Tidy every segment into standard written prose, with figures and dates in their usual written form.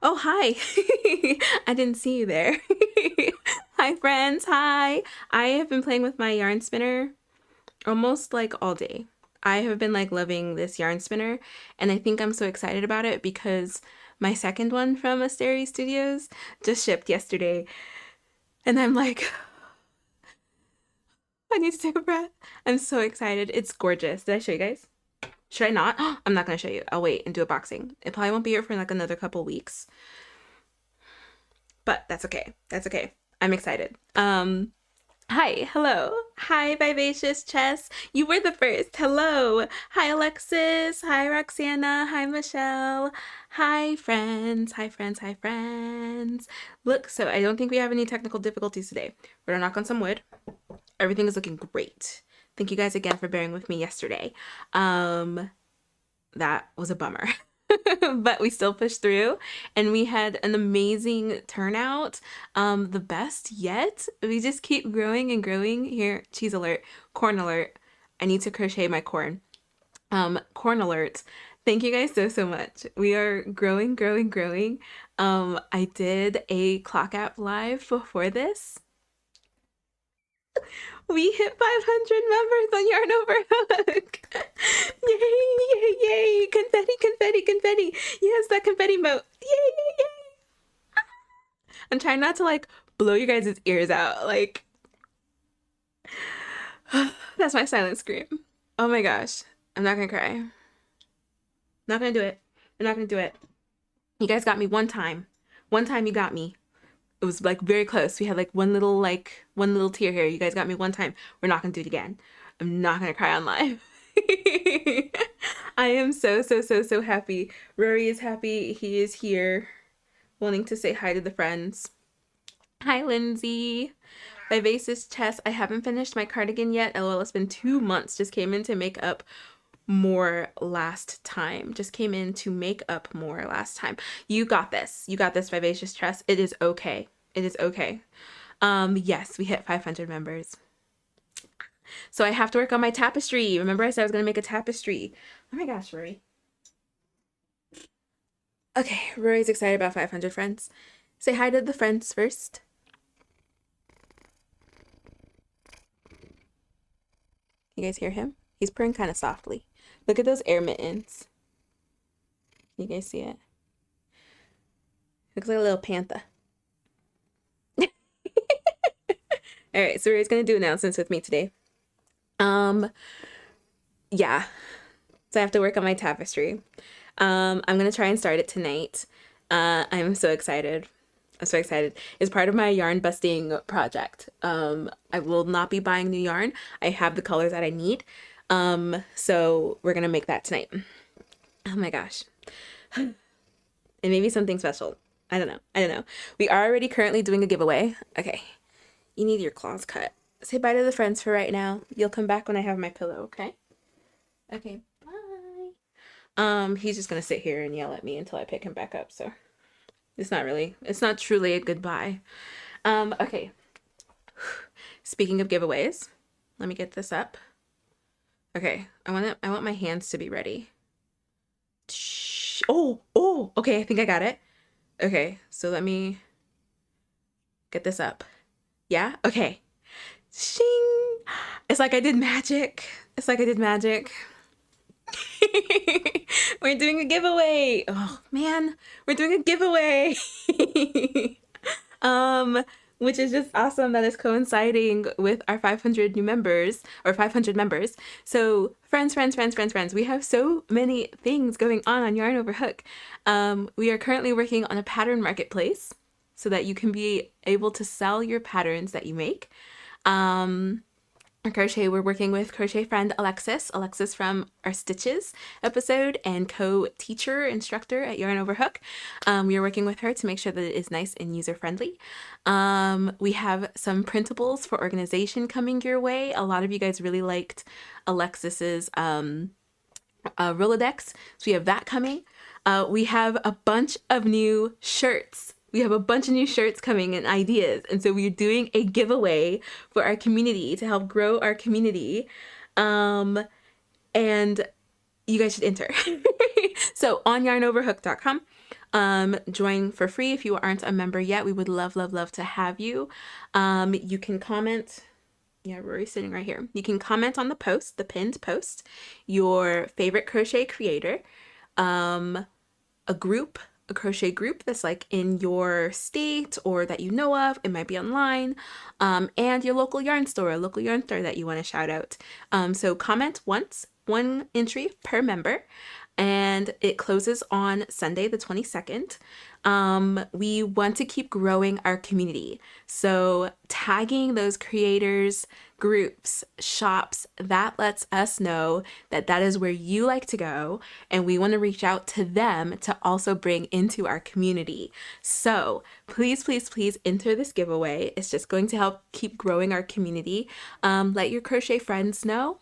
Oh, hi. I didn't see you there. Hi, friends. Hi. I have been playing with my yarn spinner almost like all day. I have been like loving this yarn spinner, and I think I'm so excited about it because my second one from Asteri Studios just shipped yesterday, and I'm like, I need to take a breath. I'm so excited. It's gorgeous. Did I show you guys? Should I not? I'm not gonna show you. I'll wait and do a boxing. It probably won't be here for like another couple weeks. But that's okay. That's okay. I'm excited. Hi, hello. Hi, Vivacious Chess. You were the first. Hello. Hi, Alexis. Hi, Roxana. Hi, Michelle. Hi, friends. Hi, friends. Hi, friends. Look, so I don't think we have any technical difficulties today. We're gonna knock on some wood. Everything is looking great. Thank you guys again for bearing with me yesterday. That was a bummer. But we still pushed through and we had an amazing turnout. The best yet. We just keep growing and growing. Here, cheese alert, corn alert. I need to crochet my corn. Corn alert. Thank you guys so much. We are growing, growing, growing. I did a clock app live before this. We hit 500 members on Yarn Over Hook. Yay, yay, yay. Confetti, confetti, confetti. Yes, that confetti moat. Yay, yay, yay. I'm trying not to like blow you guys' ears out. Like, that's my silent scream. Oh my gosh. I'm not gonna cry. Not gonna do it. I'm not gonna do it. You guys got me one time. One time you got me. It was like very close. We had like one little tear here. You guys got me one time. We're not gonna do it again. I'm not gonna cry on live. I am so happy. Rory is happy. He is here wanting to say hi to the friends. Hi, Lindsay. Vivacious Chess. I haven't finished my cardigan yet. LOL, it's been 2 months. Just came in to make up more last time. Just came in to make up more last time. You got this. You got this, Vivacious Chess. It is okay. It is okay. Yes, we hit 500 members. So I have to work on my tapestry. Remember I said I was going to make a tapestry. Oh my gosh, Rory. Okay, Rory's excited about 500 friends. Say hi to the friends first. You guys hear him? He's purring kind of softly. Look at those air mittens. You guys see it? Looks like a little panther. All right, so Rory's gonna do announcements with me today. Yeah. So I have to work on my tapestry. I'm gonna try and start it tonight. I'm so excited. I'm so excited. It's part of my yarn busting project. I will not be buying new yarn. I have the colors that I need. So we're gonna make that tonight. Oh my gosh. And maybe something special. I don't know. I don't know. We are already currently doing a giveaway. Okay. You need your claws cut. Say bye to the friends for right now. You'll come back when I have my pillow, okay? Okay, bye. He's just gonna sit here and yell at me until I pick him back up, so it's not truly a goodbye. Okay. Speaking of giveaways, let me get this up. Okay, I want my hands to be ready. Oh, okay, I think I got it. Okay, so let me get this up. Yeah? Okay. Shing! It's like I did magic. It's like I did magic. We're doing a giveaway. Oh man, we're doing a giveaway. Which is just awesome that is coinciding with our 500 new members or 500 members. So friends, we have so many things going on Yarn Over Hook. We are currently working on a pattern marketplace so that you can be able to sell your patterns that you make. Crochet, we're working with crochet friend Alexis from our Stitches episode and co-teacher instructor at Yarn Over Hook. We are working with her to make sure that it is nice and user-friendly. We have some printables for organization coming your way. A lot of you guys really liked Alexis's Rolodex, so we have that coming. We have a bunch of new shirts. We have a bunch of new shirts coming and ideas. And so we're doing a giveaway for our community to help grow our community. And you guys should enter. So on yarnoverhook.com, Join for free if you aren't a member yet. We would love, love, love to have you. You can comment. Yeah, Rory's sitting right here. You can comment on the post, the pinned post, your favorite crochet creator, a crochet group that's like in your state or that you know of. It might be online, and your local yarn store, a local yarn store that you want to shout out. So comment once, one entry per member, and it closes on Sunday the 22nd. We want to keep growing our community. So tagging those creators, groups, shops, that lets us know that that is where you like to go, and we want to reach out to them to also bring into our community. So please, please, please enter this giveaway. It's just going to help keep growing our community. Let your crochet friends know.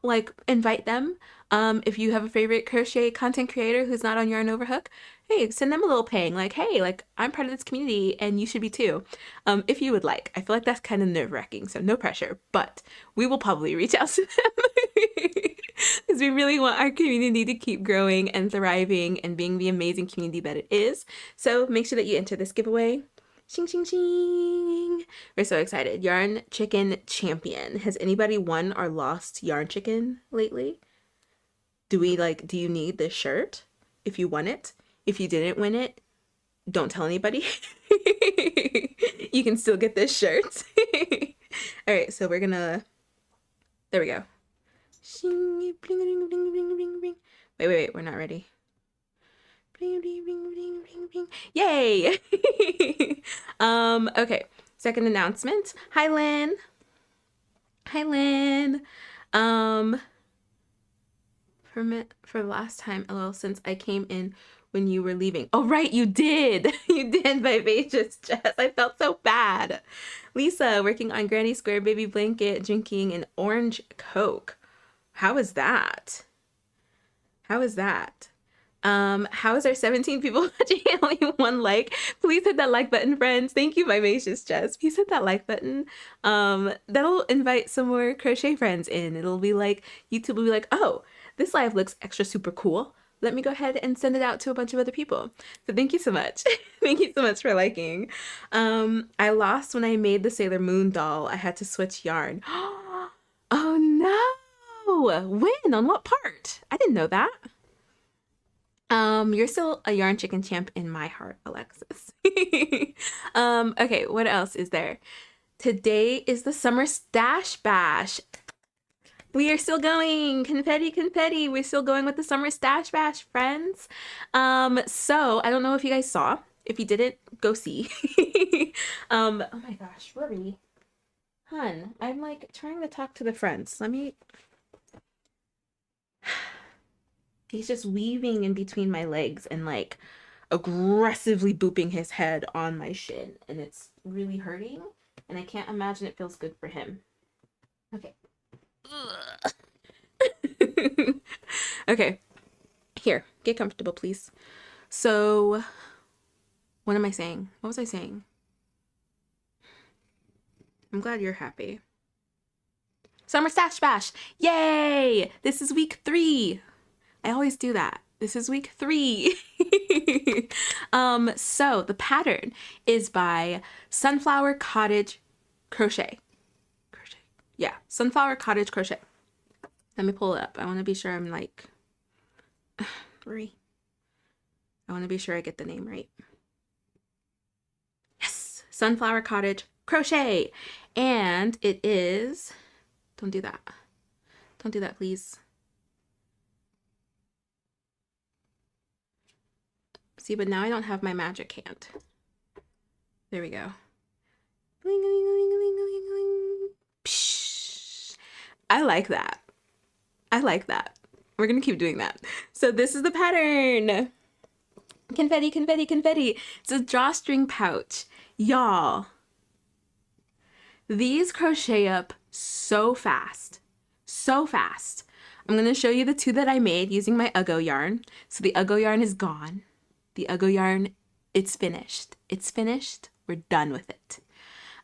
Like, invite them. If you have a favorite crochet content creator who's not on Yarn Overhook, hey, send them a little ping. Like, hey, like, I'm part of this community and you should be too. If you would like. I feel like that's kind of nerve-wracking, so no pressure. But we will probably reach out to them because we really want our community to keep growing and thriving and being the amazing community that it is. So make sure that you enter this giveaway. Shing, shing, shing. We're so excited. Yarn Chicken Champion. Has anybody won or lost Yarn Chicken lately? Do you need this shirt if you won it? If you didn't win it, don't tell anybody. You can still get this shirt. All right, so we're gonna, there we go. Shing, bling, bling, bling, bling, bling, bling. Wait, we're not ready. Bling, bling, bling, bling, bling, bling. Yay! Okay, second announcement. Hi, Lynn. Hi, Lynn. For the last time, LOL, since I came in when you were leaving. Oh, right, you did. You did, Vivacious Jess. I felt so bad. Lisa, working on Granny Square Baby Blanket, drinking an orange Coke. How is that? How is that? How is our 17 people watching and only one like? Please hit that like button, friends. Thank you, Vivacious Jess. Please hit that like button. That'll invite some more crochet friends in. It'll be like, YouTube will be like, oh, this live looks extra super cool. Let me go ahead and send it out to a bunch of other people. So thank you so much. Thank you so much for liking. I lost when I made the Sailor Moon doll. I had to switch yarn. Oh no! When? On what part? I didn't know that. You're still a Yarn Chicken champ in my heart, Alexis. Okay, what else is there? Today is the Summer Stash Bash. We are still going. Confetti, confetti. We're still going with the Summer Stash Bash, friends. So I don't know if you guys saw. If you didn't, go see. Oh my gosh, Rory. Hun, I'm like trying to talk to the friends. Let me... He's just weaving in between my legs and like aggressively booping his head on my shin. And it's really hurting. And I can't imagine it feels good for him. Okay. Okay. Here, get comfortable, please. So, what am I saying? What was I saying? I'm glad you're happy. Summer Stash Bash! Yay! This is week 3. I always do that. This is week 3. So the pattern is by Sunflower Cottage Crochet. Yeah, Sunflower Cottage Crochet. Let me pull it up. I want to be sure I'm like... Marie. I want to be sure I get the name right. Yes! Sunflower Cottage Crochet. And it is... Don't do that. Don't do that, please. See, but now I don't have my magic hand. There we go. Psh, I like that. I like that. We're gonna keep doing that. So this is the pattern. Confetti, confetti, confetti. It's a drawstring pouch. Y'all, these crochet up so fast. So fast. I'm gonna show you the 2 that I made using my Uggo yarn. So the Uggo yarn is gone. The Uggo yarn, it's finished. It's finished. We're done with it.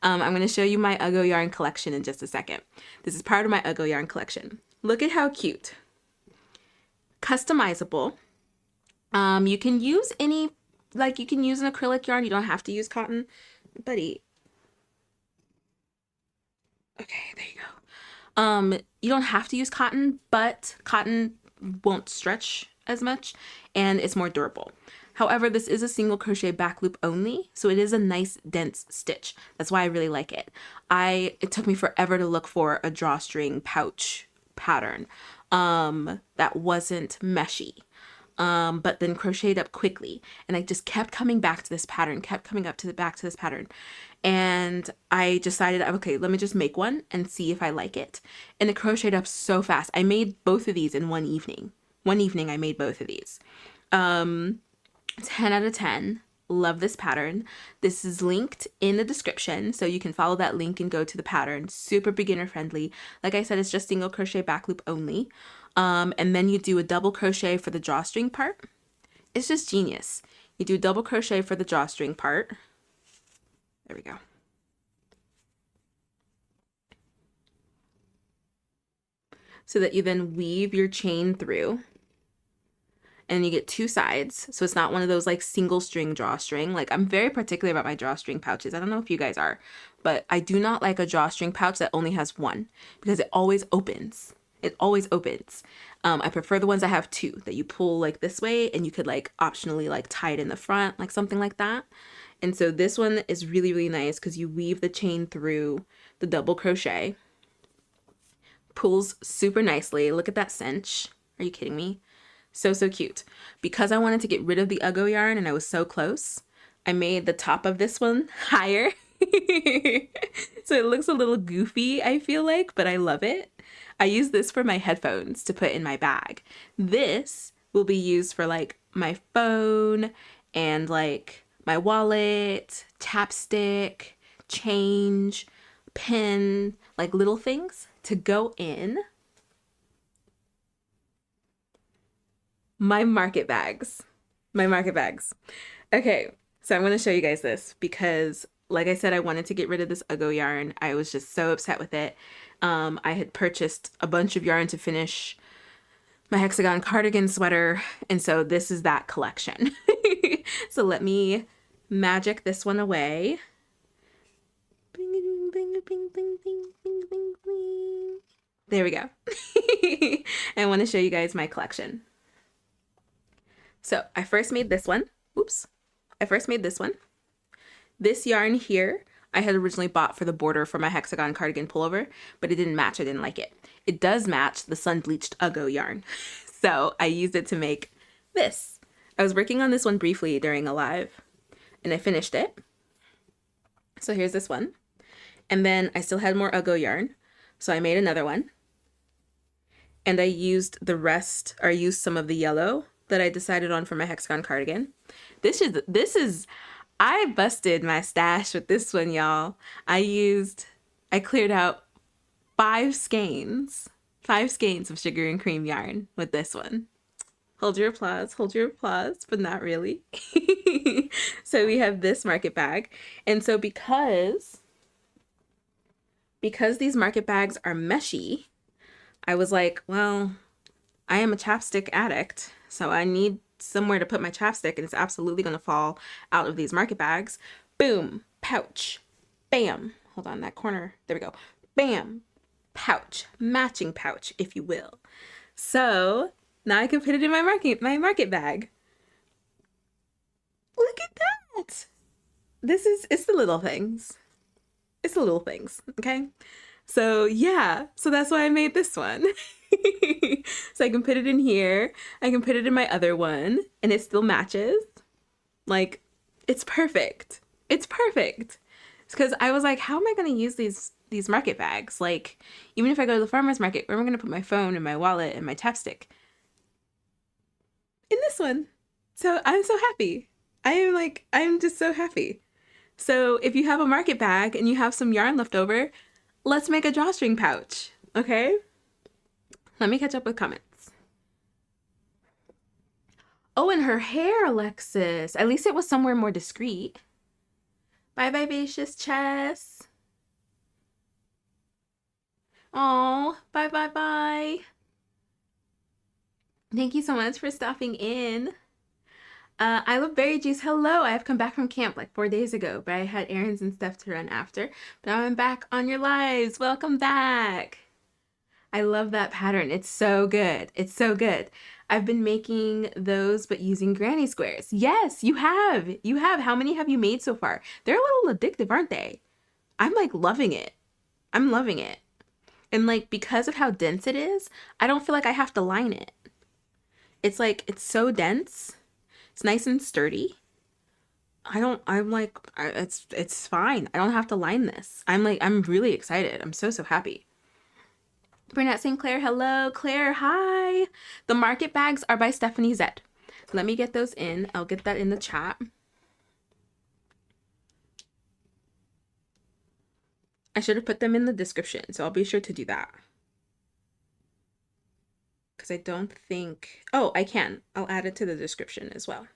I'm going to show you my Uggo yarn collection in just a second. This is part of my Uggo yarn collection. Look at how cute. Customizable. You can use any, like you can use an acrylic yarn. You don't have to use cotton, buddy. Okay, there you go. You don't have to use cotton, but cotton won't stretch as much and it's more durable. However, this is a single crochet back loop only, so it is a nice dense stitch. That's why I really like it. It took me forever to look for a drawstring pouch pattern that wasn't meshy. But then crocheted up quickly. And I just kept coming back to this pattern, kept coming back to this pattern. And I decided, okay, let me just make one and see if I like it. And it crocheted up so fast. I made both of these in one evening. One evening I made both of these. 10 out of 10. Love this pattern. This is linked in the description, so you can follow that link and go to the pattern. Super beginner friendly. Like I said, it's just single crochet back loop only. And then you do a double crochet for the drawstring part. It's just genius. You do a double crochet for the drawstring part. There we go. So that you then weave your chain through. And you get two sides, so it's not one of those like single string drawstring. Like, I'm very particular about my drawstring pouches. I don't know if you guys are, but I do not like a drawstring pouch that only has one because it always opens. It always opens. I prefer the ones that have two, that you pull like this way and you could like optionally like tie it in the front, like something like that. And so this one is really, really nice because you weave the chain through the double crochet. Pulls super nicely. Look at that cinch. Are you kidding me? So, so cute. Because I wanted to get rid of the Uggo yarn and I was so close, I made the top of this one higher. So it looks a little goofy, I feel like, but I love it. I use this for my headphones to put in my bag. This will be used for like my phone and like my wallet, chapstick, change, pen, like little things to go in my market bags. My market bags. Okay, so I'm going to show you guys this because, like I said, I wanted to get rid of this Uggo yarn. I was just so upset with it. I had purchased a bunch of yarn to finish my hexagon cardigan sweater, and so this is that collection. So let me magic this one away. There we go. I want to show you guys my collection. So I first made this one. Oops. I first made this one. This yarn here, I had originally bought for the border for my hexagon cardigan pullover, but it didn't match. I didn't like it. It does match the sun bleached Uggo yarn. So I used it to make this. I was working on this one briefly during a live and I finished it. So here's this one. And then I still had more Uggo yarn. So I made another one. And I used the rest, or I used some of the yellow that I decided on for my hexagon cardigan. This is, I busted my stash with this one, y'all. I cleared out 5 skeins of sugar and cream yarn with this one. Hold your applause, but not really. So we have this market bag. And so because these market bags are meshy, I was like, well, I am a chapstick addict, so I need somewhere to put my chapstick, and it's absolutely going to fall out of these market bags. Boom, pouch, bam. Hold on, that corner. There we go. Bam, pouch, matching pouch, if you will. So now I can put it in my market bag. Look at that. It's the little things. It's the little things, okay? So yeah, so that's why I made this one. So I can put it in here. I can put it in my other one and it still matches. Like, it's perfect. It's perfect. It's because I was like, how am I going to use these market bags? Like, even if I go to the farmer's market, where am I going to put my phone and my wallet and my chapstick? In this one. So I'm so happy. I'm just so happy. So if you have a market bag and you have some yarn left over, let's make a drawstring pouch, okay? Let me catch up with comments. Oh, and her hair, Alexis. At least it was somewhere more discreet. Bye, Vivacious Chess. Oh, bye, bye, bye. Thank you so much for stopping in. I love berry juice. Hello, I have come back from camp like 4 days ago, but I had errands and stuff to run after. But now I'm back on your lives. Welcome back. I love that pattern. It's so good. It's so good. I've been making those, but using granny squares. Yes, you have. You have. How many have you made so far? They're a little addictive, aren't they? I'm like loving it. I'm loving it. And like, because of how dense it is, I don't feel like I have to line it. It's like, it's so dense. It's nice and sturdy. It's fine. I don't have to line this. I'm really excited. I'm so happy. Burnett St. Clair, hello. Claire, hi. The market bags are by Stephanie Z. Let me get those in. I'll get that in the chat. I should have put them in the description, so I'll be sure to do that. Because I don't think... Oh, I can. I'll add it to the description as well.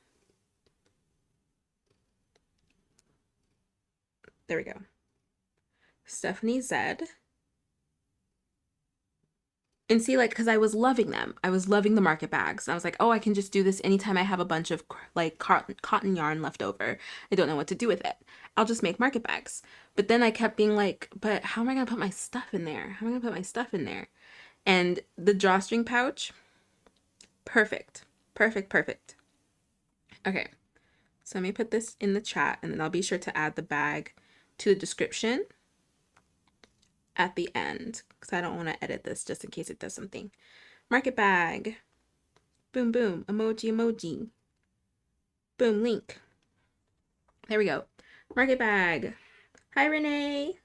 There we go. Stephanie Z. And see, like, because I was loving them. I was loving the market bags. I was like, oh, I can just do this anytime I have a bunch of, like, cotton yarn left over. I don't know what to do with it. I'll just make market bags. But then I kept being like, but how am I going to put my stuff in there? How am I going to put my stuff in there? And the drawstring pouch, perfect. Perfect, perfect. Okay. So let me put this in the chat, and then I'll be sure to add the bag to the description at the end, because I don't want to edit this just in case it does something. Market bag. Boom, boom. Emoji, emoji. Boom, link. There we go. Market bag. Hi, Renee.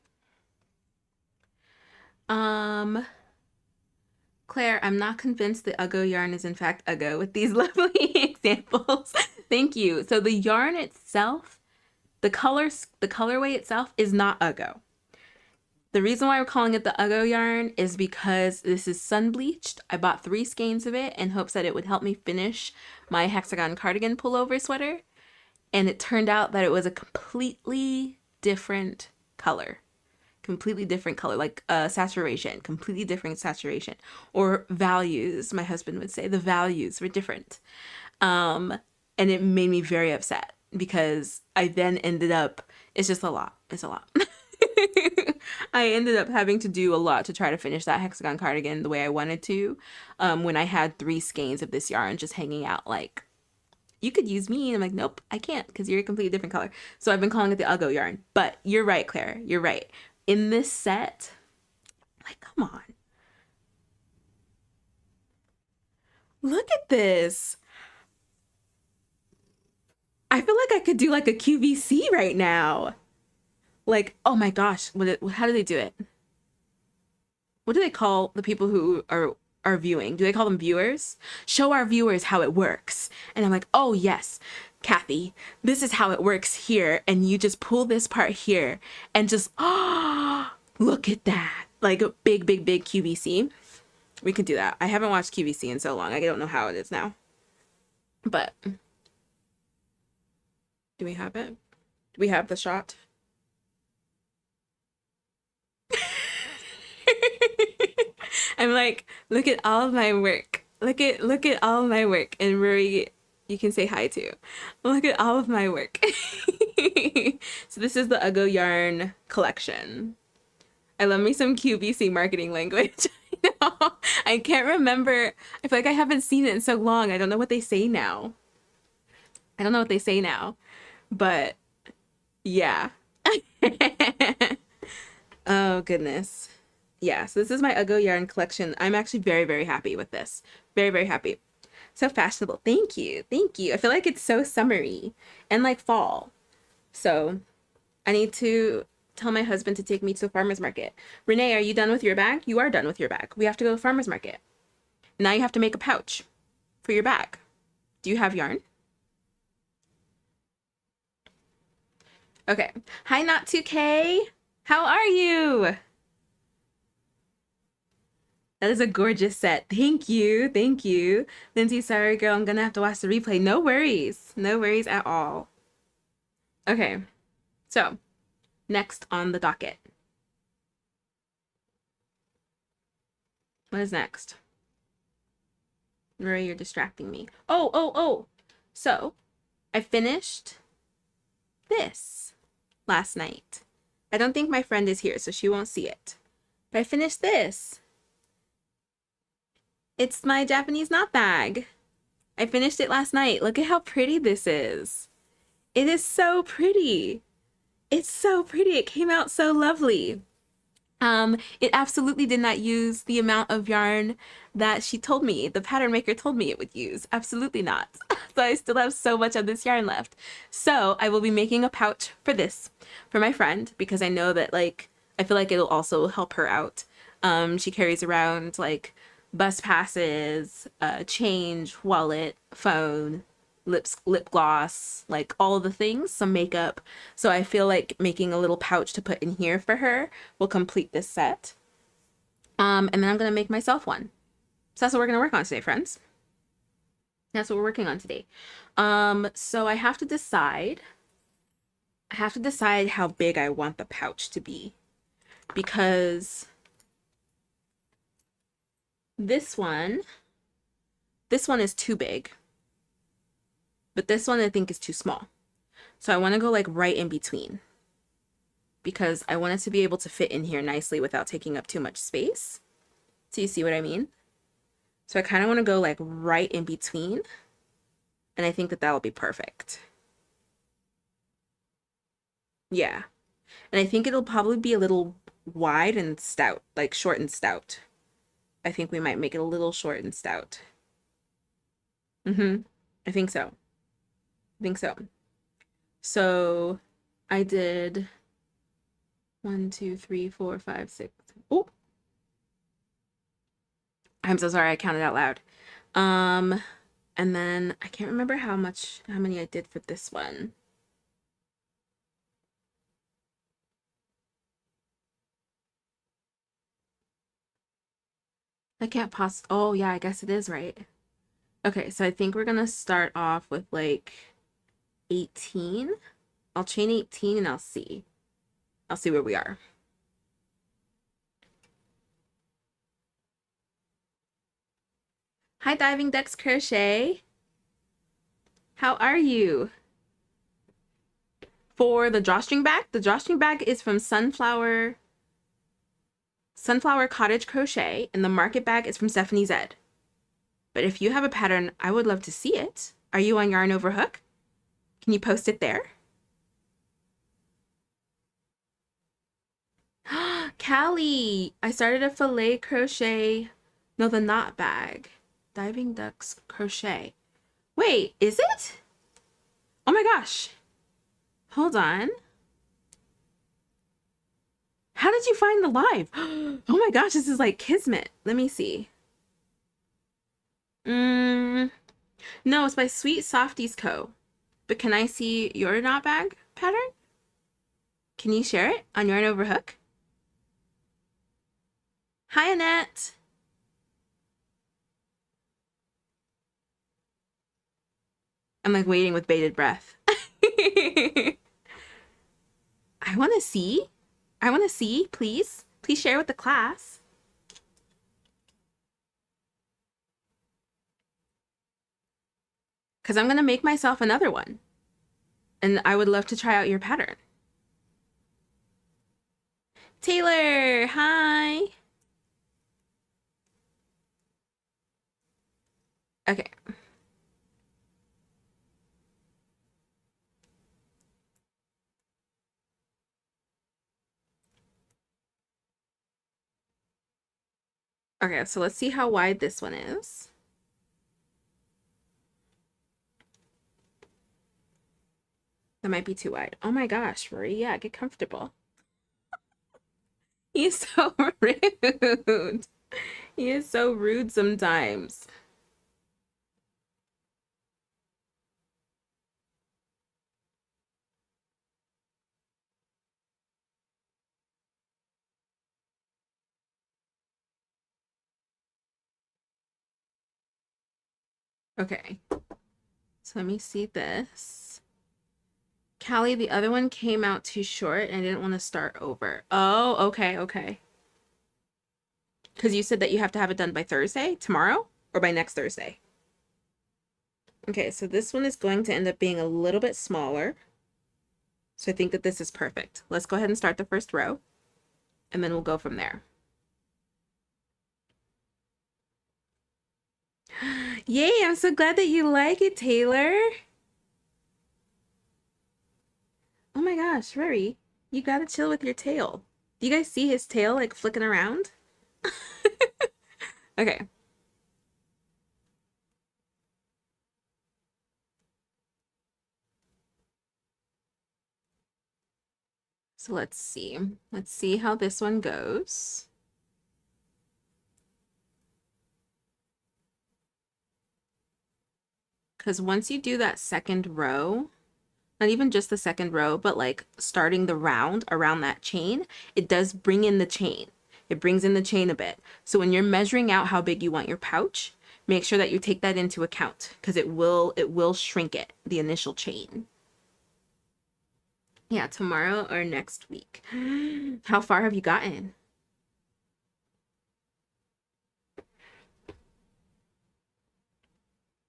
Claire, I'm not convinced the Uggo yarn is in fact Uggo with these lovely examples. Thank you. So the yarn itself, the colorway itself is not Uggo. The reason why we're calling it the Uggo yarn is because this is sun bleached. I bought 3 skeins of it in hopes that it would help me finish my hexagon cardigan pullover sweater. And it turned out that it was a completely different color. Completely different color, like saturation, completely different saturation. Or values, my husband would say. The values were different. And it made me very upset because I then ended up, it's just a lot. It's a lot. I ended up having to do a lot to try to finish that hexagon cardigan the way I wanted to, when I had 3 skeins of this yarn just hanging out. Like, you could use me. And I'm like, nope, I can't, because you're a completely different color. So I've been calling it the Uggo yarn. But you're right, Claire. You're right. In this set, like, come on. Look at this. I feel like I could do like a QVC right now. Like, oh my gosh, how do they do it? What do they call the people who are viewing? Do they call them viewers? Show our viewers how it works. And I'm like, oh yes, Kathy, this is how it works here. And you just pull this part here and just, oh, look at that. Like a big QVC. We could do that. I haven't watched QVC in so long. I don't know how it is now. But do we have it? Do we have the shot? I'm like, look at all of my work. Look at all of my work. And Rory, you can say hi too. Look at all of my work. So this is the Uggo yarn collection. I love me some QVC marketing language. I can't remember. I feel like I haven't seen it in so long. I don't know what they say now. But yeah. Oh goodness. Yeah, so this is my Uggo yarn collection. I'm actually very happy with this. Very happy. So fashionable. Thank you. I feel like it's so summery and like fall. So I need to tell my husband to take me to the farmer's market. Renee, are you done with your bag? You are done with your bag. We have to go to the farmer's market. Now you have to make a pouch for your bag. Do you have yarn? Okay. Hi, Not2K. How are you? That is a gorgeous set. Thank you. Lindsay, sorry, girl. I'm gonna have to watch the replay. No worries. No worries at all. Okay. So, next on the docket. What is next? Rory, you're distracting me. Oh. So, I finished this last night. I don't think my friend is here, so she won't see it. But I finished this. It's my Japanese knot bag. I finished it last night. Look at how pretty this is. It is so pretty. It's so pretty. It came out so lovely. It absolutely did not use the amount of yarn that she told me, the pattern maker told me it would use. Absolutely not. So I still have so much of this yarn left. So I will be making a pouch for this for my friend because I know that like I feel like it'll also help her out. She carries around like bus passes, change, wallet, phone, lip gloss, like all the things, some makeup. So I feel like making a little pouch to put in here for her will complete this set. And then I'm gonna make myself one. So that's what we're gonna work on today, friends. That's what we're working on today. So I have to decide how big I want the pouch to be because this one is too big. But this one I think is too small. So I want to go like right in between because I want it to be able to fit in here nicely without taking up too much space. So you see what I mean? So I kind of want to go like right in between. And I think that that'll be perfect. Yeah. And I think it'll probably be a little wide and stout, like short and stout. I think we might make it a little short and stout. I think so. I think so. So I did 1, 2, 3, 4, 5, 6. Oh, I'm so sorry. I counted out loud. And then I can't remember how many I did for this one. I can't oh yeah, I guess it is right. Okay, so I think we're gonna start off with like 18. I'll chain 18 and I'll see where we are. Hi, Diving Ducks Crochet. How are you? For the drawstring bag is from Sunflower Cottage Crochet, and the market bag is from Stephanie Zed. But if you have a pattern, I would love to see it. Are you on Yarn Over Hook? Can you post it there? Callie, I started a filet crochet. No, the knot bag. Diving Ducks Crochet. Wait, is it? Oh my gosh. Hold on. How did you find the live? Oh my gosh, this is like kismet. Let me see. No, it's by Sweet Softies Co. But can I see your knot bag pattern? Can you share it on Yarn Over Hook? Hi, Annette. I'm like waiting with bated breath. I want to see. Please. Please share with the class. Because I'm going to make myself another one. And I would love to try out your pattern. Taylor, hi. Okay. Okay, so let's see how wide this one is. That might be too wide. Oh my gosh, Marie, yeah, get comfortable. He's so rude. He is so rude sometimes. Okay. So let me see this. Callie, the other one came out too short and I didn't want to start over. Oh, okay, okay. Because you said that you have to have it done by Thursday, tomorrow, or by next Thursday? Okay, so this one is going to end up being a little bit smaller. So I think that this is perfect. Let's go ahead and start the first row, and then we'll go from there. Yay, I'm so glad that you like it, Taylor. Oh my gosh, Rory, you gotta chill with your tail. Do you guys see his tail like flicking around? Okay. So let's see. Let's see how this one goes. Because once you do that second row, not even just the second row, but like starting the round around that chain, it does bring in the chain. It brings in the chain a bit. So when you're measuring out how big you want your pouch, make sure that you take that into account because it will shrink it, the initial chain. Yeah, tomorrow or next week. How far have you gotten?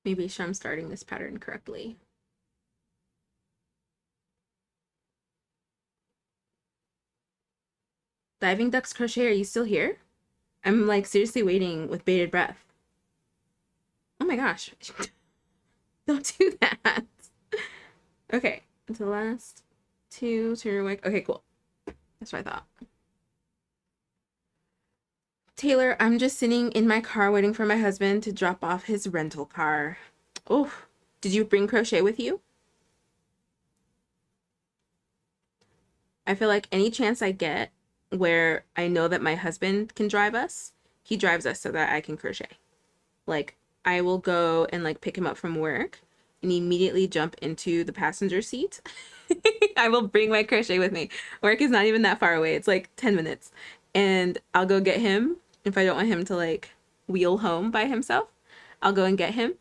Maybe sure I'm starting this pattern correctly. Diving Ducks Crochet, are you still here? I'm like seriously waiting with bated breath. Oh my gosh. Don't do that. Okay, the last two turn your wick. Okay, cool. That's what I thought. Taylor, I'm just sitting in my car waiting for my husband to drop off his rental car. Oh, did you bring crochet with you? I feel like any chance I get where I know that my husband can drive us, he drives us so that I can crochet. Like, I will go and like pick him up from work and immediately jump into the passenger seat. I will bring my crochet with me. Work is not even that far away. It's like 10 minutes. And I'll go get him. If I don't want him to like wheel home by himself, I'll go and get him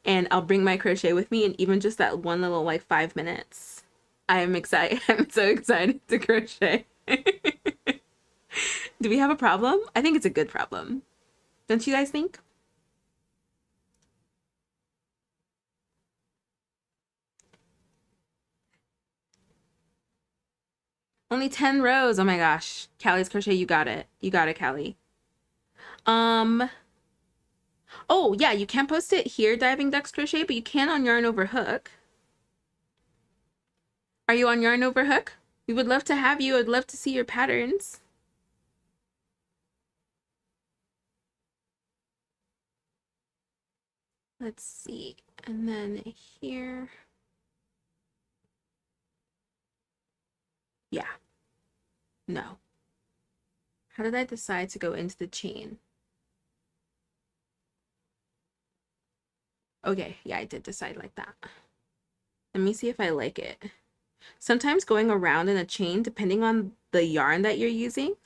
and I'll bring my crochet with me. And even just that one little like 5 minutes, I am excited. I'm so excited to crochet. Do we have a problem? I think it's a good problem. Don't you guys think? Only 10 rows. Oh my gosh. Callie's crochet, you got it. You got it, Callie. Oh yeah, you can't post it here, Diving Ducks Crochet, but you can on Yarn Over Hook. Are you on Yarn Over Hook? We would love to have you. I'd love to see your patterns. Let's see. And then here. Yeah. No. How did I decide to go into the chain? Okay, yeah, I did decide like that. Let me see if I like it. Sometimes going around in a chain, depending on the yarn that you're using,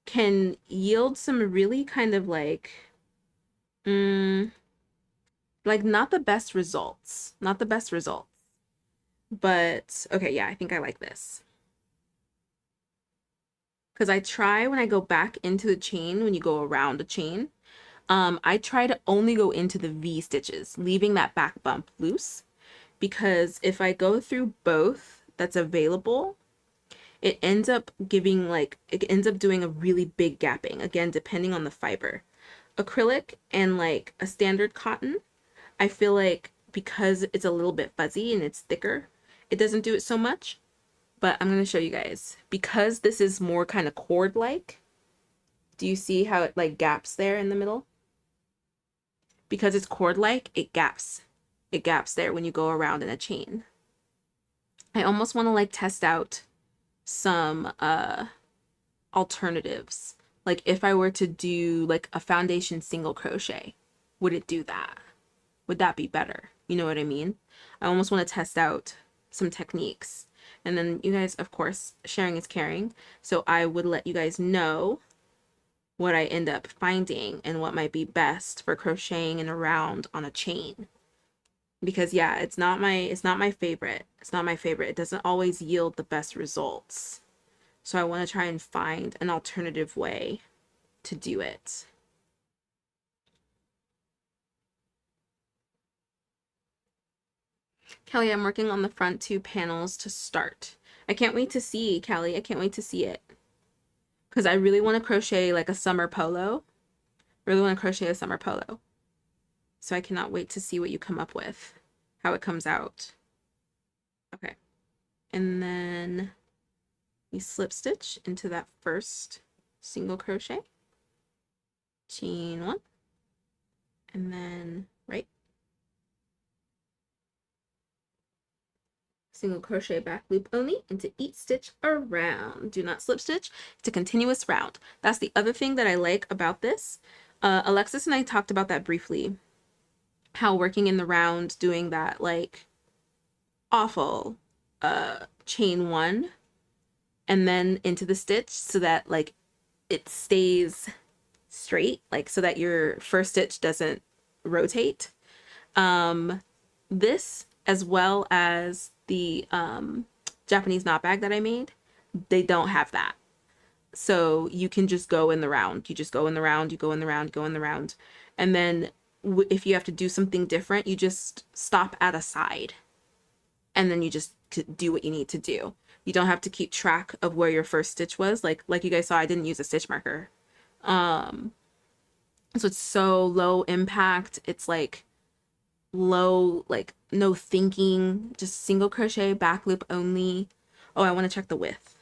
can yield some really kind of like not the best results. Not the best results. But okay, yeah, I think I like this. Because I try when I go back into the chain, when you go around the chain, I try to only go into the V stitches, leaving that back bump loose. Because if I go through both that's available, it ends up giving like, it ends up doing a really big gapping, again, depending on the fiber. Acrylic and like a standard cotton, I feel like because it's a little bit fuzzy and it's thicker, it doesn't do it so much. But I'm going to show you guys. Because this is more kind of cord-like, do you see how it like gaps there in the middle? Because it's cord-like, it gaps. It gaps there when you go around in a chain. I almost want to like test out some alternatives. Like if I were to do like a foundation single crochet, would it do that? Would that be better? You know what I mean? I almost want to test out some techniques. And then you guys, of course, sharing is caring. So I would let you guys know what I end up finding and what might be best for crocheting and around on a chain. Because yeah, it's not my favorite. It's not my favorite. It doesn't always yield the best results. So I want to try and find an alternative way to do it. Kelly, I'm working on the front 2 panels to start. I can't wait to see, Kelly. I can't wait to see it. Because I really want to crochet like a summer polo. Really want to crochet a summer polo. So I cannot wait to see what you come up with. How it comes out. Okay. And then you slip stitch into that first single crochet. Chain 1. And then right. Single crochet back loop only into each stitch around. Do not slip stitch. It's a continuous round. That's the other thing that I like about this. Alexis and I talked about that briefly. How working in the round, doing that like awful chain 1 and then into the stitch so that like it stays straight, like so that your first stitch doesn't rotate. This, as well as the Japanese knot bag that I made, they don't have that. So you can just go in the round. You just go in the round, you go in the round, go in the round. And then if you have to do something different, you just stop at a side. And then you just do what you need to do. You don't have to keep track of where your first stitch was. Like you guys saw, I didn't use a stitch marker. So it's so low impact. It's like low, like no thinking, just single crochet, back loop only. Oh, I want to check the width.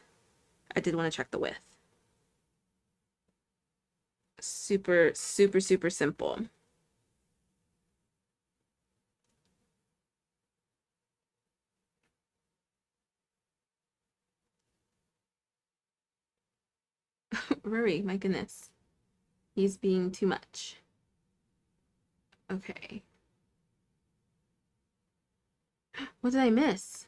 I did want to check the width. Super, super, super simple. Rory, my goodness. He's being too much. Okay. What did I miss?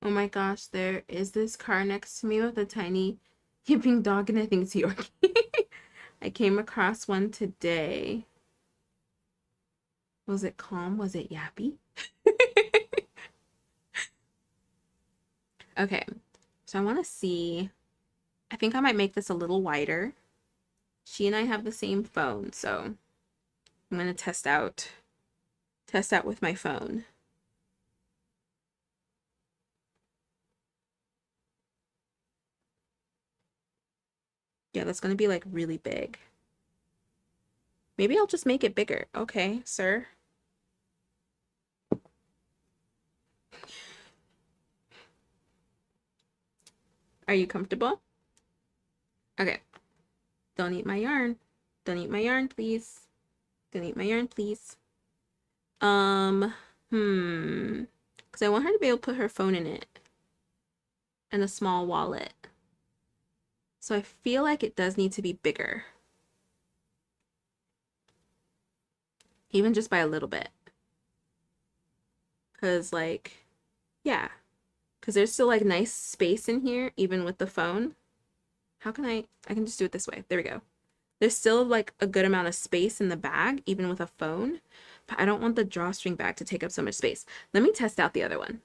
Oh my gosh, there is this car next to me with a tiny yipping dog, and I think it's Yorkie. I came across one today. Was it calm? Was it yappy? Okay, so I want to see. I think I might make this a little wider. She and I have the same phone, so I'm going to test out with my phone. Yeah, that's going to be like really big. Maybe I'll just make it bigger. Okay, sir. Are you comfortable? Okay. Don't eat my yarn. Don't eat my yarn, please. Don't eat my yarn, please. Because I want her to be able to put her phone in it. And a small wallet. So I feel like it does need to be bigger. Even just by a little bit. Because like, yeah. Because there's still like nice space in here, even with the phone. How can I can just do it this way. There we go. There's still like a good amount of space in the bag, even with a phone. But I don't want the drawstring bag to take up so much space. Let me test out the other one.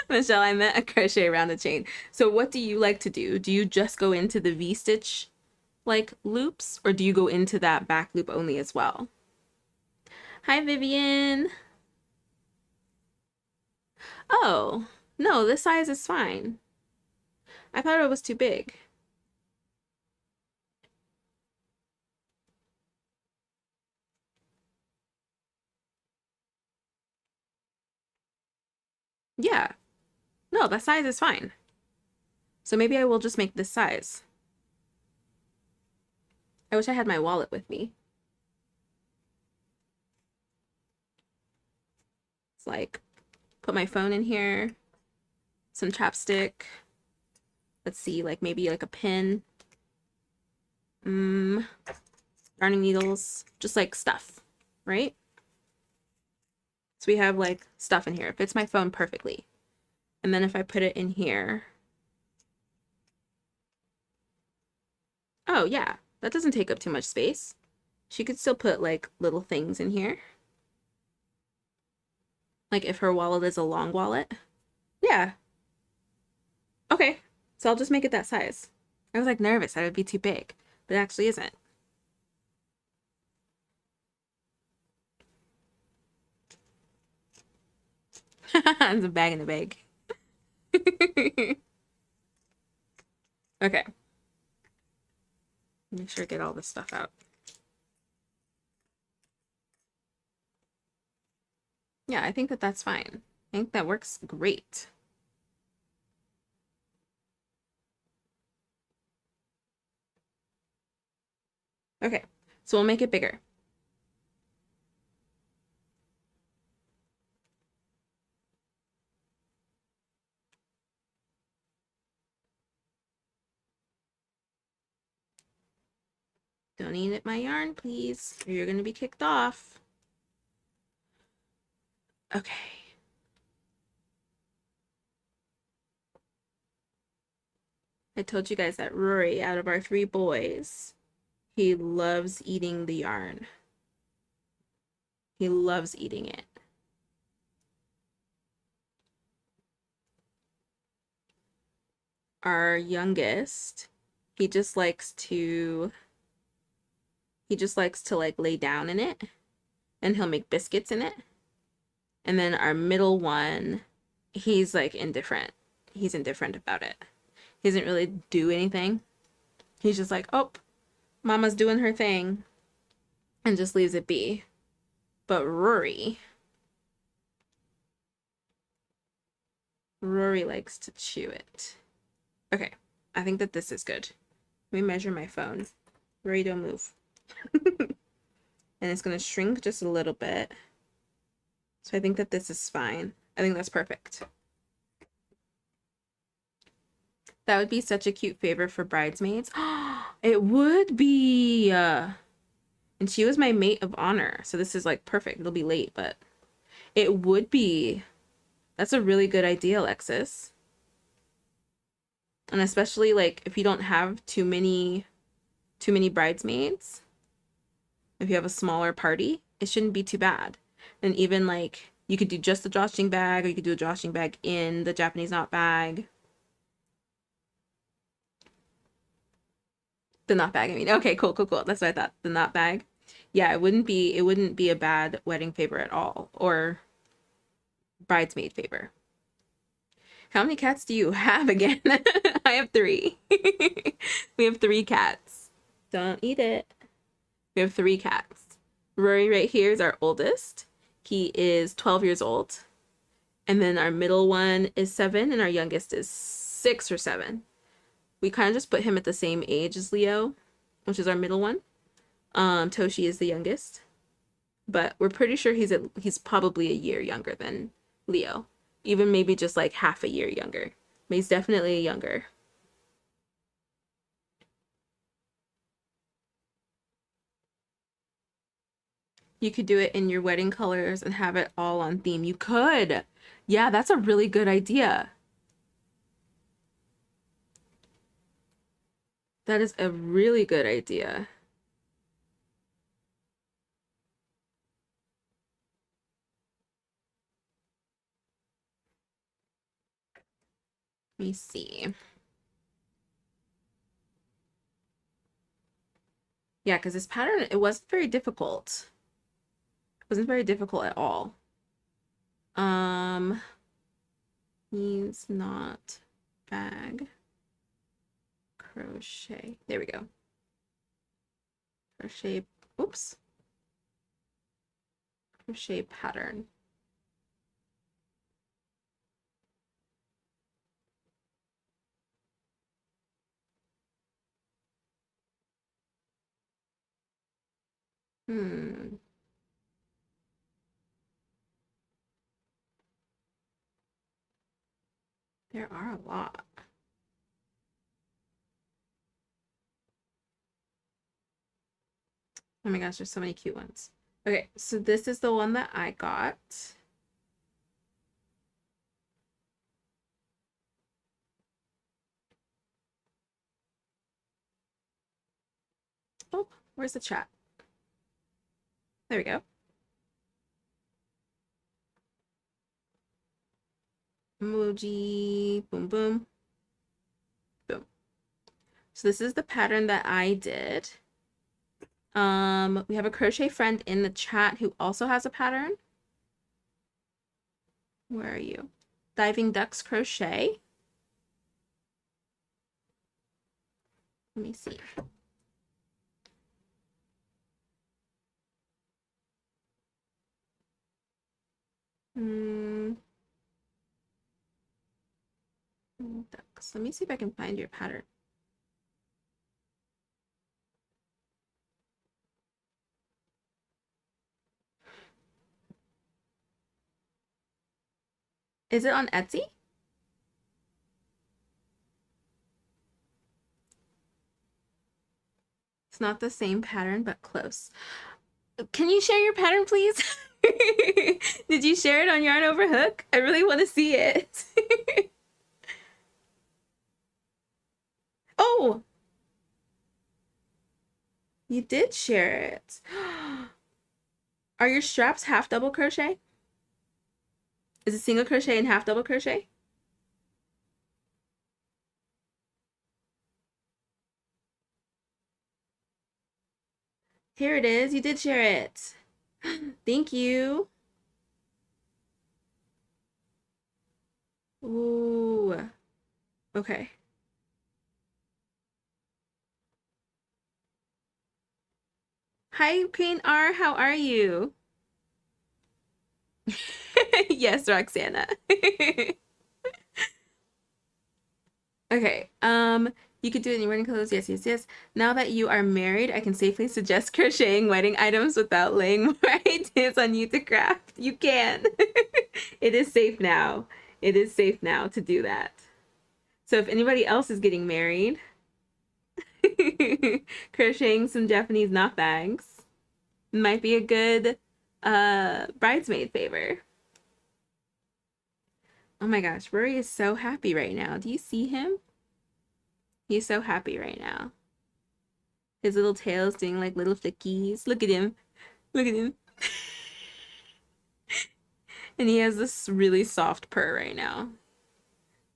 Michelle, I meant a crochet around the chain. So what do you like to do? Do you just go into the V-stitch like loops, or do you go into that back loop only as well? Hi, Vivian. Oh, no, this size is fine. I thought it was too big. Yeah. No, that size is fine. So maybe I will just make this size. I wish I had my wallet with me. It's like, put my phone in here, some chapstick. Let's see, like maybe like a pin. Darning needles, just like stuff, right? So we have like stuff in here. It fits my phone perfectly. And then if I put it in here. Oh yeah, that doesn't take up too much space. She could still put like little things in here. Like if her wallet is a long wallet. Yeah. Okay. So I'll just make it that size. I was like nervous that it would be too big, but it actually isn't. It's a bag in a bag. Okay. Make sure to get all this stuff out. Yeah, I think that that's fine. I think that works great. Okay, so we'll make it bigger. Don't eat at my yarn, please, or you're gonna be kicked off. Okay. I told you guys that Rory, out of our 3 boys, he loves eating the yarn. He loves eating it. Our youngest, he just likes to like lay down in it, and he'll make biscuits in it. And then our middle one, he's like indifferent. He's indifferent about it. He doesn't really do anything. He's just like, oh, mama's doing her thing, and just leaves it be. But Rory likes to chew it. Okay, I think that this is good. Let me measure my phone. Rory, don't move. And it's gonna shrink just a little bit. So I think that this is fine. I think that's perfect. That would be such a cute favor for bridesmaids. It would be. And she was my maid of honor. So this is like perfect. It'll be late, but it would be. That's a really good idea, Alexis. And especially like if you don't have too many bridesmaids, if you have a smaller party, it shouldn't be too bad. And even like you could do just the drawstring bag, or you could do a drawstring bag in the Japanese knot bag. The knot bag, I mean. Okay, cool. That's what I thought. The knot bag. Yeah, it wouldn't be a bad wedding favor at all, or bridesmaid favor. How many cats do you have again? I have 3. We have 3 cats. Don't eat it. We have 3 cats. Rory right here is our oldest. He is 12 years old. And then our middle one is 7, and our youngest is 6 or 7. We kind of just put him at the same age as Leo, which is our middle one. Toshi is the youngest. But we're pretty sure he's probably a year younger than Leo. Even maybe just like half a year younger. But he's definitely younger. You could do it in your wedding colors and have it all on theme. You could. Yeah, that's a really good idea. That is a really good idea. Let me see. Yeah, because this pattern, it wasn't very difficult. It wasn't very difficult at all. He's not bag. Crochet. There we go. Crochet. Oops. Crochet pattern. There are a lot. Oh my gosh, there's so many cute ones. Okay, so this is the one that I got. Oh, where's the chat? There we go. emoji, boom, boom, boom. So this is the pattern that I did. We have a crochet friend in the chat who also has a pattern. Where are you? Diving Ducks Crochet. Let me see. Ducks. Let me see if I can find your pattern. Is it on Etsy? It's not the same pattern, but close. Can you share your pattern, please? Did you share it on Yarn Over Hook? I really want to see it. Oh! You did share it. Are your straps half double crochet? Is it single crochet and half double crochet? Here it is. You did share it. Thank you. Ooh. Okay. Hi, Queen R. How are you? Yes, Roxana. Okay. You could do it in your wedding clothes. Yes, yes, yes. Now that you are married, I can safely suggest crocheting wedding items without laying more ideas on you to craft. You can. It is safe now. It is safe now to do that. So if anybody else is getting married, crocheting some Japanese knot bags might be a good bridesmaid favor. Oh my gosh, Rory is so happy right now. Do you see him? He's so happy right now. His little tail is doing like little flickies. Look at him. Look at him. And he has this really soft purr right now.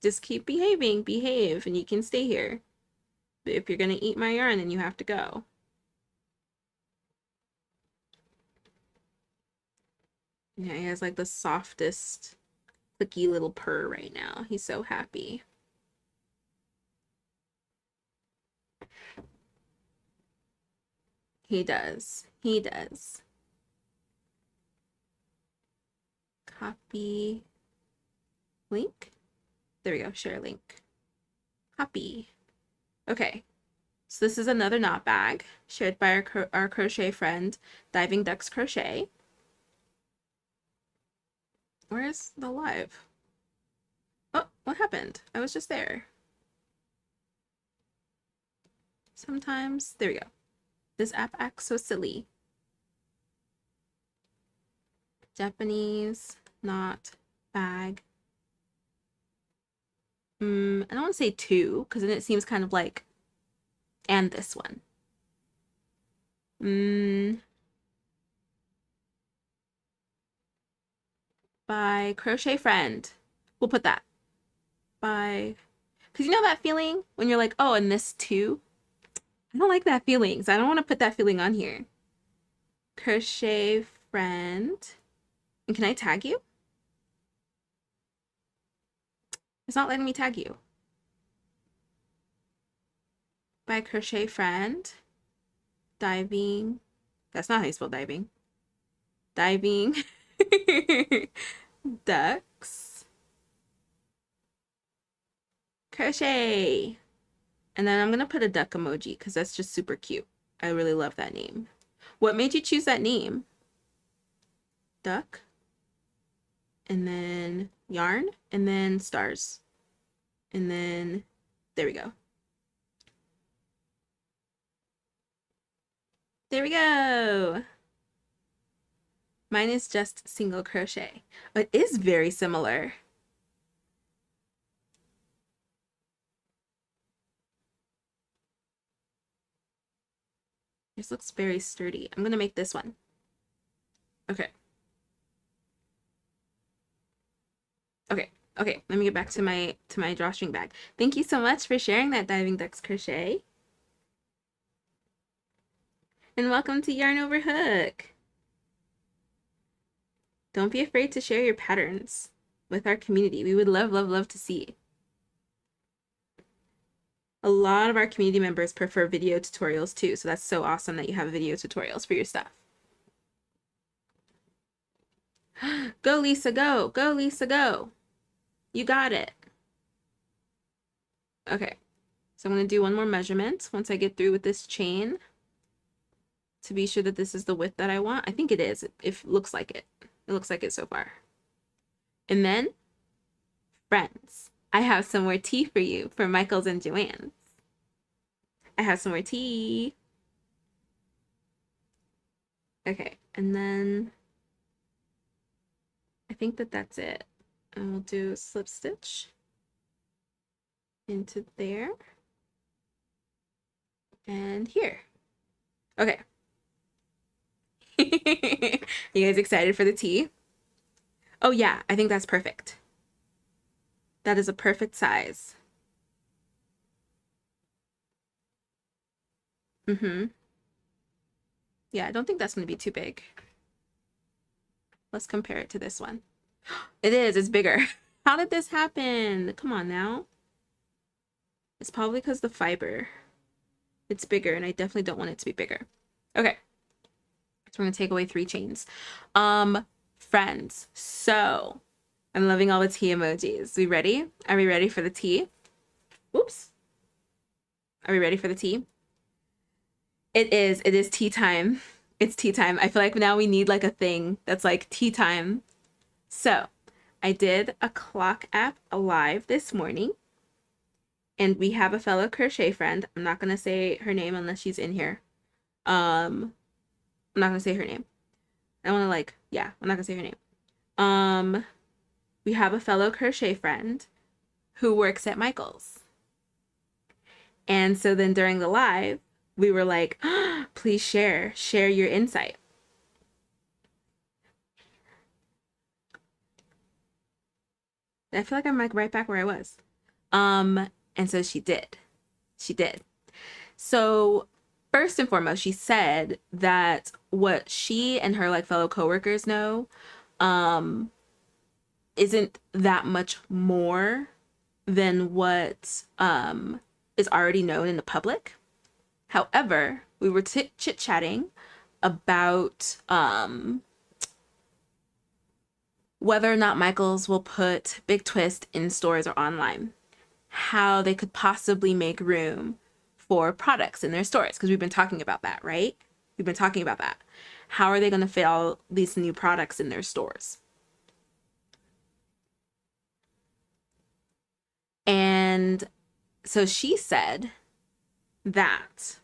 Just keep behaving, behave, and you can stay here. But if you're gonna eat my yarn, then you have to go. Yeah, he has like the softest, clicky little purr right now. He's so happy. He does. He does. Copy. Link? There we go. Share link. Copy. Okay. So this is another knot bag shared by our crochet friend, Diving Ducks Crochet. Where's the live? Oh, what happened? I was just there. Sometimes, there we go. This app acts so silly. Japanese knot bag. I don't want to say two, because then it seems kind of like, and this one. By Crochet Friend. We'll put that. By, because you know that feeling when you're like, oh, and this too? I don't like that feeling, so I don't want to put that feeling on here. Crochet Friend. And can I tag you? It's not letting me tag you. By Crochet Friend. Diving. That's not how you spell diving. Diving. Ducks. Crochet. And then I'm going to put a duck emoji because that's just super cute. I really love that name. What made you choose that name? Duck. And then yarn. And then stars. And then there we go. There we go. Mine is just single crochet. It is very similar. This looks very sturdy. I'm gonna make this one. Okay. Okay. Okay, let me get back to my drawstring bag. Thank you so much for sharing that, Diving Ducks Crochet. And welcome to Yarn Over Hook. Don't be afraid to share your patterns with our community. We would love, love, love to see. A lot of our community members prefer video tutorials too, so that's so awesome that you have video tutorials for your stuff. Go, Lisa, go! Go, Lisa, go! You got it. Okay, so I'm going to do one more measurement once I get through with this chain to be sure that this is the width that I want. I think it is. It looks like it. It looks like it so far. And then, friends, I have some more tea for you for Michael's and Joanne's. I have some more tea. Okay, and then I think that that's it. And we'll do a slip stitch into there and here. Okay. You guys excited for the tea? Oh yeah, I think that's perfect. That is a perfect size. Yeah, I don't think that's going to be too big. Let's compare it to this one. It is, it's bigger. How did this happen? Come on now. It's probably because the fiber. It's bigger, and I definitely don't want it to be bigger. Okay. So we're going to take away 3 chains. Friends, so I'm loving all the tea emojis. We ready? Are we ready for the tea? Whoops. Are we ready for the tea? It is tea time. It's tea time. I feel like now we need like a thing that's like tea time. So I did a clock app live this morning, and we have a fellow crochet friend. I'm not going to say her name unless she's in here. I'm not going to say her name. I want to like, yeah, I'm not going to say her name. We have a fellow crochet friend who works at Michael's. And so then during the live, we were like, oh, please share your insight. I feel like I'm like right back where I was. And so she did. She did. So first and foremost, she said that what she and her like fellow coworkers know isn't that much more than what is already known in the public. However, we were chit-chatting about whether or not Michael's will put Big Twist in stores or online, how they could possibly make room for products in their stores, because we've been talking about that, right? We've been talking about that. How are they going to fit all these new products in their stores? And so she said that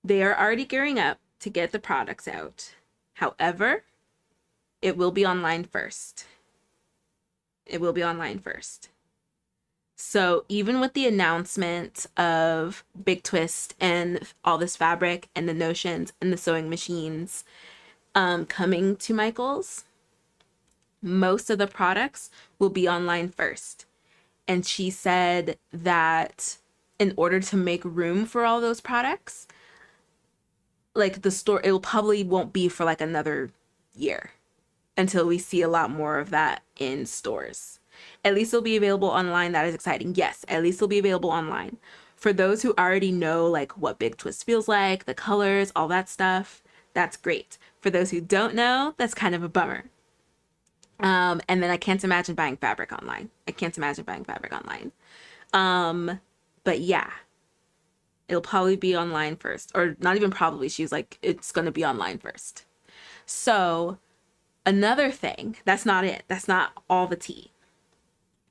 they are already gearing up to get the products out. However, it will be online first. It will be online first. So even with the announcement of Big Twist and all this fabric and the notions and the sewing machines coming to Michael's, most of the products will be online first. And she said that in order to make room for all those products, like the store, it will probably won't be for like another year until we see a lot more of that in stores. At least it'll be available online. That is exciting. Yes, at least it'll be available online. For those who already know like what Big Twist feels like, the colors, all that stuff, that's great. For those who don't know, that's kind of a bummer. And then I can't imagine buying fabric online. I can't imagine buying fabric online. But yeah, it'll probably be online first, or not even probably. She's like, it's going to be online first. So another thing, that's not it. That's not all the tea.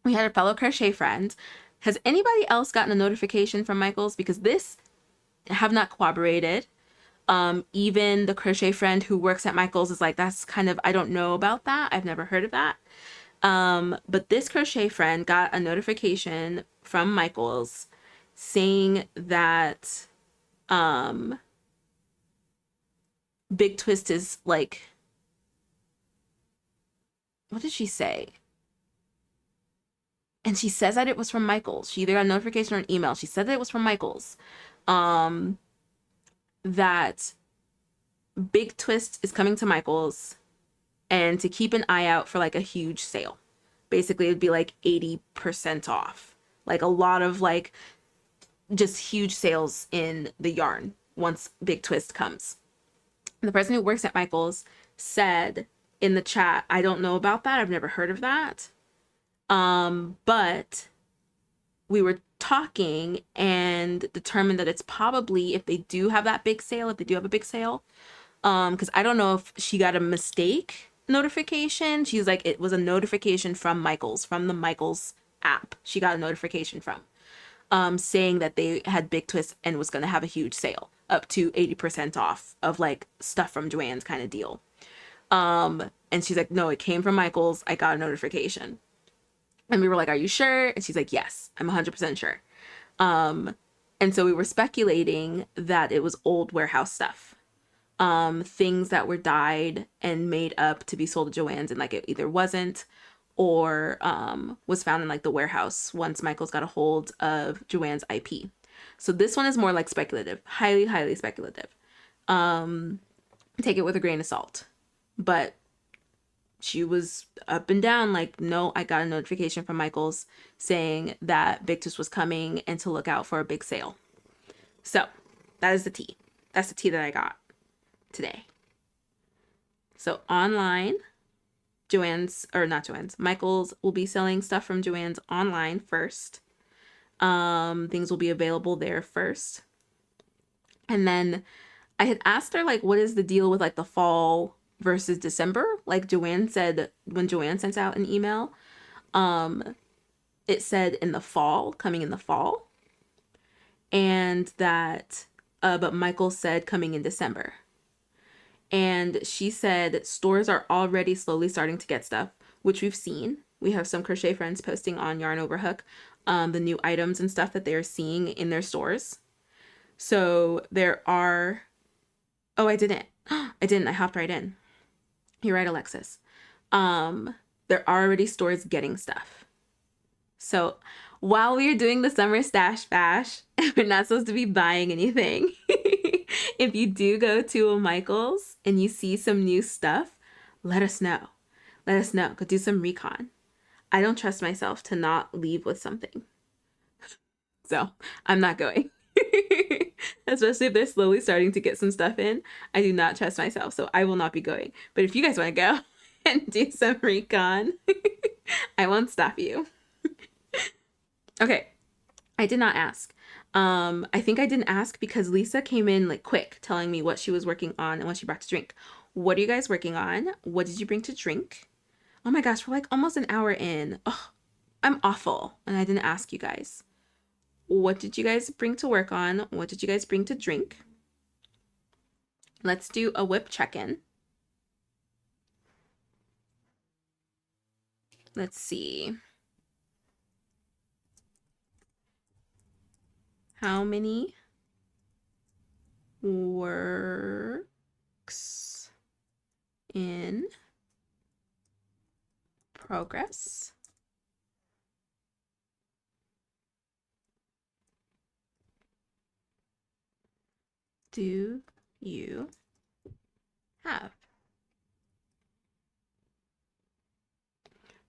We had a fellow crochet friend. Has anybody else gotten a notification from Michael's? Because this have not corroborated. Even the crochet friend who works at Michael's is like, that's kind of, I don't know about that. I've never heard of that. But this crochet friend got a notification from Michael's saying that Big Twist is like, what did she say? And she says that it was from Michaels. She either got a notification or an email. She said that it was from Michaels. That Big Twist is coming to Michaels and to keep an eye out for like a huge sale. Basically, it'd be like 80% off. Like a lot of like just huge sales in the yarn once Big Twist comes. And the person who works at Michaels said in the chat, I don't know about that. I've never heard of that. But we were talking and determined that it's probably if they do have that big sale, if they do have a big sale, because I don't know if she got a mistake notification. She's like, it was a notification from Michaels, from the Michaels app. She got a notification from saying that they had Big Twist and was going to have a huge sale up to 80% off of like stuff from Joann's kind of deal. And she's like, no, it came from Michaels. I got a notification. And we were like, are you sure? And she's like, yes, I'm 100% sure. And so we were speculating that it was old warehouse stuff. Things that were dyed and made up to be sold to Joann's, and like it either wasn't or was found in like the warehouse once Michaels got a hold of Joann's IP. So this one is more like speculative, highly, highly speculative. Take it with a grain of salt. But she was up and down like, no, I got a notification from Michaels saying that Big Twist was coming and to look out for a big sale. So that is the tea. That's the tea that I got today. So online, Michaels will be selling stuff from Joann's online first. Things will be available there first. And then I had asked her, like, what is the deal with like the fall versus December? Like Joann said, when Joann sent out an email, it said in the fall, coming in the fall. And that, but Michael said coming in December. And she said stores are already slowly starting to get stuff, which we've seen. We have some crochet friends posting on Yarn Overhook, the new items and stuff that they're seeing in their stores. So there are, oh, I didn't. I hopped right in. You're right, Alexis. There are already stores getting stuff. So while we are doing the summer stash bash, we're not supposed to be buying anything. If you do go to a Michaels and you see some new stuff, let us know. Let us know. Go do some recon. I don't trust myself to not leave with something. So I'm not going. Especially if they're slowly starting to get some stuff in. I do not trust myself, so I will not be going. But if you guys want to go and do some recon, I won't stop you. Okay, I did not ask. I think I didn't ask because Lisa came in like quick telling me what she was working on and what she brought to drink. What are you guys working on? What did you bring to drink? Oh my gosh, we're like almost an hour in. Oh, I'm awful. And I didn't ask you guys. What did you guys bring to work on? What did you guys bring to drink? Let's do a whip check-in. Let's see. How many works in progress? Do you have?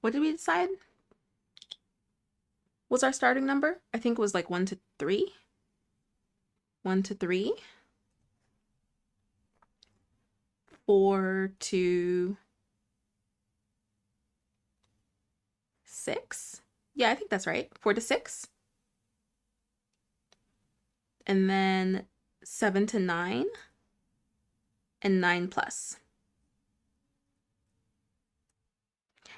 What did we decide? What's our starting number? I think it was like 1 to 3. 1 to 3. 4 to 6. Yeah, I think that's right. 4 to 6. And then 7 to 9. And 9 plus.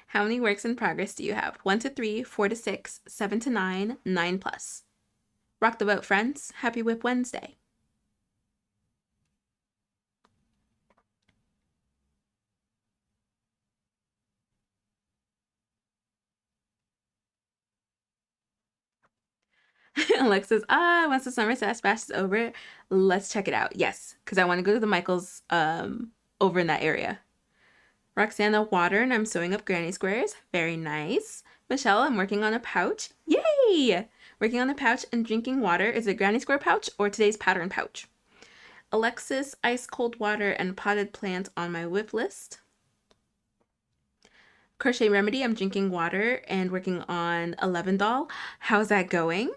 How many works in progress do you have? 1 to 3, 4 to 6, 7 to 9, 9 plus. Rock the boat, friends. Happy Whip Wednesday. Alexis, once the summer stash bash is over, let's check it out. Yes, because I want to go to the Michaels over in that area. Roxana, water, and I'm sewing up granny squares. Very nice. Michelle, I'm working on a pouch. Yay! Working on a pouch and drinking water. Is it Granny Square pouch or today's pattern pouch? Alexis, ice cold water and potted plant on my whip list. Crochet Remedy, I'm drinking water and working on 11 doll. How's that going?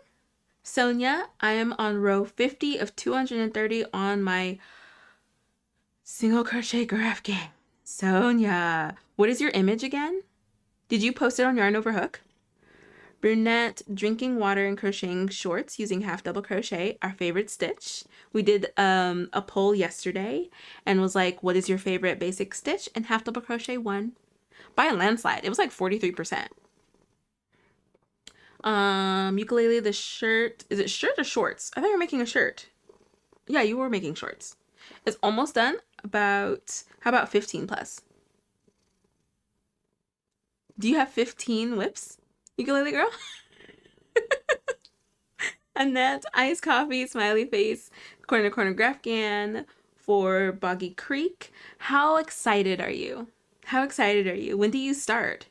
Sonia, I am on row 50 of 230 on my single crochet graph game. Sonia, what is your image again? Did you post it on Yarn Over Hook? Brunette, drinking water and crocheting shorts using half double crochet, our favorite stitch. We did a poll yesterday and was like, what is your favorite basic stitch? And half double crochet won by a landslide. It was like 43%. Ukulele, the shirt. Is it shirt or shorts? I thought you were making a shirt. Yeah, you were making shorts. It's almost done. How about 15 plus? Do you have 15 whips, ukulele girl? Annette, iced coffee, smiley face, corner to corner graph gan for Boggy Creek. How excited are you? How excited are you? When do you start?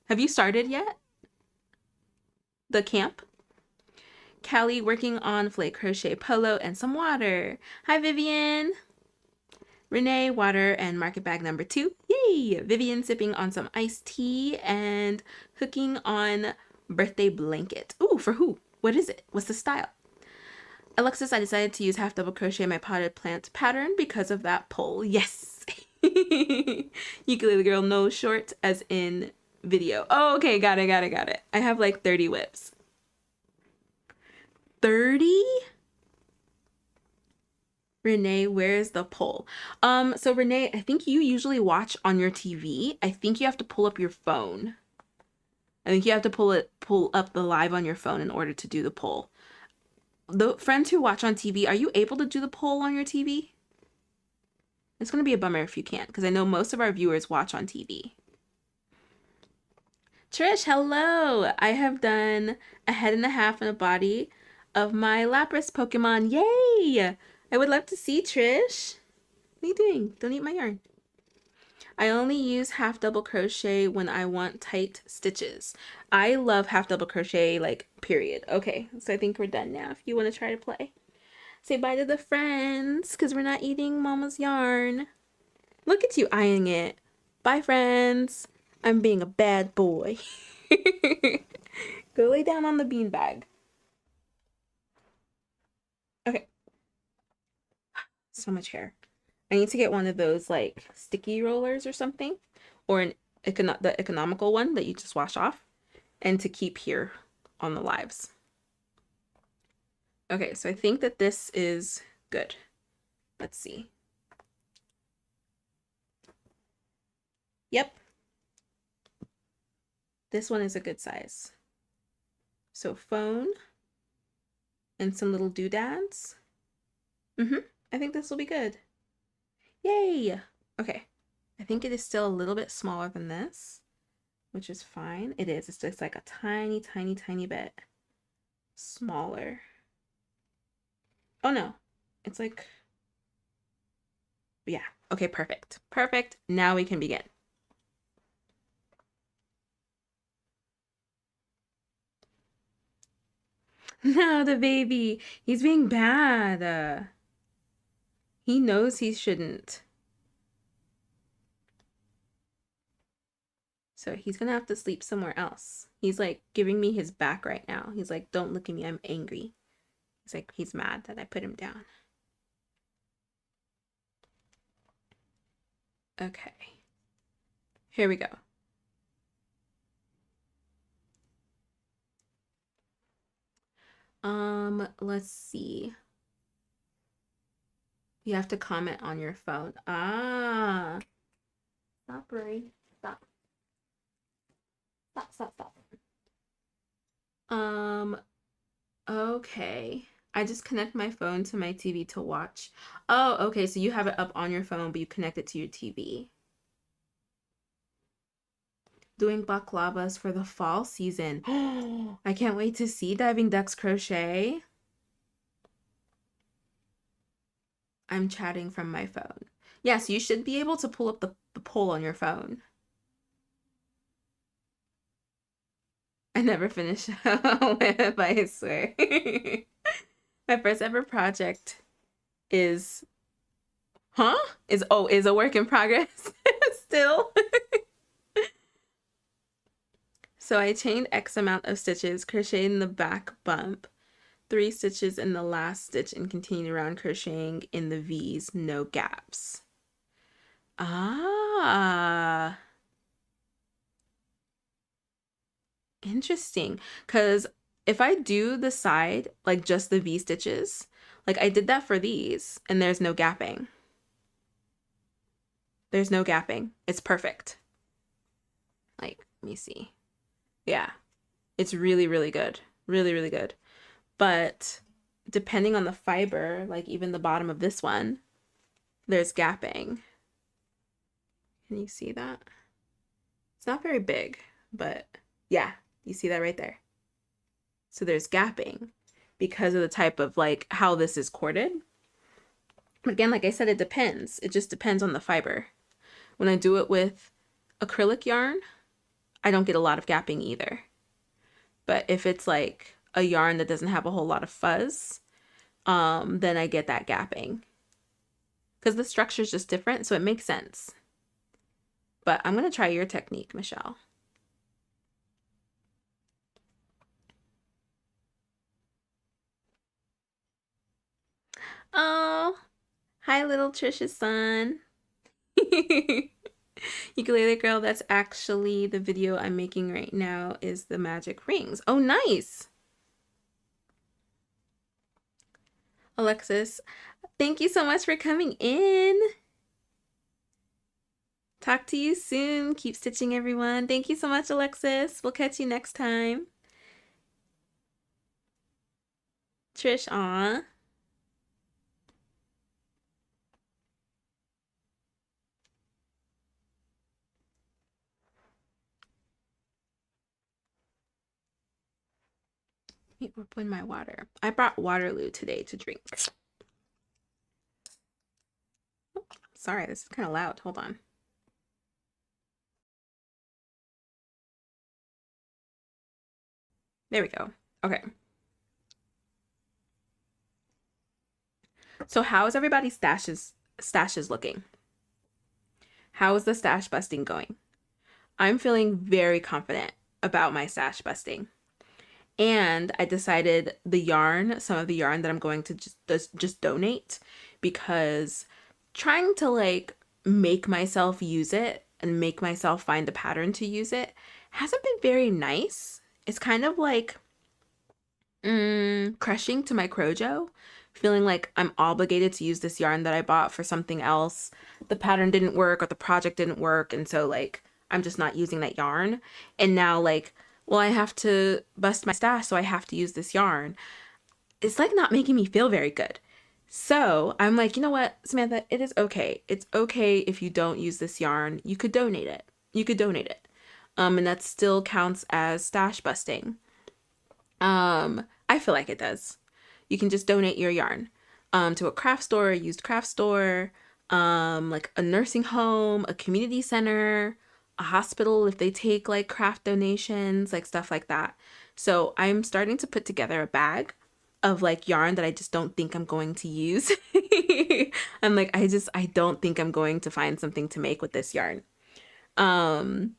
Have you started yet? The camp? Callie working on flake crochet polo and some water. Hi, Vivian. Renee, water and market bag number 2. Yay! Vivian sipping on some iced tea and hooking on birthday blanket. Ooh, for who? What is it? What's the style? Alexis, I decided to use half double crochet my potted plant pattern because of that poll. Yes! Ukulele girl, no short as in video. Oh, okay, got it. I have like 30 whips. 30? Renee, where's the poll? So Renee, I think you usually watch on your TV. I think you have to pull up your phone. I think you have to pull up the live on your phone in order to do the poll. The friends who watch on TV, are you able to do the poll on your TV? It's going to be a bummer if you can't, because I know most of our viewers watch on TV. Trish, hello! I have done a head and a half and a body of my Lapras Pokemon. Yay! I would love to see Trish. What are you doing? Don't eat my yarn. I only use half double crochet when I want tight stitches. I love half double crochet, like, period. Okay, so I think we're done now if you want to try to play. Say bye to the friends, because we're not eating Mama's yarn. Look at you eyeing it. Bye, friends. I'm being a bad boy. Go lay down on the beanbag. Okay. So much hair. I need to get one of those like sticky rollers or something, or the economical one that you just wash off, and to keep here on the lives. Okay, so I think that this is good. Let's see. Yep. This one is a good size. So phone and some little doodads. I think this will be good. Yay! Okay. I think it is still a little bit smaller than this, which is fine. It is. It's just like a tiny, tiny, tiny bit smaller. Oh no. It's like, yeah. Okay, perfect. Perfect. Now we can begin. No, the baby. He's being bad. He knows he shouldn't. So he's gonna have to sleep somewhere else. He's like giving me his back right now. He's like, don't look at me, I'm angry. He's like, he's mad that I put him down. Okay. Here we go. Let's see. You have to comment on your phone. Ah. Stop, Rory. Stop. Stop. Okay. I just connect my phone to my TV to watch. Oh, okay. So you have it up on your phone, but you connect it to your TV. Doing baklavas for the fall season. I can't wait to see Diving Ducks Crochet. I'm chatting from my phone. Yes, you should be able to pull up the poll on your phone. I never finish a web, I swear. My first ever project is, huh? Is a work in progress still. So I chained X amount of stitches, crocheted in the back bump, 3 stitches in the last stitch, and continued around crocheting in the V's, no gaps. Ah, interesting. Because if I do the side, like just the V stitches, like I did that for these, and there's no gapping. There's no gapping. It's perfect. Like, let me see. Yeah, it's really, really good. Really, really good. But depending on the fiber, like even the bottom of this one, there's gapping. Can you see that? It's not very big, but yeah, you see that right there. So there's gapping because of the type of like how this is corded. But again, like I said, it depends. It just depends on the fiber. When I do it with acrylic yarn, I don't get a lot of gapping either. But if it's like a yarn that doesn't have a whole lot of fuzz, then I get that gapping. Because the structure is just different, so it makes sense. But I'm going to try your technique, Michelle. Oh, hi, little Trisha's son. Ukulele girl, that's actually the video I'm making right now is the magic rings. Oh, nice. Alexis, thank you so much for coming in. Talk to you soon. Keep stitching, everyone. Thank you so much, Alexis. We'll catch you next time. Trish, aw. Let me open my water. I brought Waterloo today to drink. Oh, sorry, this is kind of loud. Hold on. There we go. Okay. So how is everybody's stashes looking? How is the stash busting going? I'm feeling very confident about my stash busting. And I decided some of the yarn that I'm going to just donate, because trying to like make myself use it and make myself find the pattern to use it hasn't been very nice. It's kind of like crushing to my Crojo, feeling like I'm obligated to use this yarn that I bought for something else. The pattern didn't work or the project didn't work, and so like I'm just not using that yarn. And now like, well, I have to bust my stash, so I have to use this yarn. It's like not making me feel very good. So I'm like, you know what, Samantha, it is okay. It's okay if you don't use this yarn. You could donate it. You could donate it. And that still counts as stash busting. I feel like it does. You can just donate your yarn to a craft store, a used craft store, like a nursing home, a community center, a hospital if they take like craft donations, like stuff like that. So I'm starting to put together a bag of like yarn that I just don't think I'm going to use. I'm like, I don't think I'm going to find something to make with this yarn. And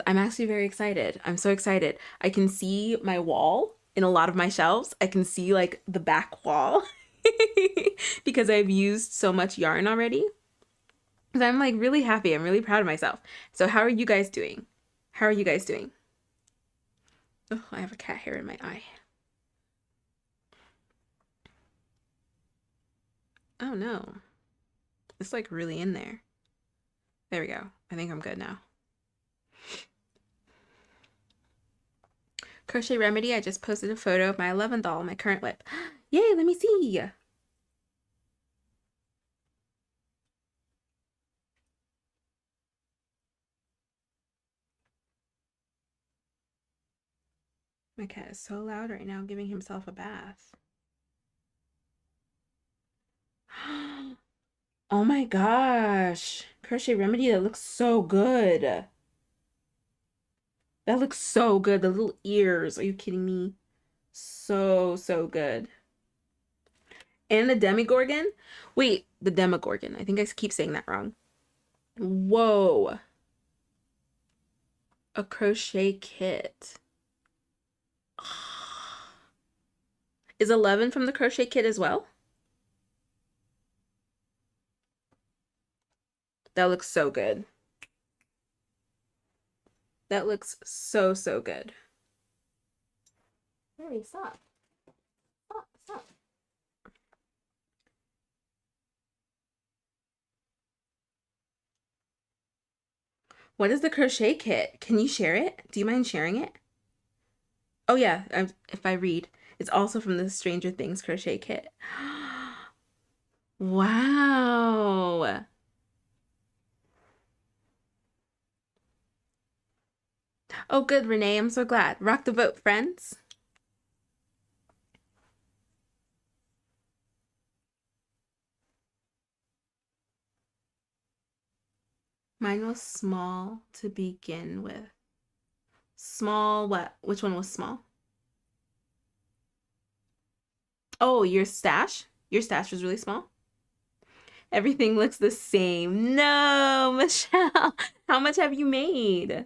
I'm actually very excited. I'm so excited. I can see my wall in a lot of my shelves. I can see like the back wall because I've used so much yarn already. So I'm like really happy. I'm really proud of myself. So how are you guys doing? How are you guys doing? Oh, I have a cat hair in my eye. Oh no. It's like really in there. There we go. I think I'm good now. Crochet Remedy, I just posted a photo of my 11 doll, my current whip. Yay, let me see. My cat is so loud right now, giving himself a bath. Oh my gosh. Crochet Remedy, that looks so good. That looks so good. The little ears. Are you kidding me? So, so good. And the Demigorgon. Wait, the Demogorgon. I think I keep saying that wrong. Whoa. A crochet kit. Is 11 from the crochet kit as well? That looks so good. That looks so, so good. Harry, stop. Stop, stop. What is the crochet kit? Can you share it? Do you mind sharing it? Oh yeah, if I read. It's also from the Stranger Things crochet kit. Wow. Oh good, Renee, I'm so glad. Rock the vote, friends. Mine was small to begin with. Small what? Which one was small? Oh, your stash? Your stash was really small? Everything looks the same. No, Michelle. How much have you made?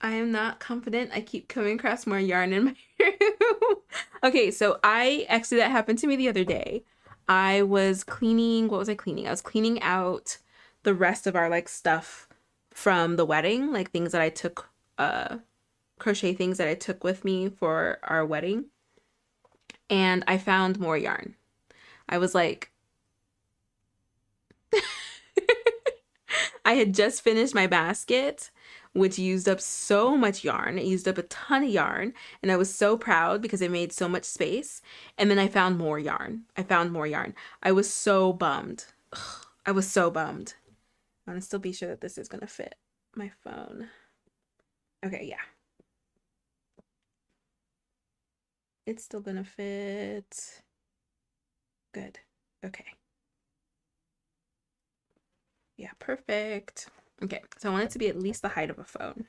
I am not confident. I keep coming across more yarn in my room. Okay, so that happened to me the other day. I was cleaning, what was I cleaning? I was cleaning out the rest of our like stuff from the wedding, like things that I took, crochet things that I took with me for our wedding. And I found more yarn. I was like, I had just finished my basket, which used up so much yarn. It used up a ton of yarn, and I was so proud because it made so much space. And then I found more yarn. I found more yarn. I was so bummed. Ugh, I was so bummed. I'm gonna still be sure that this is gonna fit my phone. Okay, yeah. It's still gonna fit. Good. Okay. Yeah, perfect. Okay, so I want it to be at least the height of a phone.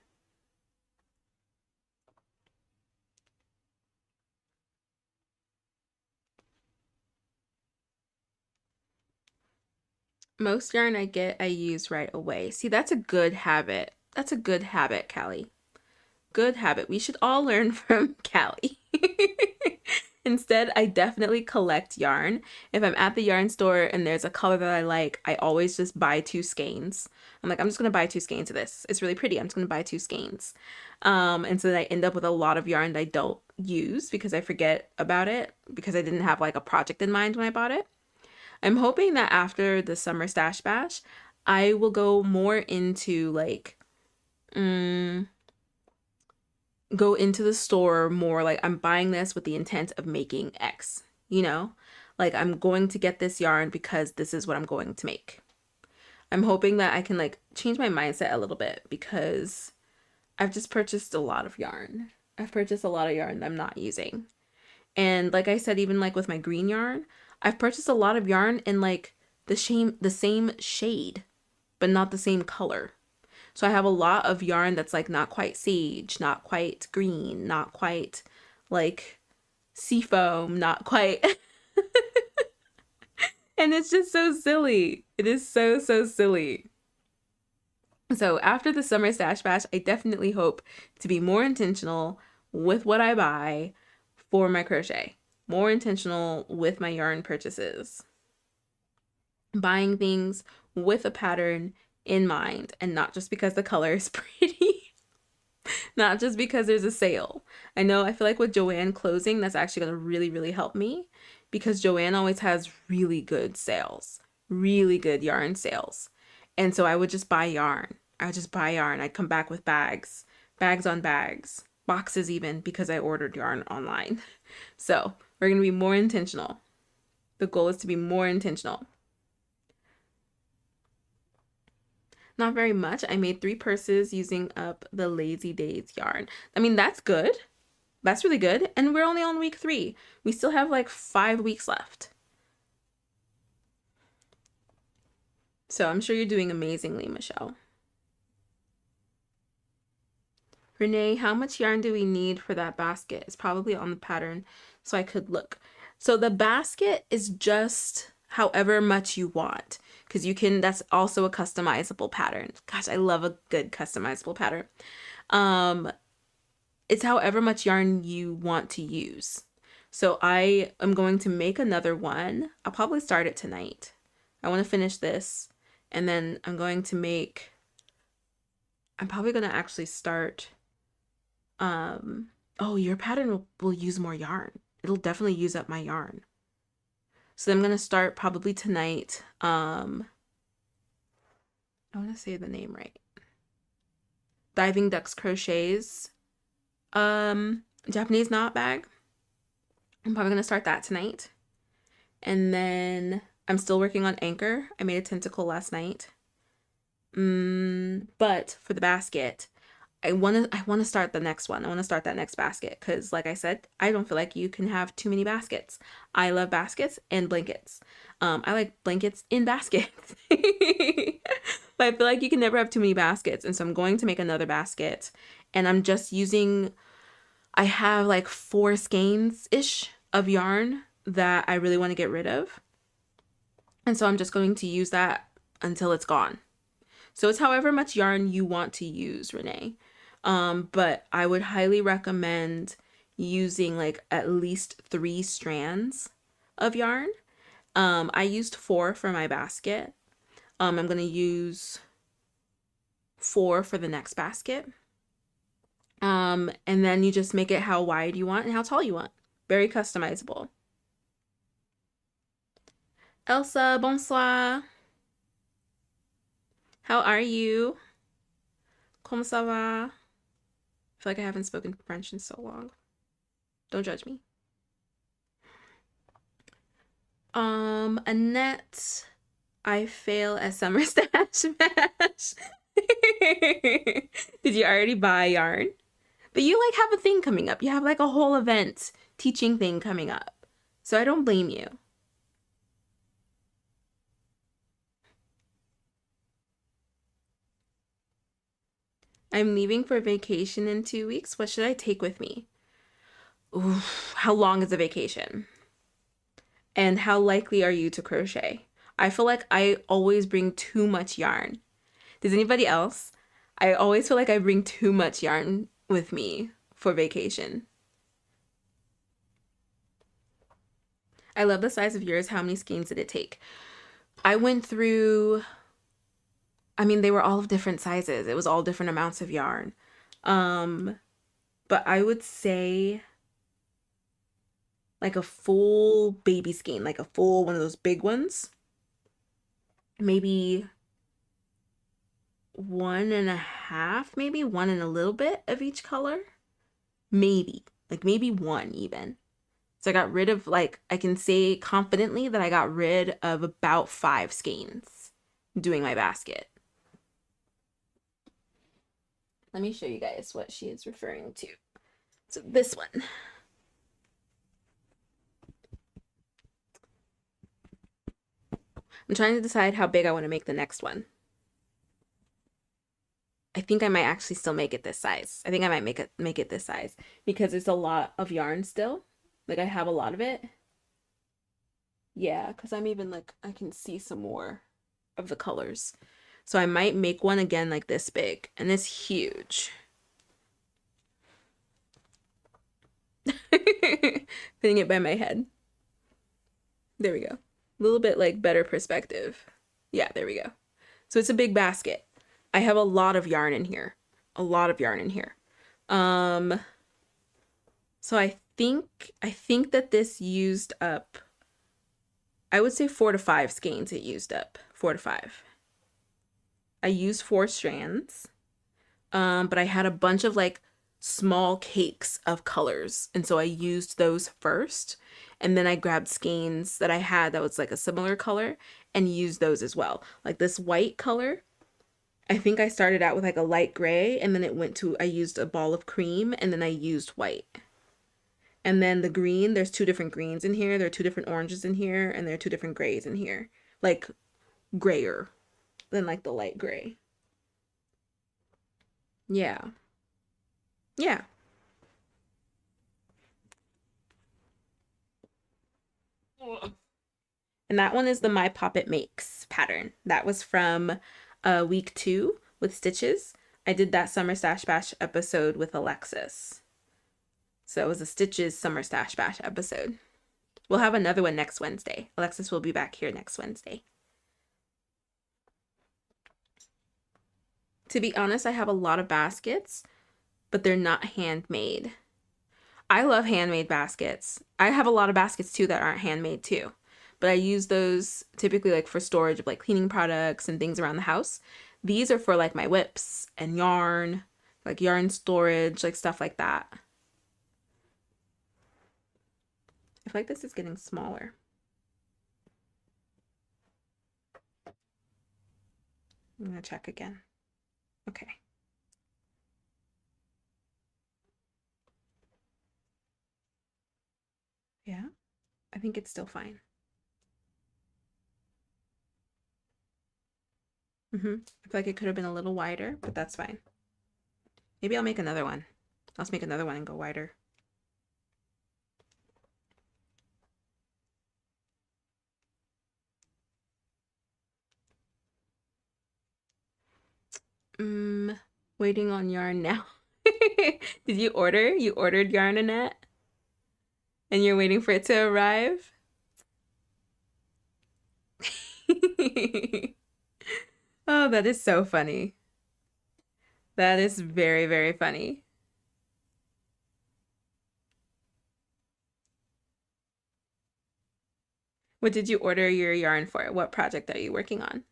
Most yarn I get, I use right away. See, that's a good habit. That's a good habit, Callie. Good habit. We should all learn from Callie. Instead, I definitely collect yarn. If I'm at the yarn store and there's a color that I like, I always just buy 2 skeins. I'm like, I'm just gonna buy 2 skeins of this. It's really pretty. I'm just gonna buy 2 skeins. And so then I end up with a lot of yarn that I don't use because I forget about it because I didn't have like a project in mind when I bought it. I'm hoping that after the summer stash bash, I will go more into like, go into the store more like I'm buying this with the intent of making X, you know? Like I'm going to get this yarn because this is what I'm going to make. I'm hoping that I can like change my mindset a little bit because I've just purchased a lot of yarn. I've purchased a lot of yarn that I'm not using. And like I said, even like with my green yarn, I've purchased a lot of yarn in like the same shade, but not the same color. So I have a lot of yarn that's like not quite sage, not quite green, not quite like seafoam, not quite. And it's just so silly. It is so, so silly. So after the summer stash bash, I definitely hope to be more intentional with what I buy for my crochet. More intentional with my yarn purchases. Buying things with a pattern in mind and not just because the color is pretty. Not just because there's a sale. I feel like with Joann closing, that's actually going to really, really help me because Joann always has really good sales, really good yarn sales. And so I would just buy yarn. I would just buy yarn. I'd come back with bags, bags on bags, boxes even because I ordered yarn online. So we're going to be more intentional. The goal is to be more intentional. Not very much. I made 3 purses using up the Lazy Days yarn. I mean, that's good. That's really good. And we're only on week 3. We still have like 5 weeks left. So I'm sure you're doing amazingly, Michelle. Renee, how much yarn do we need for that basket? It's probably on the pattern, so I could look. So the basket is just however much you want, because you can, that's also a customizable pattern. Gosh, I love a good customizable pattern. It's however much yarn you want to use. So I am going to make another one. I'll probably start it tonight. I want to finish this, and then I'm going to make, I'm probably going to actually start, oh, your pattern will use more yarn. It'll definitely use up my yarn. So I'm going to start probably tonight. I want to say the name right. Diving Ducks Crochets, Japanese knot bag. I'm probably going to start that tonight. And then I'm still working on Anchor. I made a tentacle last night. But for the basket, I want to start the next one. I want to start that next basket because, like I said, I don't feel like you can have too many baskets. I love baskets and blankets. I like blankets in baskets. But I feel like you can never have too many baskets. And so I'm going to make another basket. And I'm just using, I have like 4 skeins-ish of yarn that I really want to get rid of. And so I'm just going to use that until it's gone. So it's however much yarn you want to use, Renee. But I would highly recommend using like at least 3 strands of yarn. I used 4 for my basket. I'm going to use 4 for the next basket. And then you just make it how wide you want and how tall you want. Very customizable. Elsa, bonsoir. How are you? Comment ça va? I feel like I haven't spoken French in so long. Don't judge me. Annette, I fail at Summer Stash Bash. Did you already buy yarn? But you like have a thing coming up. You have like a whole event teaching thing coming up. So I don't blame you. I'm leaving for vacation in 2 weeks. What should I take with me? Ooh, how long is the vacation? And how likely are you to crochet? I feel like I always bring too much yarn. Does anybody else? I always feel like I bring too much yarn with me for vacation. I love the size of yours. How many skeins did it take? I went through, I mean, they were all of different sizes. It was all different amounts of yarn. But I would say like a full baby skein, like a full one of those big ones. Maybe 1.5, maybe 1 and a little bit of each color. Maybe, like maybe 1 even. So I got rid of, like, I can say confidently that I got rid of about 5 skeins doing my basket. Let me show you guys what she is referring to. So this one. I'm trying to decide how big I want to make the next one. I think I might actually still make it this size. I think I might make it this size because it's a lot of yarn still. Like I have a lot of it. Yeah, because I'm even like, I can see some more of the colors. So I might make one again like this big, and it's huge. Putting it by my head. There we go. A little bit like better perspective. Yeah, there we go. So it's a big basket. I have a lot of yarn in here. A lot of yarn in here. So I think that this used up, I would say 4 to 5 skeins it used up. 4 to 5. I used 4 strands. But I had a bunch of like small cakes of colors. And so I used those first. And then I grabbed skeins that I had that was like a similar color and used those as well. Like this white color, I think I started out with like a light gray and then it went to, I used a ball of cream and then I used white. And then the green, there's 2 different greens in here. There are 2 different oranges in here and there are 2 different grays in here. Like grayer. than like the light gray. Yeah. Yeah. And that one is the My Pop It Makes pattern. That was from week 2 with stitches. I did that Summer Stash Bash episode with Alexis. So it was a Stitches Summer Stash Bash episode. We'll have another one next Wednesday. Alexis will be back here next Wednesday. To be honest, I have a lot of baskets, but they're not handmade. I love handmade baskets. I have a lot of baskets too that aren't handmade too. But I use those typically like for storage of like cleaning products and things around the house. These are for like my whips and yarn, like yarn storage, like stuff like that. I feel like this is getting smaller. I'm gonna check again. Okay. Yeah, I think it's still fine. I feel like it could have been a little wider, but that's fine. Maybe I'll make another one. Let's make another one and go wider. Waiting on yarn now. Did you order? You ordered yarn, Annette? And you're waiting for it to arrive? Oh, that is so funny. That is very, very funny. What did you order your yarn for? What project are you working on?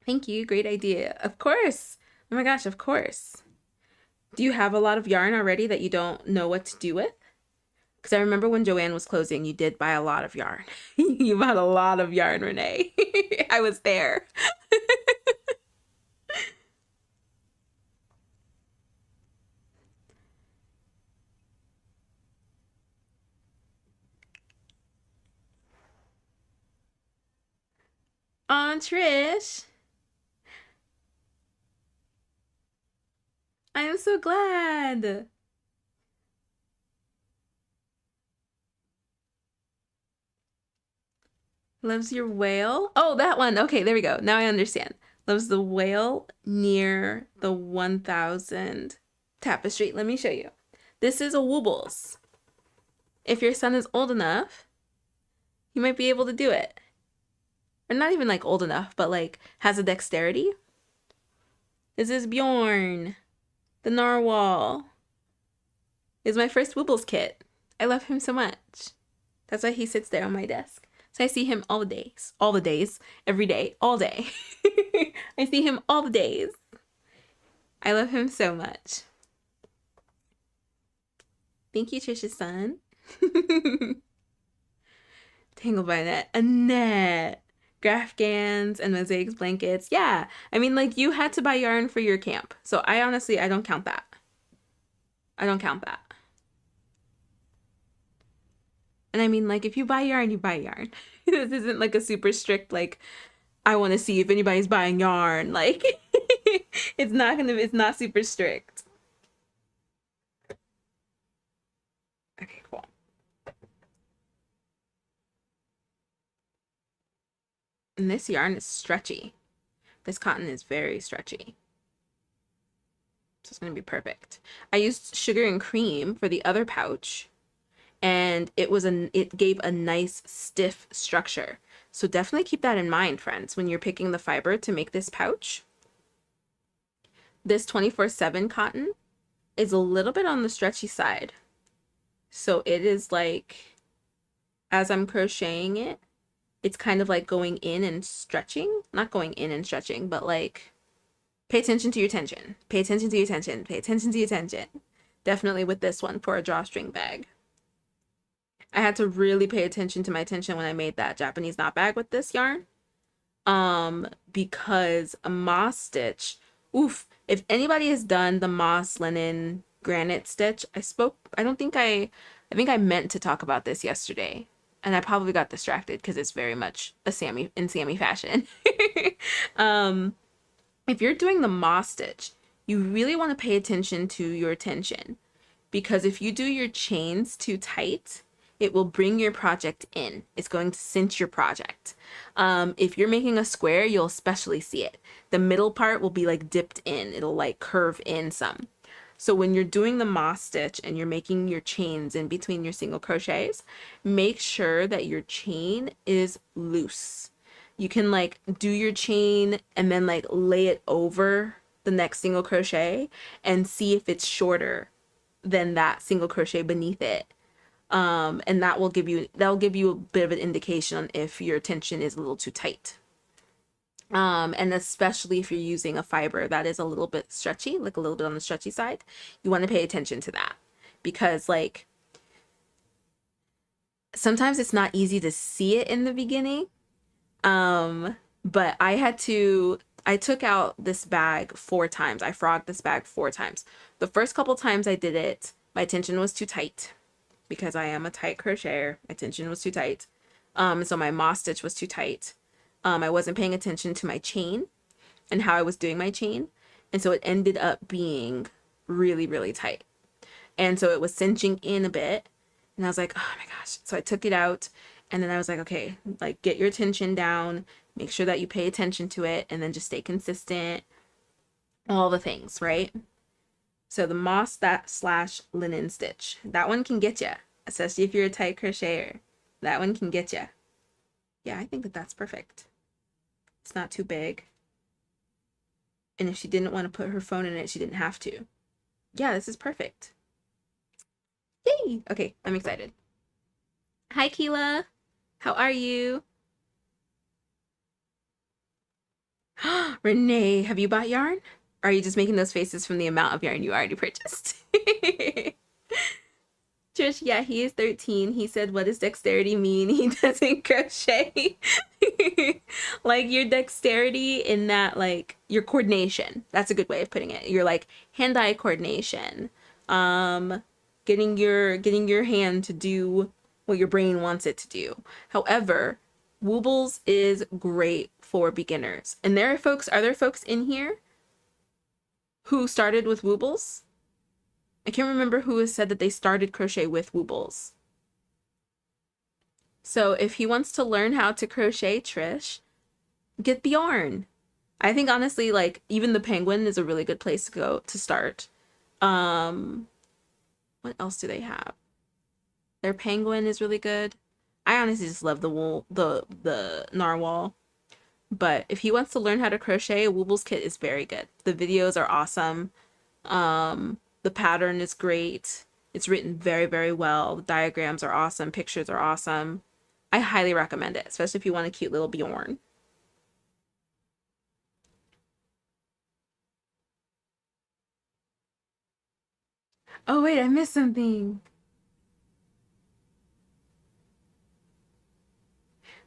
Thank you. Great idea. Of course. Oh my gosh, of course. Do you have a lot of yarn already that you don't know what to do with? Because I remember when Joanne was closing, you did buy a lot of yarn. You bought a lot of yarn, Renee. I was there. On Trish. I am so glad. Loves your whale? Oh, that one. Okay, there we go. Now I understand. Loves the whale near the 1000 tapestry. Let me show you. This is a Woobles. If your son is old enough, you might be able to do it. Or not even like old enough, but like has a dexterity. This is Bjorn, the narwhal. Is my first Woobles kit. I love him so much. That's why he sits there on my desk. So I see him all the days, every day, all day. I see him all the days. I love him so much. Thank you, Trisha's son. Tangled by Annette. Annette. Grafgans and mosaics blankets. Yeah. I mean, like, you had to buy yarn for your camp. So I honestly, I don't count that. I don't count that. And I mean, like, if you buy yarn, you buy yarn. This isn't like a super strict, like, I want to see if anybody's buying yarn. Like, it's not super strict. Okay, cool. And this yarn is stretchy. This cotton is very stretchy. So it's going to be perfect. I used sugar and cream for the other pouch, and it gave a nice stiff structure. So definitely keep that in mind, friends, when you're picking the fiber to make this pouch. This 24/7 cotton is a little bit on the stretchy side. So it is like, as I'm crocheting it, it's kind of like going in and stretching. Not going in and stretching, but like, pay attention to your tension. Pay attention to your tension. Pay attention to your tension. Definitely with this one for a drawstring bag. I had to really pay attention to my tension when I made that Japanese knot bag with this yarn. Because a moss stitch, oof, if anybody has done the moss linen granite stitch, I think I meant to talk about this yesterday. and I probably got distracted because it's very much a Sammi fashion. um, if you're doing the moss stitch, you really want to pay attention to your tension, because if you do your chains too tight, it will bring your project in. It's going to cinch your project. If you're making a square, you'll especially see it. The middle part will be like dipped in. It'll like curve in some. So when you're doing the moss stitch and you're making your chains in between your single crochets, make sure that your chain is loose. You can like do your chain and then like lay it over the next single crochet and see if it's shorter than that single crochet beneath it. And that'll give you a bit of an indication on if your tension is a little too tight. And especially if you're using a fiber that is a little bit stretchy, like a little bit on the stretchy side, you want to pay attention to that, because like sometimes it's not easy to see it in the beginning. But I took out this bag 4 times. I frogged this bag 4 times. The first couple times I did it, my tension was too tight because I am a tight crocheter. My tension was too tight. So my moss stitch was too tight. I wasn't paying attention to my chain and how I was doing my chain. And so it ended up being really, really tight. And so it was cinching in a bit. And I was like, oh my gosh. So I took it out. And then I was like, okay, like get your tension down. Make sure that you pay attention to it. And then just stay consistent. All the things, right? So the moss / linen stitch. That one can get you. Especially if you're a tight crocheter. That one can get you. Yeah, I think that that's perfect. It's not too big. And if she didn't want to put her phone in it, she didn't have to. Yeah, this is perfect. Yay! Okay, I'm excited. Hi, Keela. How are you? Renee, have you bought yarn? Or are you just making those faces from the amount of yarn you already purchased? Trish, yeah, he is 13. He said, what does dexterity mean? He doesn't crochet. Like your dexterity in that, like your coordination. That's a good way of putting it. Your like hand-eye coordination. Getting your hand to do what your brain wants it to do. However, Woobles is great for beginners. And are there folks in here who started with Woobles? I can't remember who has said that they started crochet with Woobles. So if he wants to learn how to crochet, Trish, get the yarn. I think honestly, like even the Penguin is a really good place to go to start. What else do they have? Their Penguin is really good. I honestly just love the narwhal. But if he wants to learn how to crochet, a Woobles kit is very good. The videos are awesome. The pattern is great. It's written very, very well. The diagrams are awesome. Pictures are awesome. I highly recommend it, especially if you want a cute little Bjorn. Oh, wait, I missed something.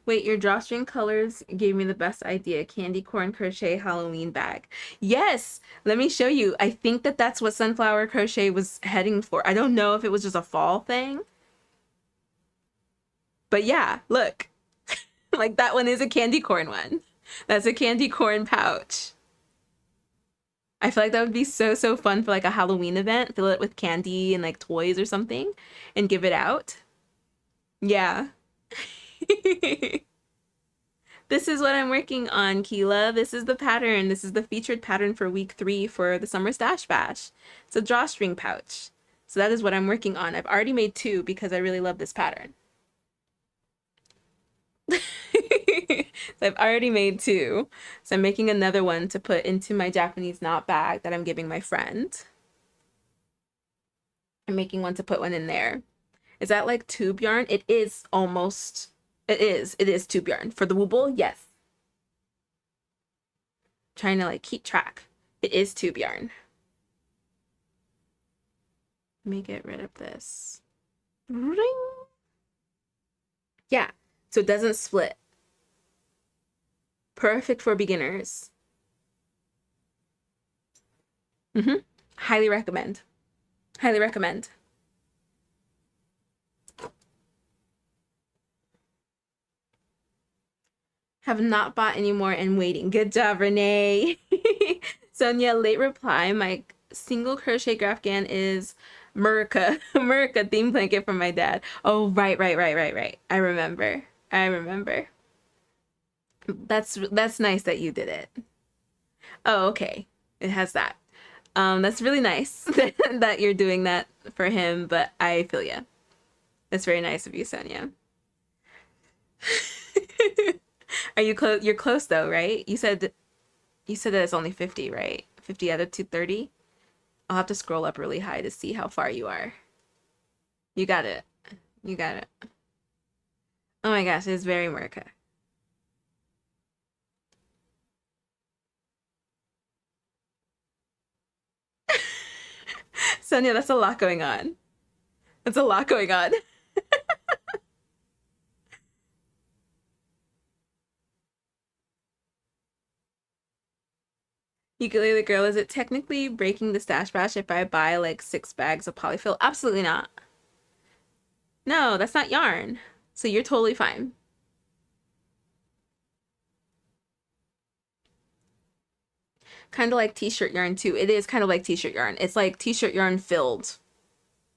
Wait, your drawstring colors gave me the best idea. Candy corn crochet Halloween bag. Yes, let me show you. I think that that's what Sunflower Crochet was heading for. I don't know if it was just a fall thing. But yeah, look. Like that one is a candy corn one. That's a candy corn pouch. I feel like that would be so, so fun for like a Halloween event. Fill it with candy and like toys or something and give it out. Yeah. This is what I'm working on, Keela. This is the pattern. This is the featured pattern for week 3 for the Summer Stash Bash. It's a drawstring pouch. So that is what I'm working on. I've already made 2 because I really love this pattern. So I've already made 2. So I'm making another one to put into my Japanese knot bag that I'm giving my friend. I'm making one to put one in there. Is that like tube yarn? It is almost... It is tube yarn. For the Wooble, yes. Trying to like keep track. It is tube yarn. Let me get rid of this. Ring. Yeah, so it doesn't split. Perfect for beginners. Highly recommend. Highly recommend. Have not bought any more and waiting. Good job, Renee. Sonia, late reply. My single crochet Grafgan is Murica. Murica theme blanket from my dad. Oh, right. I remember. That's nice that you did it. Oh, okay. It has that. That's really nice that you're doing that for him, but I feel ya. That's very nice of you, Sonia. Are you close? You're close though, right? You said that it's only 50, right? 50 out of 230. I'll have to scroll up really high to see how far you are. You got it. You got it. Oh my gosh, it's very America. Sonia, that's a lot going on. That's a lot going on. Ukulele girl, is it technically breaking the stash bash if I buy like 6 bags of polyfill? Absolutely not. No, that's not yarn. So you're totally fine. Kind of like t-shirt yarn too. It is kind of like t-shirt yarn. It's like t-shirt yarn filled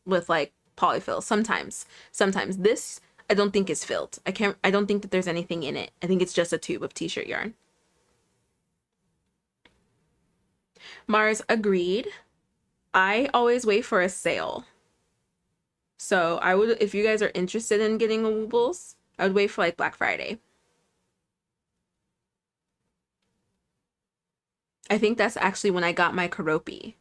with like polyfill sometimes. Sometimes this I don't think is filled. I don't think that there's anything in it. I think it's just a tube of t-shirt yarn. Mars agreed. I always wait for a sale. So I would, if you guys are interested in getting a Woobles, I would wait for like Black Friday. I think that's actually when I got my Karopi.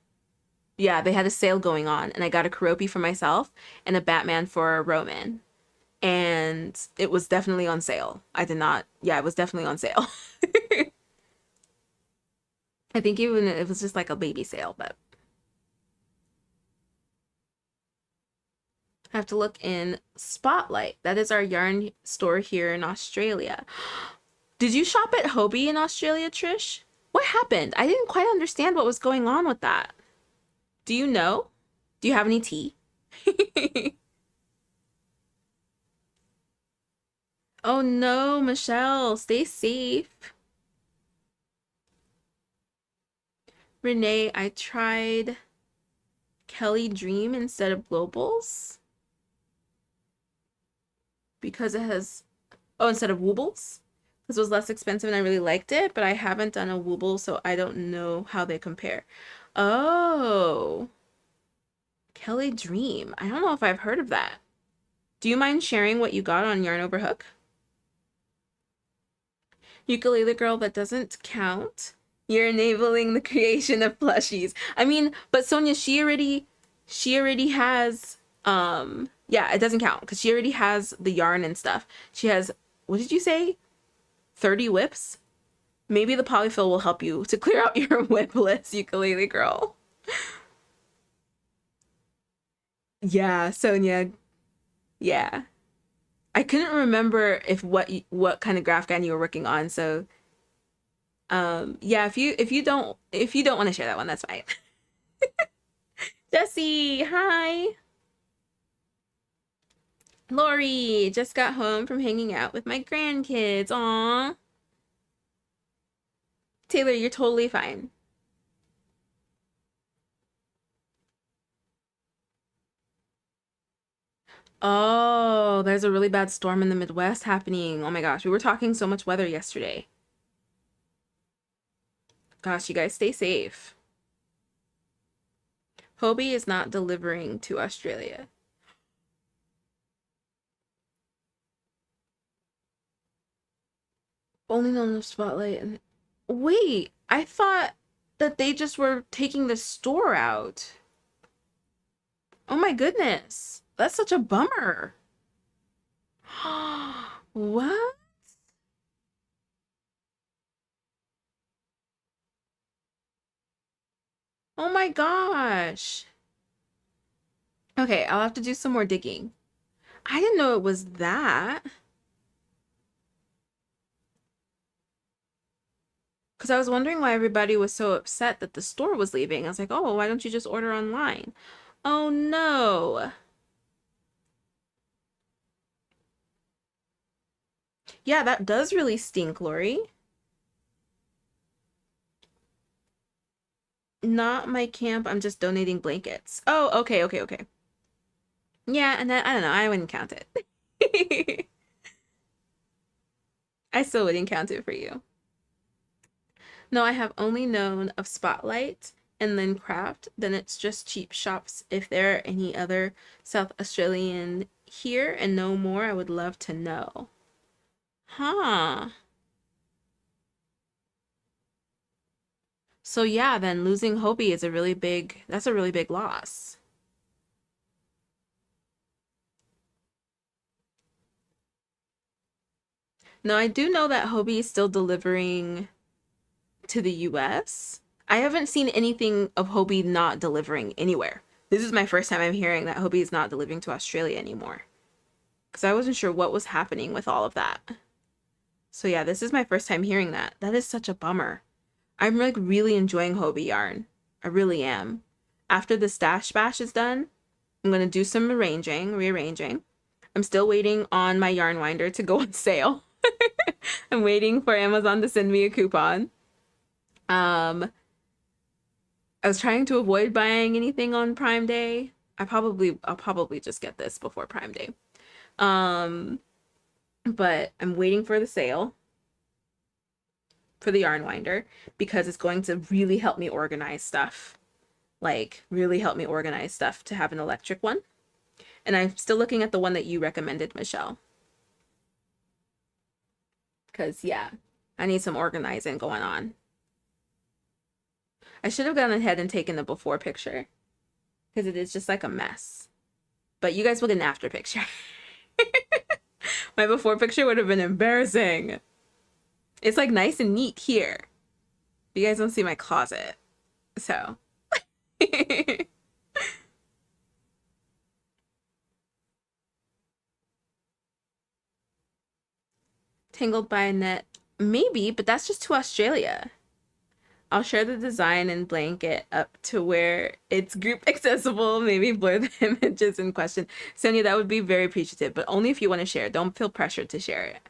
Yeah, they had a sale going on, and I got a Karopi for myself and a Batman for Roman. And it was definitely on sale. Yeah, it was definitely on sale. I think even it was just like a baby sale, but I have to look in Spotlight. That is our yarn store here in Australia. Did you shop at Hobie in Australia, Trish? What happened? I didn't quite understand what was going on with that. Do you know? Do you have any tea? Oh no, Michelle, stay safe. Renee, I tried Kelly Dream instead of Globals because it has, instead of Woobles. This was less expensive and I really liked it, but I haven't done a Wooble, so I don't know how they compare. Oh, Kelly Dream. I don't know if I've heard of that. Do you mind sharing what you got on Yarn Over Hook? Ukulele girl, that doesn't count. You're enabling the creation of plushies. I mean, but Sonia, she already has, yeah, it doesn't count because she already has the yarn and stuff. She has, what did you say? 30 whips? Maybe the polyfill will help you to clear out your whip list, ukulele girl. Yeah, Sonia. Yeah. I couldn't remember if what kind of Grafgan you were working on, so yeah, if you don't want to share that one, that's fine. Jessie, hi. Lori, just got home from hanging out with my grandkids. Aw. Taylor, you're totally fine. Oh, there's a really bad storm in the Midwest happening. Oh my gosh, we were talking so much weather yesterday. Gosh, you guys stay safe. Hobie is not delivering to Australia. Only on the Spotlight and wait, I thought that they just were taking the store out. Oh my goodness. That's such a bummer. What? Oh my gosh. Okay, I'll have to do some more digging. I didn't know it was that. Because I was wondering why everybody was so upset that the store was leaving. I was like, oh, why don't you just order online? Oh no. Yeah, that does really stink, Lori. Not my camp. I'm just donating blankets. Oh, okay, okay, okay. Yeah, and then I don't know. I wouldn't count it. I still wouldn't count it for you. No, I have only known of Spotlight and then Craft. Then it's just cheap shops. If there are any other South Australian here and no more, I would love to know. Huh. So yeah, then losing Hobie is a really big, that's a really big loss. No, I do know that Hobie is still delivering to the US. I haven't seen anything of Hobie not delivering anywhere. This is my first time I'm hearing that Hobie is not delivering to Australia anymore. Because I wasn't sure what was happening with all of that. So yeah, this is my first time hearing that. That is such a bummer. I'm like really enjoying Hobie yarn. I really am. After the stash bash is done, I'm gonna do some rearranging. I'm still waiting on my yarn winder to go on sale. I'm waiting for Amazon to send me a coupon. Um, I was trying to avoid buying anything on Prime Day. I'll probably just get this before Prime Day. Um, but I'm waiting for the sale for the yarn winder because it's going to really help me organize stuff. Like really help me organize stuff to have an electric one. And I'm still looking at the one that you recommended, Michelle. Because yeah, I need some organizing going on. I should have gone ahead and taken the before picture because it is just like a mess. But you guys will get an after picture. My before picture would have been embarrassing. It's like nice and neat here. You guys don't see my closet. So. Tangled by a net. Maybe, but that's just to Australia. I'll share the design and blanket up to where it's group accessible. Maybe blur the images in question. Sonia, that would be very appreciative, but only if you want to share. Don't feel pressured to share it.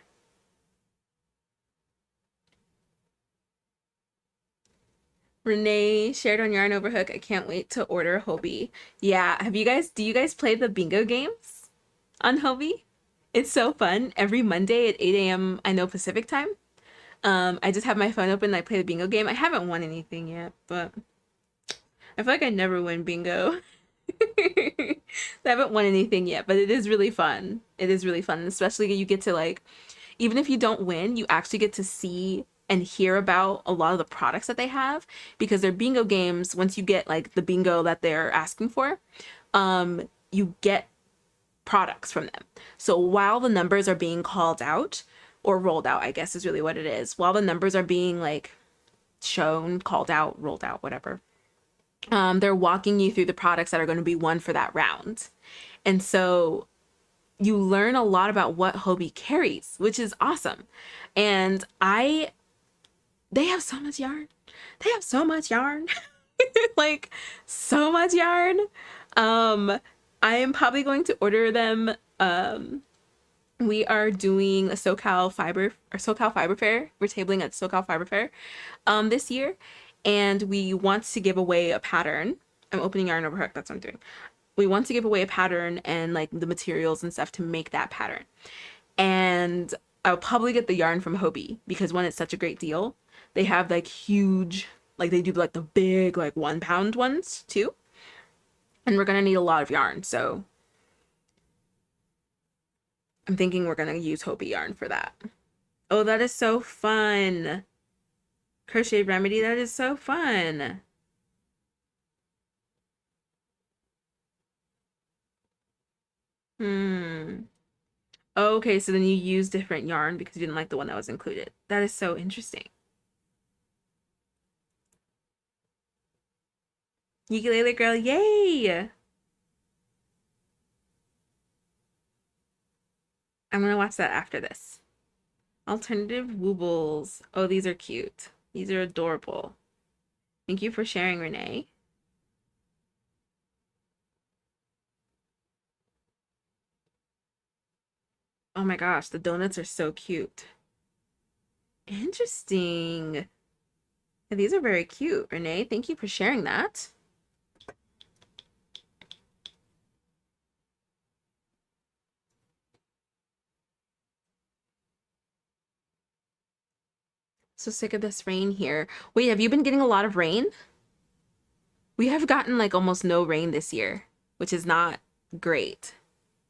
Renee shared on Yarn Overhook. I can't wait to order Hobie. Yeah, do you guys play the bingo games on Hobie? It's so fun. Every Monday at 8 a.m. I know Pacific time. I just have my phone open and I play the bingo game. I haven't won anything yet, but I feel like I never win bingo. I haven't won anything yet, but it is really fun. It is really fun, especially you get to like, even if you don't win, you actually get to see and hear about a lot of the products that they have because they're bingo games. Once you get like the bingo that they're asking for, you get products from them. So while the numbers are being called out or rolled out, I guess is really what it is. While the numbers are being like shown, called out, rolled out, whatever, they're walking you through the products that are going to be won for that round. And so you learn a lot about what Hobie carries, which is awesome. And they have so much yarn. They have so much yarn. Like so much yarn. I am probably going to order them. We are doing a SoCal Fiber Fair. We're tabling at SoCal Fiber Fair this year, and we want to give away a pattern. I'm opening Yarn Overhook. That's what I'm doing. We want to give away a pattern and like the materials and stuff to make that pattern. And I'll probably get the yarn from Hobie because one, it's such a great deal. They have like huge, like they do like the big like 1 pound ones too. And we're gonna need a lot of yarn, so I'm thinking we're gonna use Hobie yarn for that. Oh, that is so fun. Crochet Remedy, that is so fun. Hmm. Okay, so then you use different yarn because you didn't like the one that was included. That is so interesting. Ukulele girl, yay! I'm gonna watch that after this. Alternative woobles. Oh, these are cute. These are adorable. Thank you for sharing, Renee. Oh my gosh, the donuts are so cute. Interesting. These are very cute, Renee. Thank you for sharing that. So sick of this rain here. Wait, have you been getting a lot of rain? We have gotten like almost no rain this year, which is not great.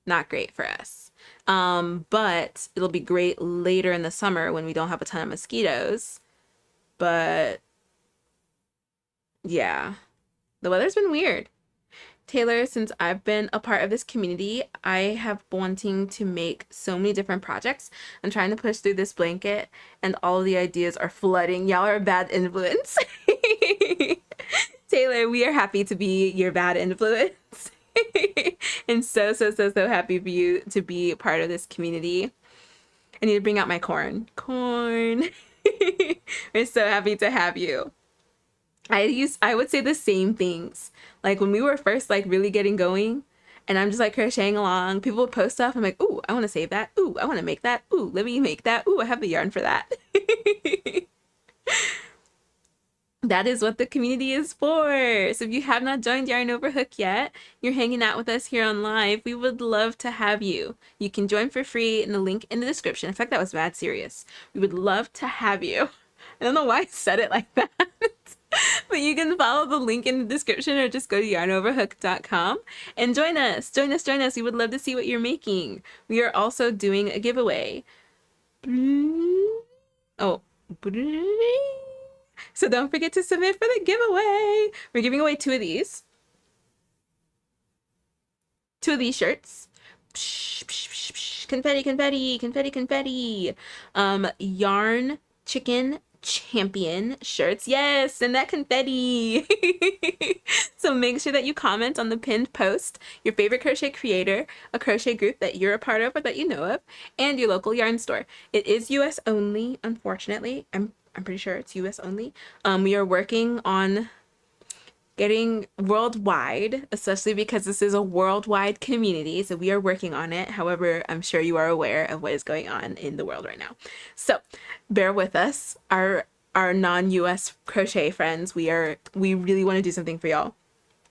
Not great for us. But it'll be great later in the summer when we don't have a ton of mosquitoes. But yeah, the weather's been weird. Taylor, since I've been a part of this community, I have wanting to make so many different projects. I'm trying to push through this blanket and all of the ideas are flooding. Y'all are a bad influence. Taylor, we are happy to be your bad influence. And so happy for you to be part of this community. I need to bring out my corn. Corn. We're so happy to have you. I would say the same things. Like when we were first like really getting going and I'm just like crocheting along, people would post stuff. I'm like, ooh, I want to save that. Ooh, I want to make that. Ooh, let me make that. Ooh, I have the yarn for that. That is what the community is for. So if you have not joined Yarn Over Hook yet, you're hanging out with us here on live, we would love to have you. You can join for free in the link in the description. In fact, that was bad serious. We would love to have you. I don't know why I said it like that. But you can follow the link in the description or just go to yarnoverhook.com and join us. Join us. We would love to see what you're making. We are also doing a giveaway. Oh. So don't forget to submit for the giveaway. We're giving away two of these shirts. Confetti, confetti, confetti, confetti. Yarn Chicken Champion shirts. Yes, and that confetti. So make sure that you comment on the pinned post your favorite crochet creator, a crochet group that you're a part of or that you know of, and your local yarn store. It is US only, unfortunately. I'm pretty sure it's US only. We are working on getting worldwide, especially because this is a worldwide community. So we are working on it. However, I'm sure you are aware of what is going on in the world right now. So bear with us, our non-US crochet friends. We really want to do something for y'all.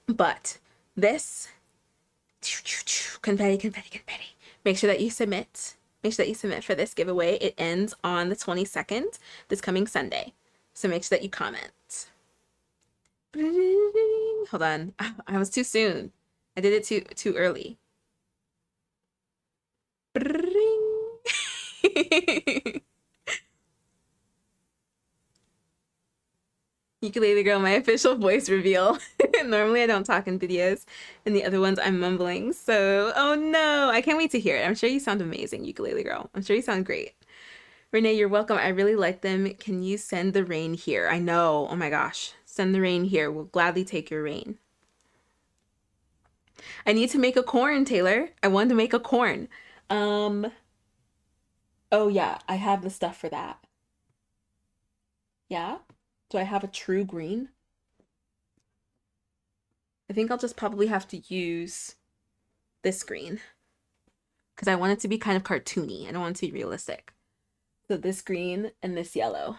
But this confetti, confetti, confetti. Make sure that you submit. Make sure that you submit for this giveaway. It ends on the 22nd, this coming Sunday. So make sure that you comment. Hold on. I was too soon. I did it too early. Ukulele Girl, my official voice reveal. Normally I don't talk in videos, and the other ones I'm mumbling. So, oh no, I can't wait to hear it. I'm sure you sound amazing, Ukulele Girl. I'm sure you sound great. Renee, you're welcome. I really like them. Can you send the rain here? I know. Oh my gosh. Send the rain here. We'll gladly take your rain. I need to make a corn, Taylor. I wanted to make a corn. Oh yeah, I have the stuff for that. Yeah? Do I have a true green? I think I'll just probably have to use this green because I want it to be kind of cartoony. I don't want it to be realistic. So this green and this yellow.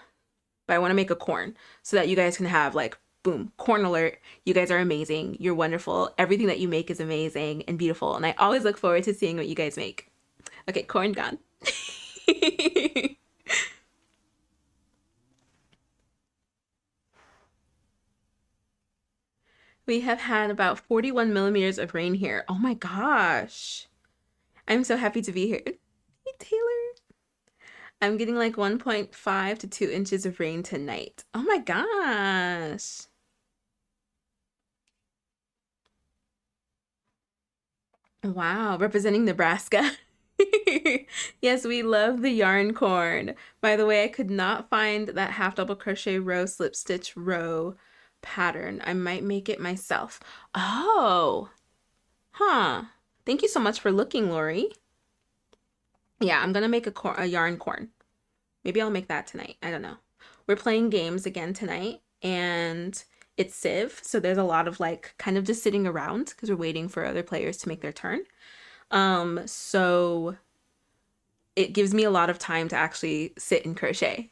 But I want to make a corn so that you guys can have like, boom, corn alert. You guys are amazing. You're wonderful. Everything that you make is amazing and beautiful. And I always look forward to seeing what you guys make. Okay, corn gone. We have had about 41 millimeters of rain here. Oh my gosh. I'm so happy to be here. Hey, Taylor. I'm getting like 1.5 to 2 inches of rain tonight. Oh my gosh. Wow, representing Nebraska. Yes, we love the yarn corn. By the way, I could not find that half double crochet row slip stitch row pattern. I might make it myself. Oh, huh. Thank you so much for looking, Lori. Yeah, I'm gonna make a yarn corn. Maybe I'll make that tonight. I don't know. We're playing games again tonight, and it's Civ, so there's a lot of like kind of just sitting around because we're waiting for other players to make their turn. So it gives me a lot of time to actually sit and crochet.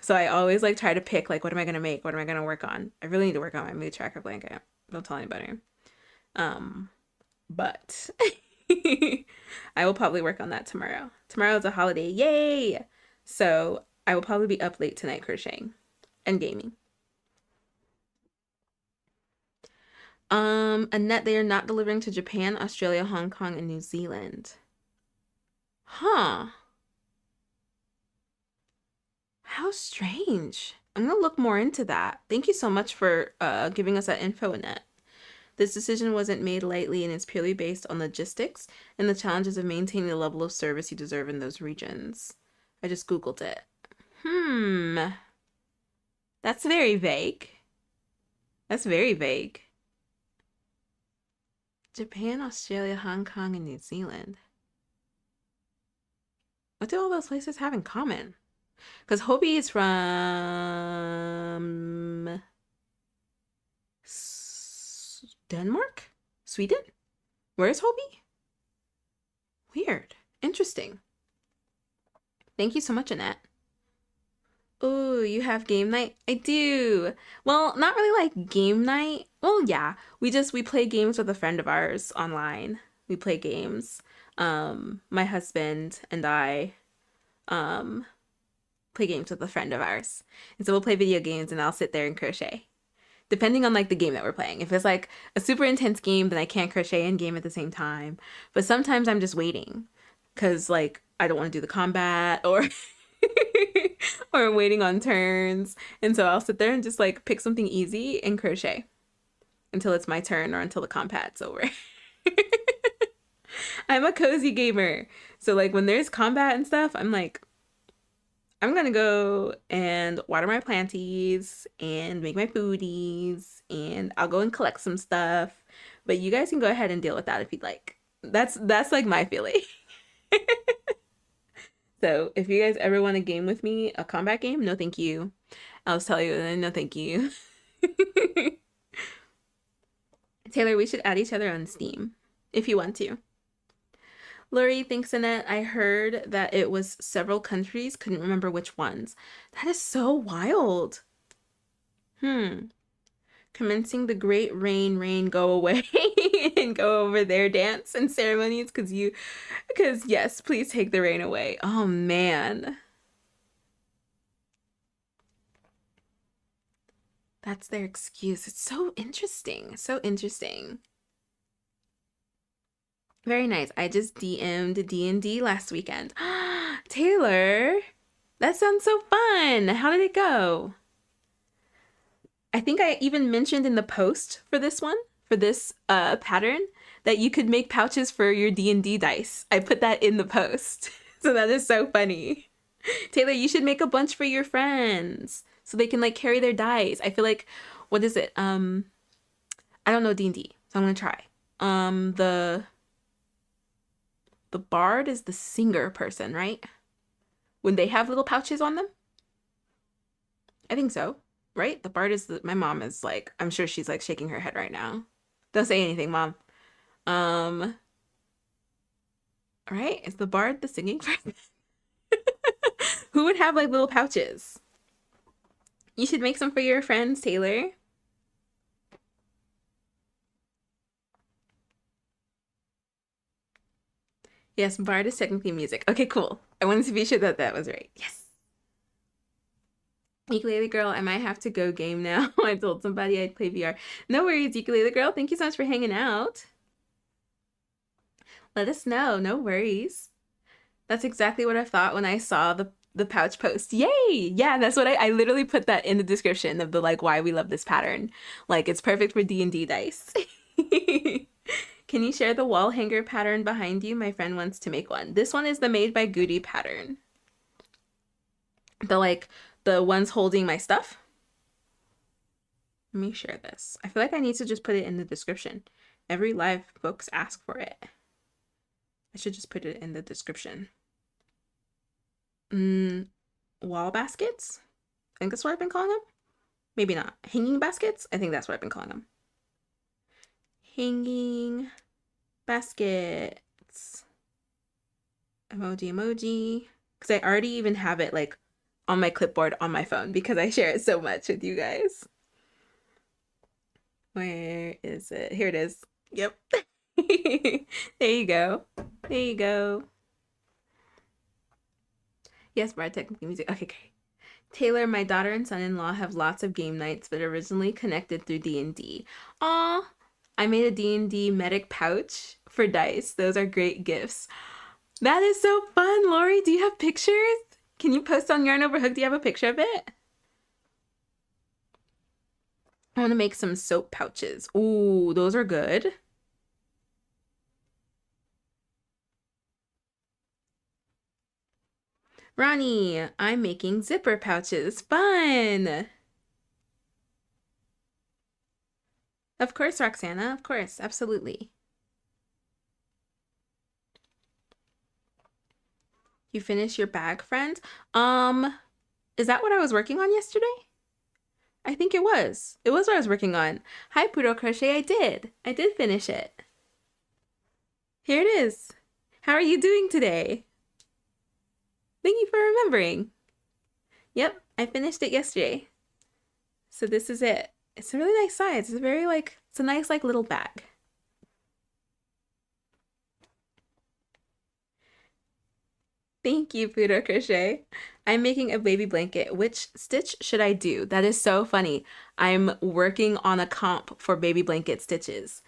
So I always like try to pick like, what am I gonna make? What am I gonna work on? I really need to work on my mood tracker blanket. Don't tell anybody. But I will probably work on that tomorrow. Tomorrow is a holiday. Yay! So I will probably be up late tonight crocheting and gaming. Annette, they are not delivering to Japan, Australia, Hong Kong, and New Zealand. Huh. How strange. I'm gonna look more into that. Thank you so much for giving us that info, Annette. This decision wasn't made lightly and it's purely based on logistics and the challenges of maintaining the level of service you deserve in those regions. I just Googled it. That's very vague. That's very vague. Japan, Australia, Hong Kong, and New Zealand. What do all those places have in common? Because Hobie is from Denmark? Sweden? Where's Hobie? Weird. Interesting. Thank you so much, Annette. Oh, you have game night? I do. Well, not really like game night. Well, yeah. We play games with a friend of ours online. We play games. My husband and I play games with a friend of ours. And so we'll play video games and I'll sit there and crochet. Depending on like the game that we're playing. If it's like a super intense game, then I can't crochet and game at the same time. But sometimes I'm just waiting because like I don't want to do the combat or or waiting on turns. And so I'll sit there and just like pick something easy and crochet until it's my turn or until the combat's over. I'm a cozy gamer. So like when there's combat and stuff, I'm like, I'm gonna go and water my planties and make my foodies and I'll go and collect some stuff. But you guys can go ahead and deal with that if you'd like. That's like my feeling. So if you guys ever want to game with me, a combat game, no thank you. I'll just tell you, no thank you. Taylor, we should add each other on Steam if you want to. Lori, thanks, Annette. I heard that it was several countries. Couldn't remember which ones. That is so wild. Commencing the great rain, go away and go over there, dance and ceremonies because yes, please take the rain away. Oh man. That's their excuse. It's so interesting. So interesting. Very nice. I just DM'd D&D last weekend. Taylor, that sounds so fun. How did it go? I think I even mentioned in the post for this one, for this pattern, that you could make pouches for your D&D dice. I put that in the post. So that is so funny. Taylor, you should make a bunch for your friends so they can like carry their dice. I feel like, what is it? I don't know D&D, so I'm gonna try. The bard is the singer person, right? When they have little pouches on them? I think so, right? The bard is my mom is like, I'm sure she's like shaking her head right now. Don't say anything, Mom. Right? Is the bard the singing person? Who would have like little pouches? You should make some for your friends, Taylor. Yes, bard is technically music. Okay, cool. I wanted to be sure that that was right. Yes. Ukulele girl, I might have to go game now. I told somebody I'd play VR. No worries, ukulele girl. Thank you so much for hanging out. Let us know. No worries. That's exactly what I thought when I saw the pouch post. Yay! Yeah, that's what I literally put that in the description of the like why we love this pattern. Like it's perfect for D&D dice. Can you share the wall hanger pattern behind you? My friend wants to make one. This one is the Made by Goody pattern. The ones holding my stuff. Let me share this. I feel like I need to just put it in the description. Every live folks ask for it. I should just put it in the description. Wall baskets? I think that's what I've been calling them. Maybe not. Hanging baskets? I think that's what I've been calling them. Hanging baskets. Emoji, emoji. Because I already even have it like on my clipboard on my phone because I share it so much with you guys. Where is it? Here it is. Yep. There you go. There you go. Yes, Brad, technically music. Okay, great. Taylor, my daughter and son-in-law have lots of game nights, but originally connected through D&D. Aw, I made a D&D medic pouch for dice. Those are great gifts. That is so fun, Lori. Do you have pictures? Can you post on Yarn Over Hook? Do you have a picture of it? I want to make some soap pouches. Ooh, those are good. Ronnie, I'm making zipper pouches. Fun! Of course, Roxana. Of course. Absolutely. You finished your bag, friend? Is that what I was working on yesterday? I think it was. It was what I was working on. Hi, Poodle Crochet. I did. I did finish it. Here it is. How are you doing today? Thank you for remembering. Yep, I finished it yesterday. So this is it. It's a really nice size. It's very like, it's a nice like little bag. Thank you, Poodle Crochet. I'm making a baby blanket. Which stitch should I do? That is so funny. I'm working on a comp for baby blanket stitches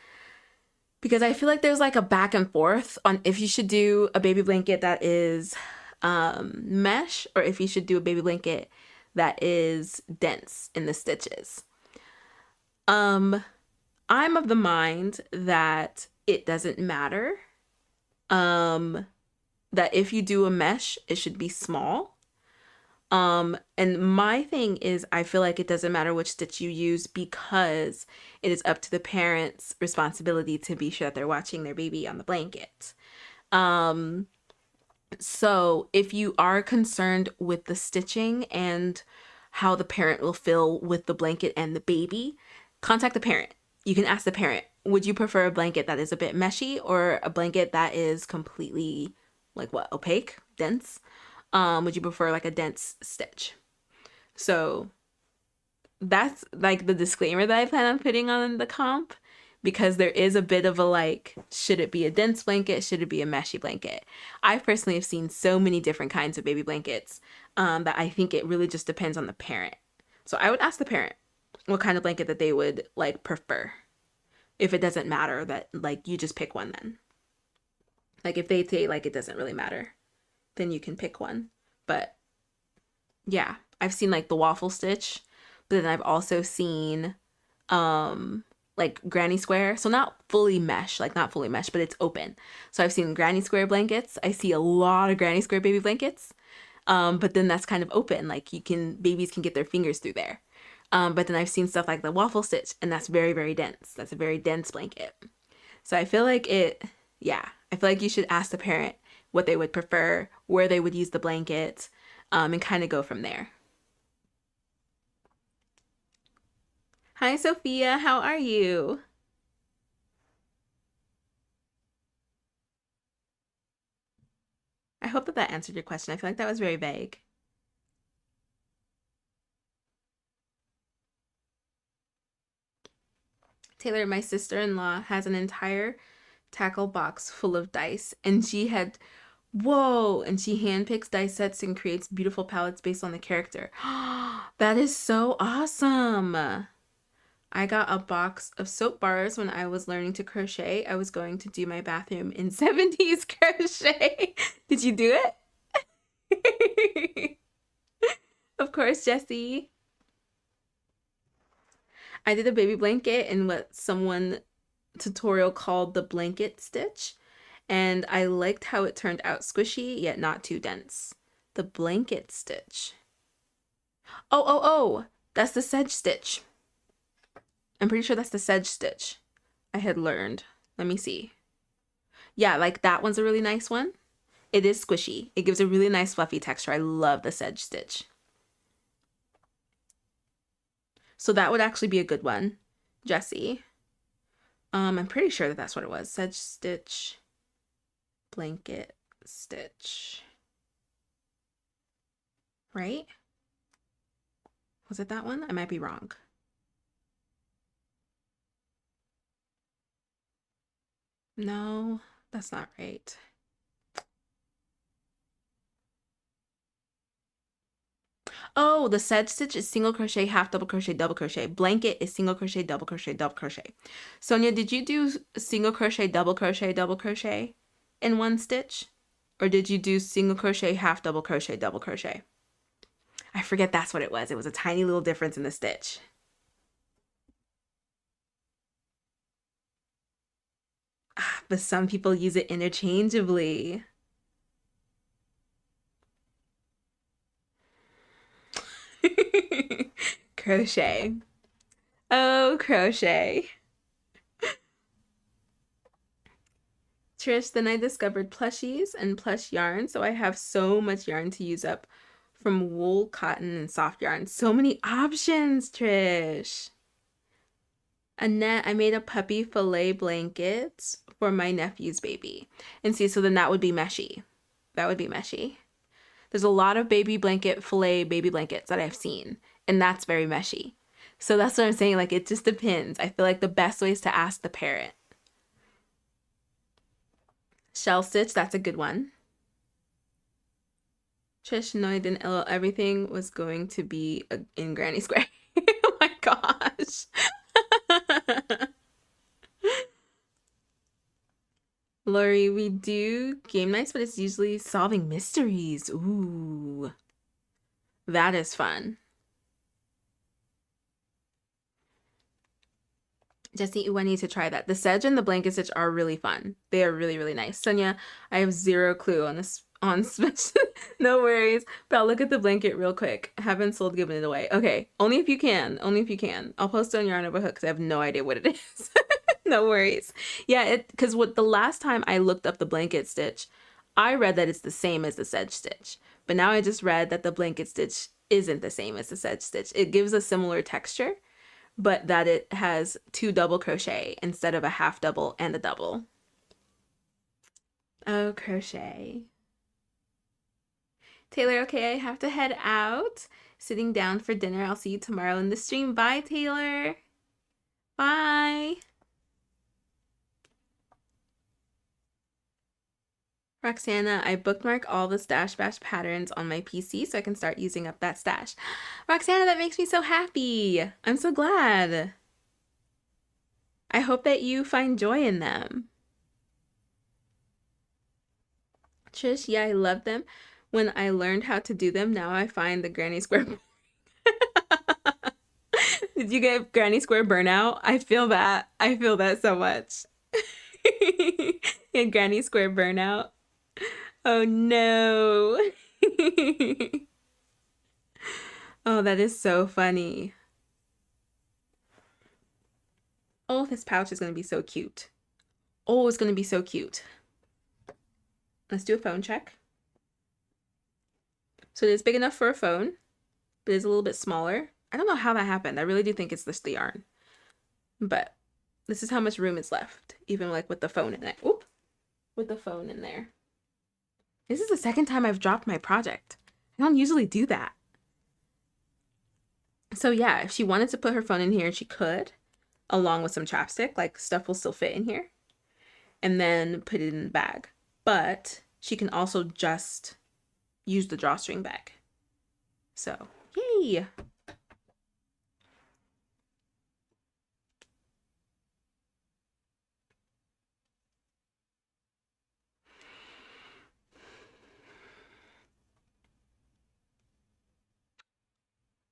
because I feel like there's like a back and forth on if you should do a baby blanket that is mesh or if you should do a baby blanket that is dense in the stitches. I'm of the mind that it doesn't matter. That if you do a mesh, it should be small. And my thing is I feel like it doesn't matter which stitch you use because it is up to the parent's responsibility to be sure that they're watching their baby on the blanket. So if you are concerned with the stitching and how the parent will feel with the blanket and the baby, contact the parent. You can ask the parent, would you prefer a blanket that is a bit meshy or a blanket that is completely like what, opaque, dense? Would you prefer like a dense stitch? So that's like the disclaimer that I plan on putting on the comp because there is a bit of a like, should it be a dense blanket? Should it be a meshy blanket? I personally have seen so many different kinds of baby blankets that I think it really just depends on the parent. So I would ask the parent what kind of blanket that they would like prefer. If it doesn't matter that like you just pick one then. Like if they say like it doesn't really matter, then you can pick one. But yeah, I've seen like the waffle stitch, but then I've also seen like granny square. So not fully mesh, like not fully mesh, but it's open. So I've seen granny square blankets. I see a lot of granny square baby blankets. But then that's kind of open. Like babies can get their fingers through there. But then I've seen stuff like the waffle stitch and that's very, very dense. That's a very dense blanket. So I feel like I feel like you should ask the parent what they would prefer, where they would use the blanket, and kind of go from there. Hi, Sophia. How are you? I hope that answered your question. I feel like that was very vague. Taylor, my sister-in-law, has an entire tackle box full of dice, and she handpicks dice sets and creates beautiful palettes based on the character. That is so awesome. I got a box of soap bars when I was learning to crochet. I was going to do my bathroom in 70s crochet. Did you do it? Of course, Jessie. I did a baby blanket in what someone tutorial called the blanket stitch, and I liked how it turned out squishy yet not too dense. The blanket stitch. Oh, that's the sedge stitch. I'm pretty sure that's the sedge stitch I had learned. Let me see. Yeah, like that one's a really nice one. It is squishy. It gives a really nice fluffy texture. I love the sedge stitch. So that would actually be a good one, Jessie. I'm pretty sure that that's what it was. Sedge stitch blanket stitch. Right? Was it that one? I might be wrong. No, that's not right. Oh, the sedge stitch is single crochet, half double crochet, double crochet. Blanket is single crochet, double crochet, double crochet. Sonia, did you do single crochet, double crochet in one stitch? Or did you do single crochet, half double crochet, double crochet? I forget that's what it was. It was a tiny little difference in the stitch. But some people use it interchangeably. Crochet. Oh, crochet. Trish, then I discovered plushies and plush yarn, so I have so much yarn to use up from wool, cotton, and soft yarn. So many options, Trish. Annette, I made a puppy fillet blanket for my nephew's baby. And see, so then that would be meshy. That would be meshy. There's a lot of baby fillet baby blankets that I've seen, and that's very meshy. So that's what I'm saying, like, it just depends. I feel like the best way is to ask the parent. Shell stitch, that's a good one. Trish, no, I didn't. Everything was going to be in Granny Square. Oh my gosh. Lori, we do game nights, but it's usually solving mysteries. Ooh. That is fun. Jessie, ooh, I need to try that. The sedge and the blanket stitch are really fun. They are really, really nice. Sonia, I have zero clue on this no worries. But I'll look at the blanket real quick. Haven't sold, given it away. Okay, only if you can. Only if you can. I'll post it on Yarn Over Hook because I have no idea what it is. No worries. Yeah, because the last time I looked up the blanket stitch, I read that it's the same as the sedge stitch. But now I just read that the blanket stitch isn't the same as the sedge stitch. It gives a similar texture, but that it has 2 double crochet instead of a half double and a double. Oh, crochet. Taylor, okay, I have to head out. Sitting down for dinner. I'll see you tomorrow in the stream. Bye, Taylor. Bye. Roxana, I bookmark all the Stash Bash patterns on my PC so I can start using up that stash. Roxana, that makes me so happy. I'm so glad. I hope that you find joy in them. Trish, yeah, I love them. When I learned how to do them, now I find the Granny Square. Did you get Granny Square burnout? I feel that. I feel that so much. Yeah, Granny Square burnout. Oh no. Oh, that is so funny. Oh, this pouch is going to be so cute. Oh, it's going to be so cute. Let's do a phone check. So it is big enough for a phone, but it's a little bit smaller. I don't know how that happened. I really do think it's just the yarn. But this is how much room is left, even like with the phone in it. Oop, with the phone in there. This is the second time I've dropped my project. I don't usually do that. So yeah, if she wanted to put her phone in here, she could, along with some chapstick, like stuff will still fit in here, and then put it in the bag. But she can also just use the drawstring bag. So, yay!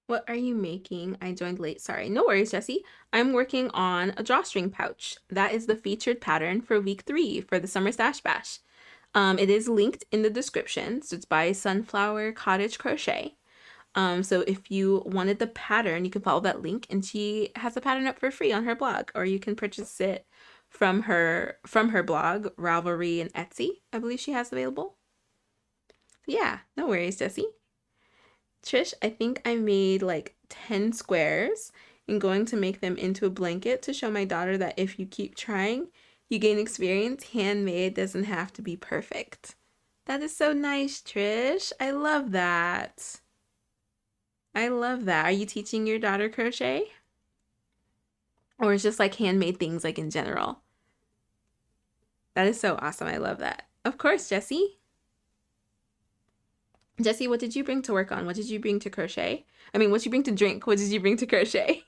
What are you making? I joined late. Sorry. No worries, Jessie. I'm working on a drawstring pouch. That is the featured pattern for week 3 for the Summer Stash Bash. It is linked in the description. So it's by Sunflower Cottage Crochet. So if you wanted the pattern, you can follow that link, and she has the pattern up for free on her blog, or you can purchase it from her blog, Ravelry and Etsy. I believe she has available. Yeah, no worries, Jessie. Trish, I think I made like 10 squares and going to make them into a blanket to show my daughter that if you keep trying, you gain experience. Handmade doesn't have to be perfect. That is so nice, Trish. I love that. I love that. Are you teaching your daughter crochet? Or it's just like handmade things like in general? That is so awesome. I love that. Of course, Jessie. Jessie, what did you bring to work on? What did you bring to crochet? I mean, what did you bring to drink? What did you bring to crochet?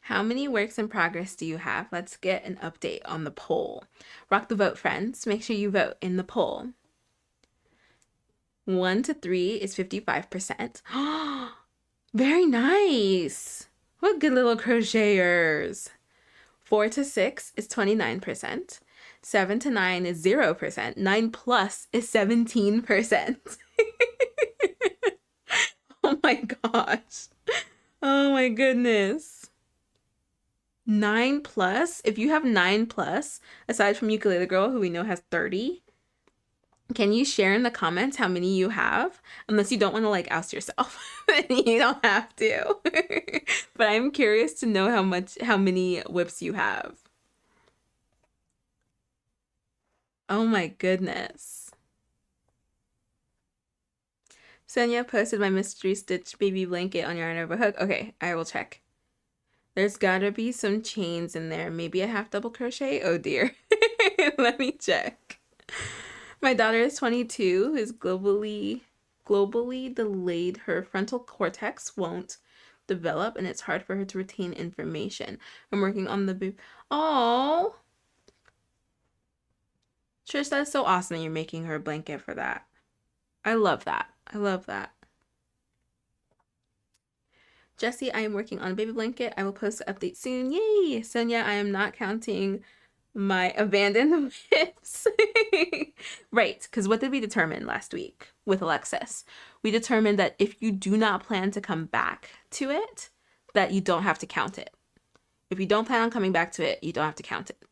How many works in progress do you have? Let's get an update on the poll. Rock the vote, friends. Make sure you vote in the poll. 1 to 3 is 55%. Very nice. What good little crocheters. 4 to 6 is 29%. 7 to 9 is 0%. 9 plus is 17%. Oh my gosh. Oh my goodness. 9 plus? If you have 9 plus, aside from Ukulele Girl, who we know has 30, can you share in the comments how many you have? Unless you don't want to like oust yourself. You don't have to. But I'm curious to know how many whips you have. Oh my goodness. Sonia posted my mystery stitch baby blanket on Yarn Over Hook. Okay, I will check. There's gotta be some chains in there. Maybe a half double crochet? Oh dear. Let me check. My daughter is 22, who's globally delayed. Her frontal cortex won't develop, and it's hard for her to retain information. I'm working on the Oh, Trish, that's so awesome that you're making her a blanket for that. I love that. I love that. Jessie, I am working on a baby blanket. I will post an update soon. Yay! Sonia, I am not counting my abandoned whips. Right, because what did we determine last week with Alexis? We determined that if you do not plan to come back to it, that you don't have to count it. If you don't plan on coming back to it, you don't have to count it.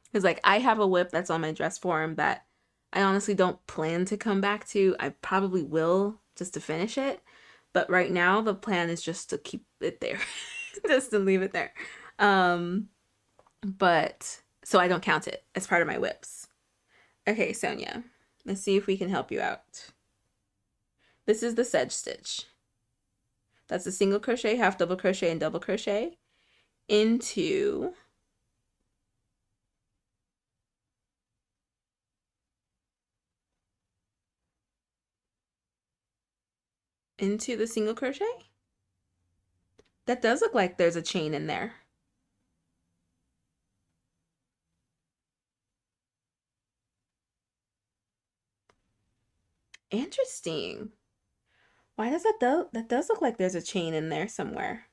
Because like I have a whip that's on my dress form that I honestly don't plan to come back to. I probably will just to finish it. But right now the plan is just to keep it there. Just to leave it there. But so I don't count it as part of my whips. Okay, Sonia, let's see if we can help you out. This is the sedge stitch. That's a single crochet, half double crochet, and double crochet into the single crochet. That does look like there's a chain in there. Interesting. Why does that does look like there's a chain in there somewhere.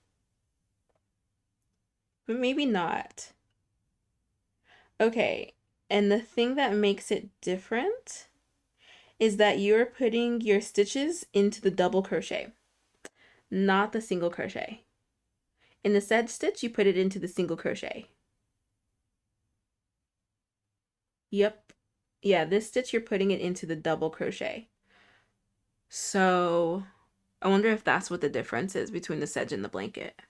But maybe not. Okay, and the thing that makes it different is that you're putting your stitches into the double crochet, not the single crochet. In the sedge stitch, you put it into the single crochet. Yep. Yeah, this stitch you're putting it into the double crochet. So I wonder if that's what the difference is between the sedge and the blanket.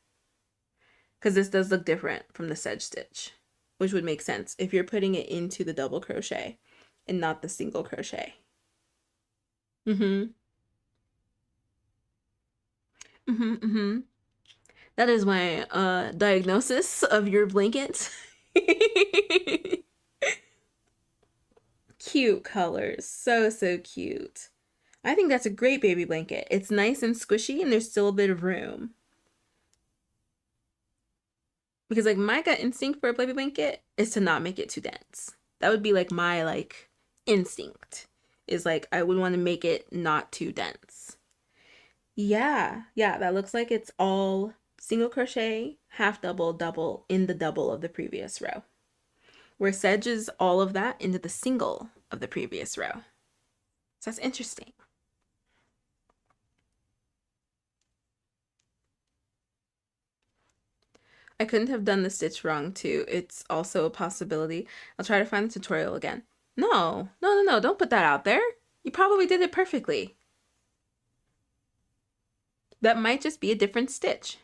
Because this does look different from the sedge stitch, which would make sense if you're putting it into the double crochet and not the single crochet. That is my diagnosis of your blanket. Cute colors. So, so cute. I think that's a great baby blanket. It's nice and squishy and there's still a bit of room. Because like my gut instinct for a baby blanket is to not make it too dense. That would be like my like instinct. Is like I would want to make it not too dense. Yeah, that looks like it's all single crochet, half double, double in the double of the previous row. Where sedge is all of that into the single of the previous row. So that's interesting. I couldn't have done the stitch wrong too. It's also a possibility. I'll try to find the tutorial again. No, no, no, no, don't put that out there. You probably did it perfectly. That might just be a different stitch.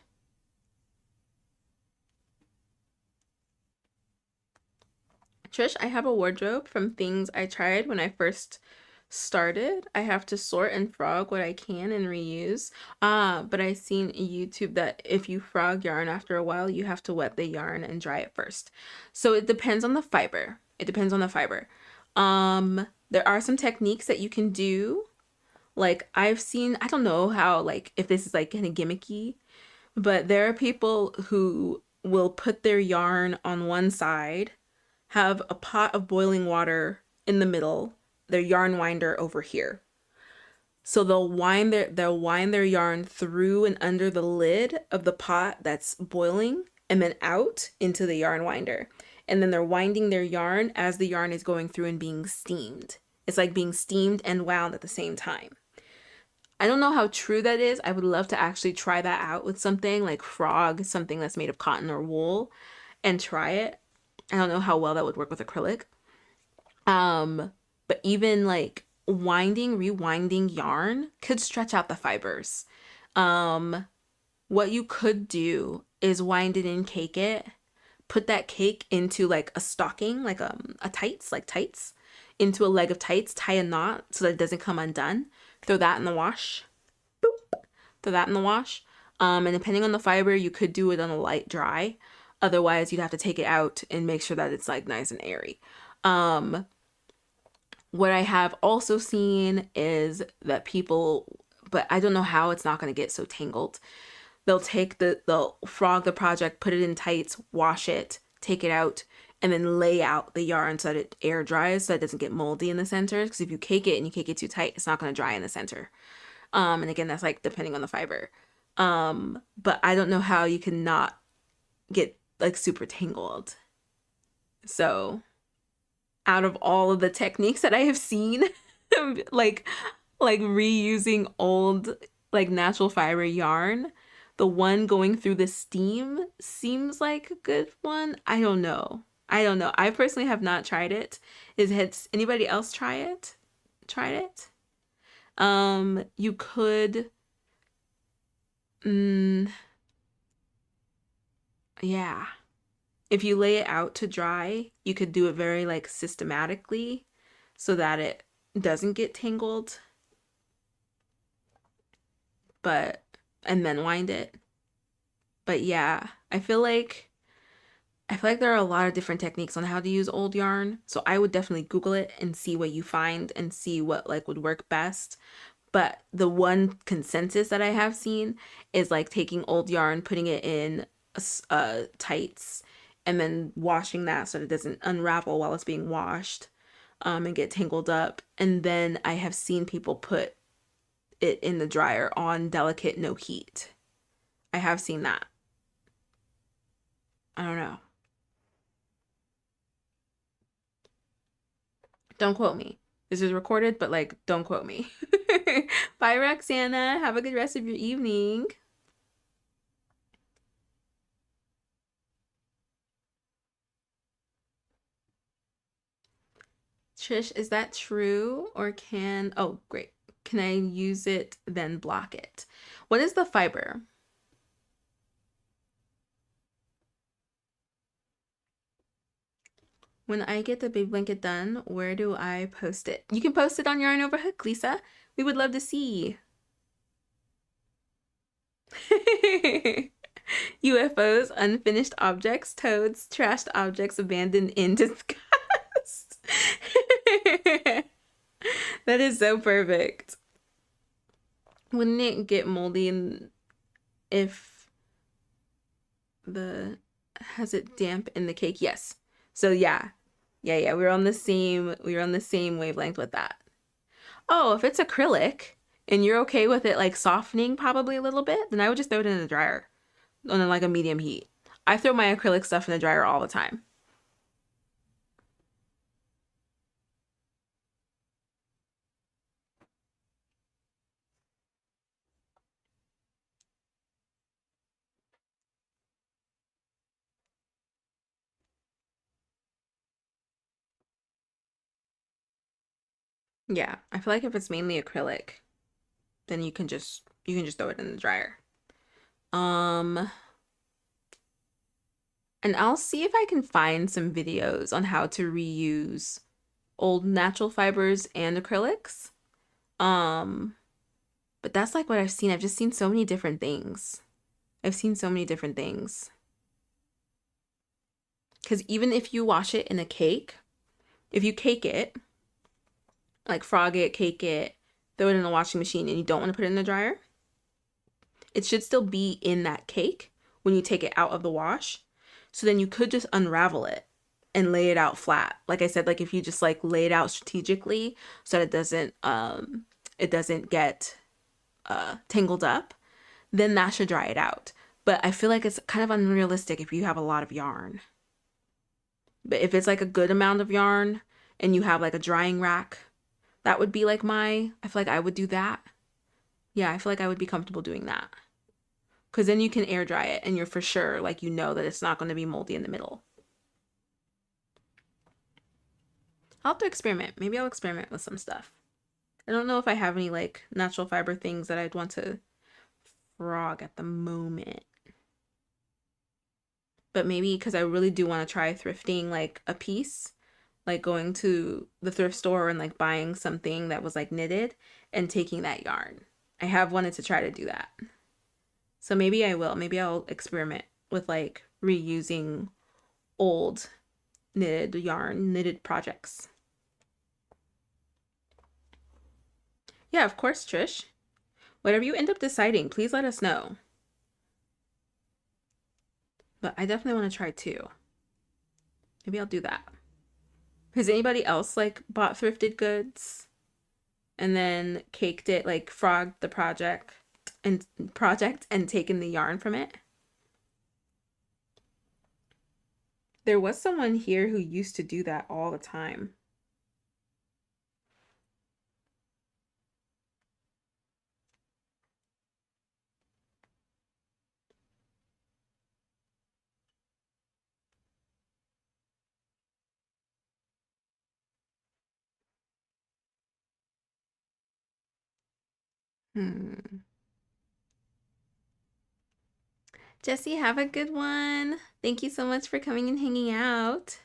Trish, I have a wardrobe from things I tried when I first started. I have to sort and frog what I can and reuse. But I seen in YouTube that if you frog yarn after a while, you have to wet the yarn and dry it first. So it depends on the fiber. It depends on the fiber. There are some techniques that you can do. Like I've seen, I don't know how, like if this is like kind of gimmicky, but there are people who will put their yarn on one side, have a pot of boiling water in the middle, their yarn winder over here. So they'll wind their yarn through and under the lid of the pot that's boiling and then out into the yarn winder. And then they're winding their yarn as the yarn is going through and being steamed. It's like being steamed and wound at the same time. I don't know how true that is. I would love to actually try that out with something like frog, something that's made of cotton or wool, and try it. I don't know how well that would work with acrylic. But even like winding, rewinding yarn could stretch out the fibers. What you could do is wind it and cake it. Put that cake into like a stocking, like a tights, like tights, into a leg of tights, tie a knot so that it doesn't come undone. Throw that in the wash. Boop. Throw that in the wash. And depending on the fiber, you could do it on a light dry. Otherwise, you'd have to take it out and make sure that it's like nice and airy. What I have also seen is that people, but I don't know how it's not going to get so tangled. They'll frog the project, put it in tights, wash it, take it out, and then lay out the yarn so that it air dries so that it doesn't get moldy in the center. Because if you cake it and you cake it too tight, it's not going to dry in the center. And again, that's like depending on the fiber. But I don't know how you can not get like super tangled. So out of all of the techniques that I have seen, like reusing old like natural fiber yarn, the one going through the steam seems like a good one. I don't know. I personally have not tried it. Has anybody else tried it? You could, yeah. If you lay it out to dry, you could do it very like systematically so that it doesn't get tangled, but and then wind it. But yeah, I feel like there are a lot of different techniques on how to use old yarn. So I would definitely Google it and see what you find and see what like would work best. But the one consensus that I have seen is like taking old yarn, putting it in tights, and then washing that so that it doesn't unravel while it's being washed, and get tangled up. And then I have seen people put it in the dryer on delicate no heat. I have seen that. I don't know. Don't quote me. This is recorded, but like, don't quote me. Bye, Roxana. Have a good rest of your evening. Trish, is that true? Or oh, great. Can I use it, then block it? What is the fiber? When I get the baby blanket done, where do I post it? You can post it on Yarn Over Hook, Lisa. We would love to see. UFOs, unfinished objects, toads, trashed objects abandoned in disgust. That is so perfect. Wouldn't it get moldy if has it damp in the cake? Yes. So yeah. Yeah, we're on the same wavelength with that. Oh, if it's acrylic and you're okay with it like softening probably a little bit, then I would just throw it in the dryer on like a medium heat. I throw my acrylic stuff in the dryer all the time. Yeah, I feel like if it's mainly acrylic, then you can just throw it in the dryer. Um, and I'll see if I can find some videos on how to reuse old natural fibers and acrylics. Um, but that's like what I've seen. I've just seen so many different things. I've seen so many different things. Because even if you wash it in a cake, if you cake it, like frog it, cake it, throw it in a washing machine, and you don't want to put it in the dryer, it should still be in that cake when you take it out of the wash. So then you could just unravel it and lay it out flat. Like I said, like if you just like lay it out strategically so that it doesn't get tangled up, then that should dry it out. But I feel like it's kind of unrealistic if you have a lot of yarn. But if it's like a good amount of yarn and you have like a drying rack, that would be like I feel like I would do that. Yeah, I feel like I would be comfortable doing that. Because then you can air dry it and you're for sure, like, you know that it's not going to be moldy in the middle. I'll have to experiment. Maybe I'll experiment with some stuff. I don't know if I have any like natural fiber things that I'd want to frog at the moment. But maybe because I really do want to try thrifting like a piece, like going to the thrift store and like buying something that was like knitted and taking that yarn. I have wanted to try to do that. So maybe I will. Maybe I'll experiment with like reusing old knitted yarn, knitted projects. Yeah, of course, Trish. Whatever you end up deciding, please let us know. But I definitely want to try too. Maybe I'll do that. Has anybody else like bought thrifted goods and then caked it, like frogged the project and taken the yarn from it? There was someone here who used to do that all the time. Hmm. Jessie, have a good one. Thank you so much for coming and hanging out.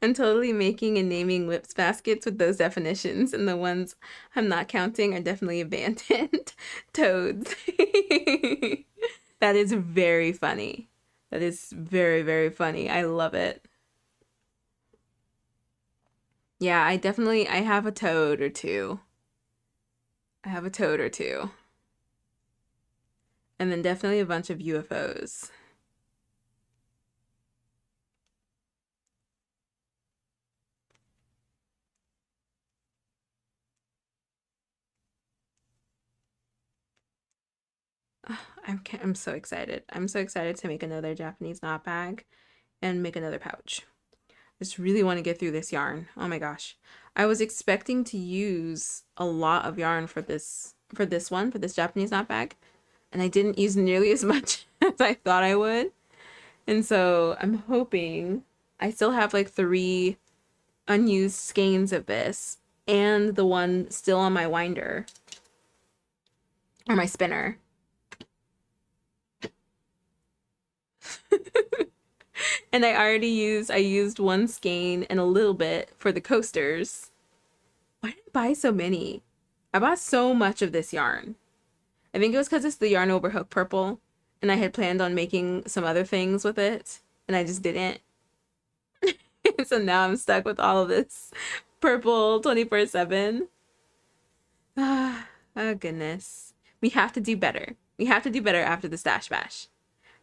I'm totally making and naming whips baskets with those definitions, and the ones I'm not counting are definitely abandoned toads. That is very funny. That is very, very funny. I love it. Yeah, I have a toad or two. I have a toad or two. And then definitely a bunch of UFOs. I'm so excited. I'm so excited to make another Japanese knot bag and make another pouch. I just really want to get through this yarn. Oh my gosh. I was expecting to use a lot of yarn for this Japanese knot bag, and I didn't use nearly as much as I thought I would. And so I'm hoping I still have like 3 unused skeins of this and the one still on my winder or my spinner. And I used 1 skein and a little bit for the coasters. Why did I buy so many? I bought so much of this yarn. I think it was because it's the yarn over hook purple, and I had planned on making some other things with it, and I just didn't. So now I'm stuck with all of this purple 24/7. Ah, oh goodness. We have to do better. We have to do better after the stash bash.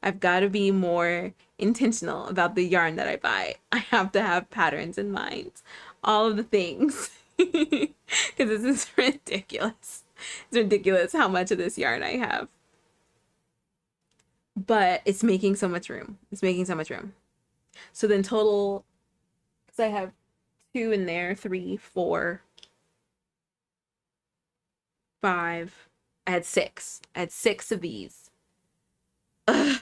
I've got to be more intentional about the yarn that I buy. I have to have patterns in mind. All of the things. Because this is ridiculous. It's ridiculous how much of this yarn I have. But it's making so much room. It's making so much room. So then total, because I have 2 in there, 3, 4, 5. I had 6. I had 6 of these. Ugh.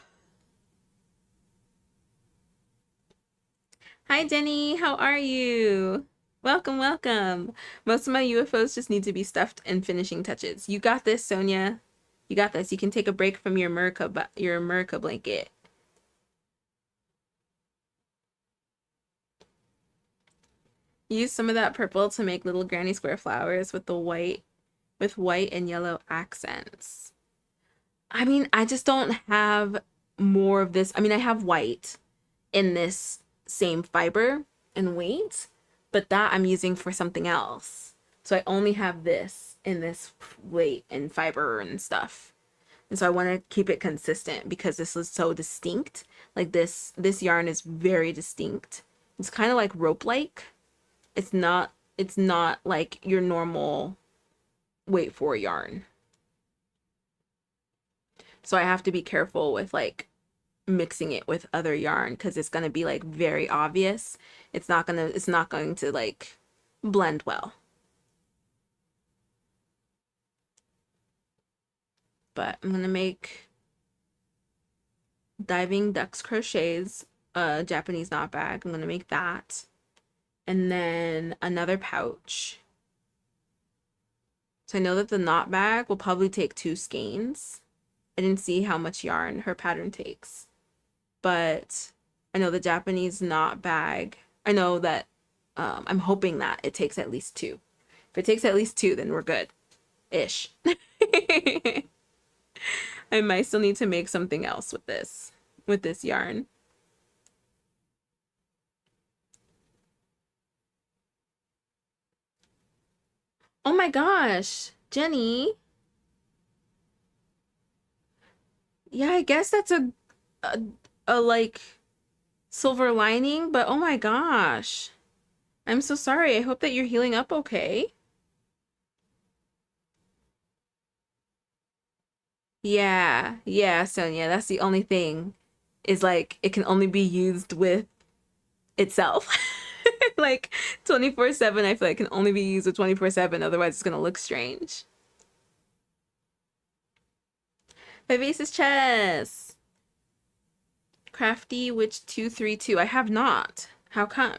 Hi, Jenny. How are you? Welcome, welcome. Most of my UFOs just need to be stuffed and finishing touches. You got this, Sonia. You got this. You can take a break from your America blanket. Use some of that purple to make little granny square flowers with white and yellow accents. I mean, I just don't have more of this. I mean, I have white in this same fiber and weight, but that I'm using for something else. So I only have this in this weight and fiber and stuff. And so I want to keep it consistent because this is so distinct. Like this yarn is very distinct. It's kind of like rope-like. It's not like your normal weight for yarn. So I have to be careful with like mixing it with other yarn because it's going to be like very obvious. It's not going to like blend well. But I'm going to make Diving Ducks Crochets Japanese knot bag. I'm going to make that. And then another pouch. So I know that the knot bag will probably take 2 skeins. I didn't see how much yarn her pattern takes. But I know the Japanese knot bag, I know that I'm hoping that it takes at least 2. If it takes at least 2, then we're good. Ish. I might still need to make something else with this yarn. Oh my gosh, Jenny. Yeah, I guess that's a, a like silver lining, but oh my gosh. I'm so sorry. I hope that you're healing up okay. Yeah, Sonia, that's the only thing is like it can only be used with itself. Like 24/7, I feel like can only be used with 24/7, otherwise it's gonna look strange. Vivacious Chess. Crafty Witch 232. I have not. How come?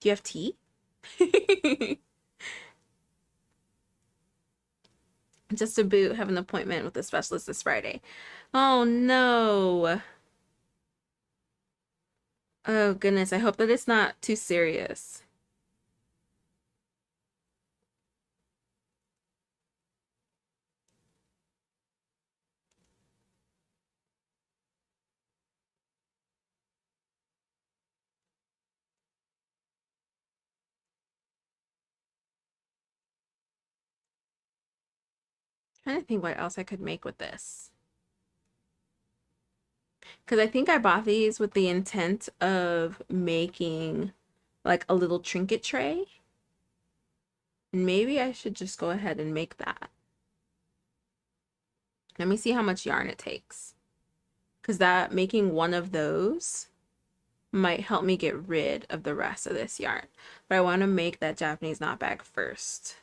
Do you have tea? Just a boot, have an appointment with a specialist this Friday. Oh no. Oh goodness, I hope that it's not too serious. Trying to think what else I could make with this. Because I think I bought these with the intent of making like a little trinket tray. And maybe I should just go ahead and make that. Let me see how much yarn it takes. Because that making one of those might help me get rid of the rest of this yarn. But I want to make that Japanese knot bag first.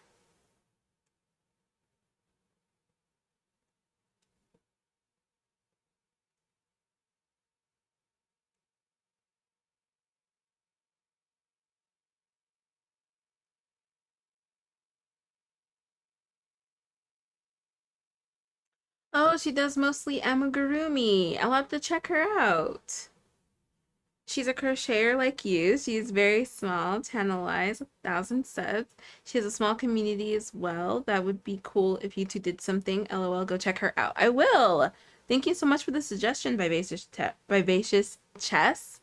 Oh, she does mostly amigurumi. I'll have to check her out. She's a crocheter like you. She's very small, tantalized, 1,000 subs. She has a small community as well. That would be cool if you two did something. LOL, go check her out. I will. Thank you so much for the suggestion, Vivacious Chess.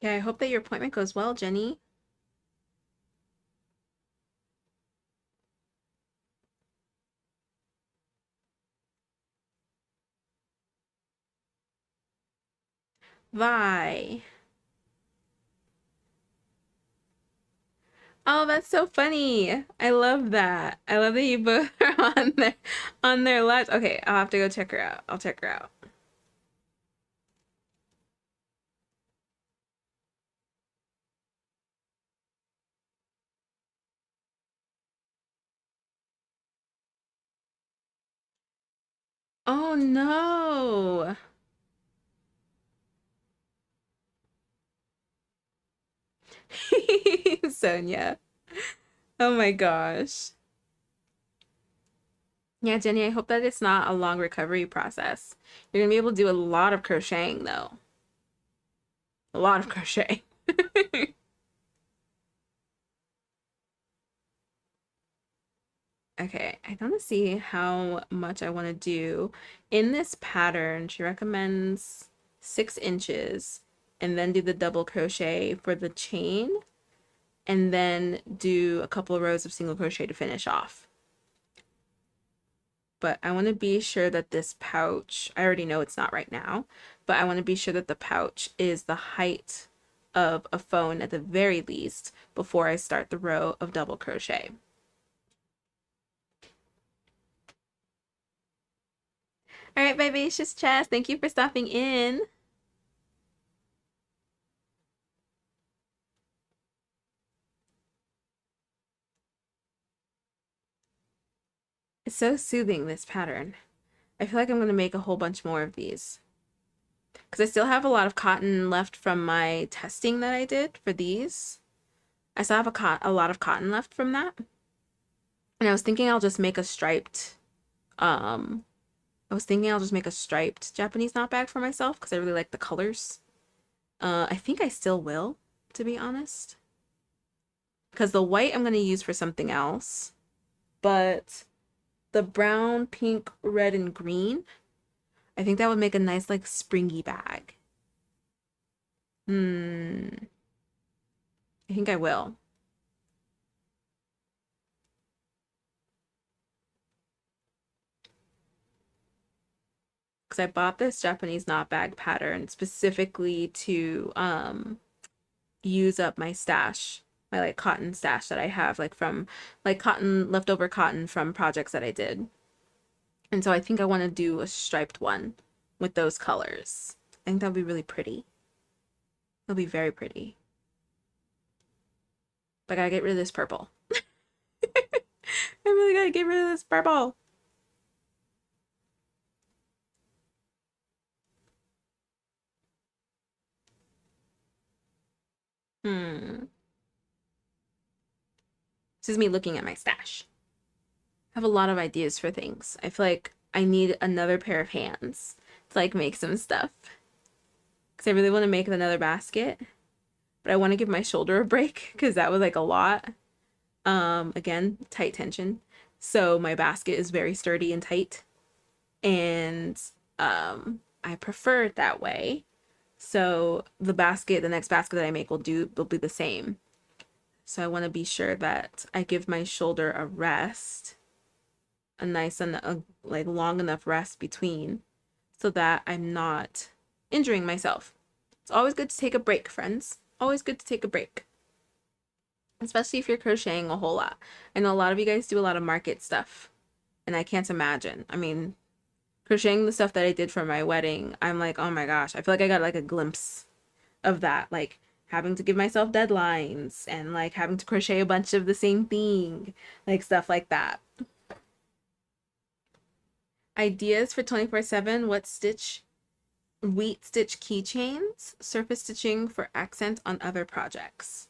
Yeah, I hope that your appointment goes well, Jenny. Vi. Oh, that's so funny. I love that. I love that you both are on their lives. Okay, I'll have to go check her out. I'll check her out. Oh no. Sonia. Oh my gosh. Yeah, Jenny, I hope that it's not a long recovery process. You're gonna be able to do a lot of crocheting though. A lot of crocheting. Okay, I want to see how much I want to do. In this pattern, she recommends 6 inches and then do the double crochet for the chain and then do a couple of rows of single crochet to finish off. But I want to be sure that this pouch, I already know it's not right now, but I want to be sure that the pouch is the height of a phone at the very least before I start the row of double crochet. All right, Vivacious Chess, thank you for stopping in. It's so soothing, this pattern. I feel like I'm going to make a whole bunch more of these. Because I still have a lot of cotton left from my testing that I did for these. I still have a lot of cotton left from that. And I was thinking I'll just make a striped, um, I was thinking I'll just make a striped Japanese knot bag for myself because I really like the colors. I think I still will, to be honest. Because the white I'm going to use for something else. But the brown, pink, red, and green, I think that would make a nice, like, springy bag. I think I will. Because I bought this Japanese knot bag pattern specifically to use up my stash, my like cotton stash that I have, like from like cotton, leftover cotton from projects that I did. And so I think I want to do a striped one with those colors. I think that would be really pretty. It'll be very pretty. But I gotta get rid of this purple. I really gotta get rid of this purple. Hmm. This is me looking at my stash. I have a lot of ideas for things. I feel like I need another pair of hands to like make some stuff. Because I really want to make another basket. But I want to give my shoulder a break because that was like a lot. Again, tight tension. So my basket is very sturdy and tight. And I prefer it that way. So the next basket that I make will be the same. So I want to be sure that I give my shoulder a rest, a nice and like long enough rest between, so that I'm not injuring myself. It's always good to take a break, friends. Always good to take a break. Especially if you're crocheting a whole lot. I know a lot of you guys do a lot of market stuff, and I can't imagine. I mean, crocheting the stuff that I did for my wedding, I'm like, oh my gosh, I feel like I got like a glimpse of that, like having to give myself deadlines and like having to crochet a bunch of the same thing, like stuff like that. Ideas for 24/7, what stitch? Wheat stitch keychains, surface stitching for accent on other projects.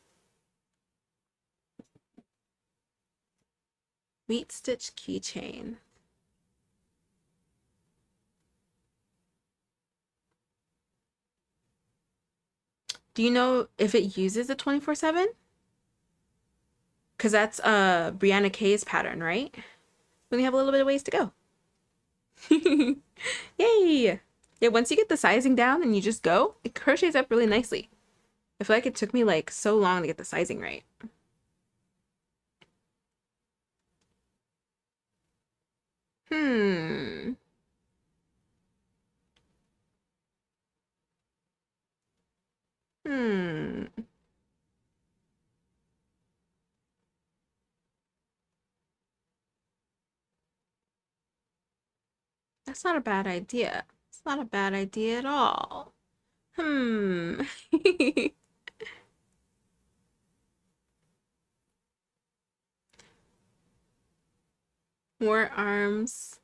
Wheat stitch keychain. Do you know if it uses a 24/7? Because that's Brianna Kay's pattern, right? We only have a little bit of ways to go. Yay! Yeah, once you get the sizing down and you just go, it crochets up really nicely. I feel like it took me like so long to get the sizing right. Hmm. Hmm. That's not a bad idea. It's not a bad idea at all. Hmm. More arms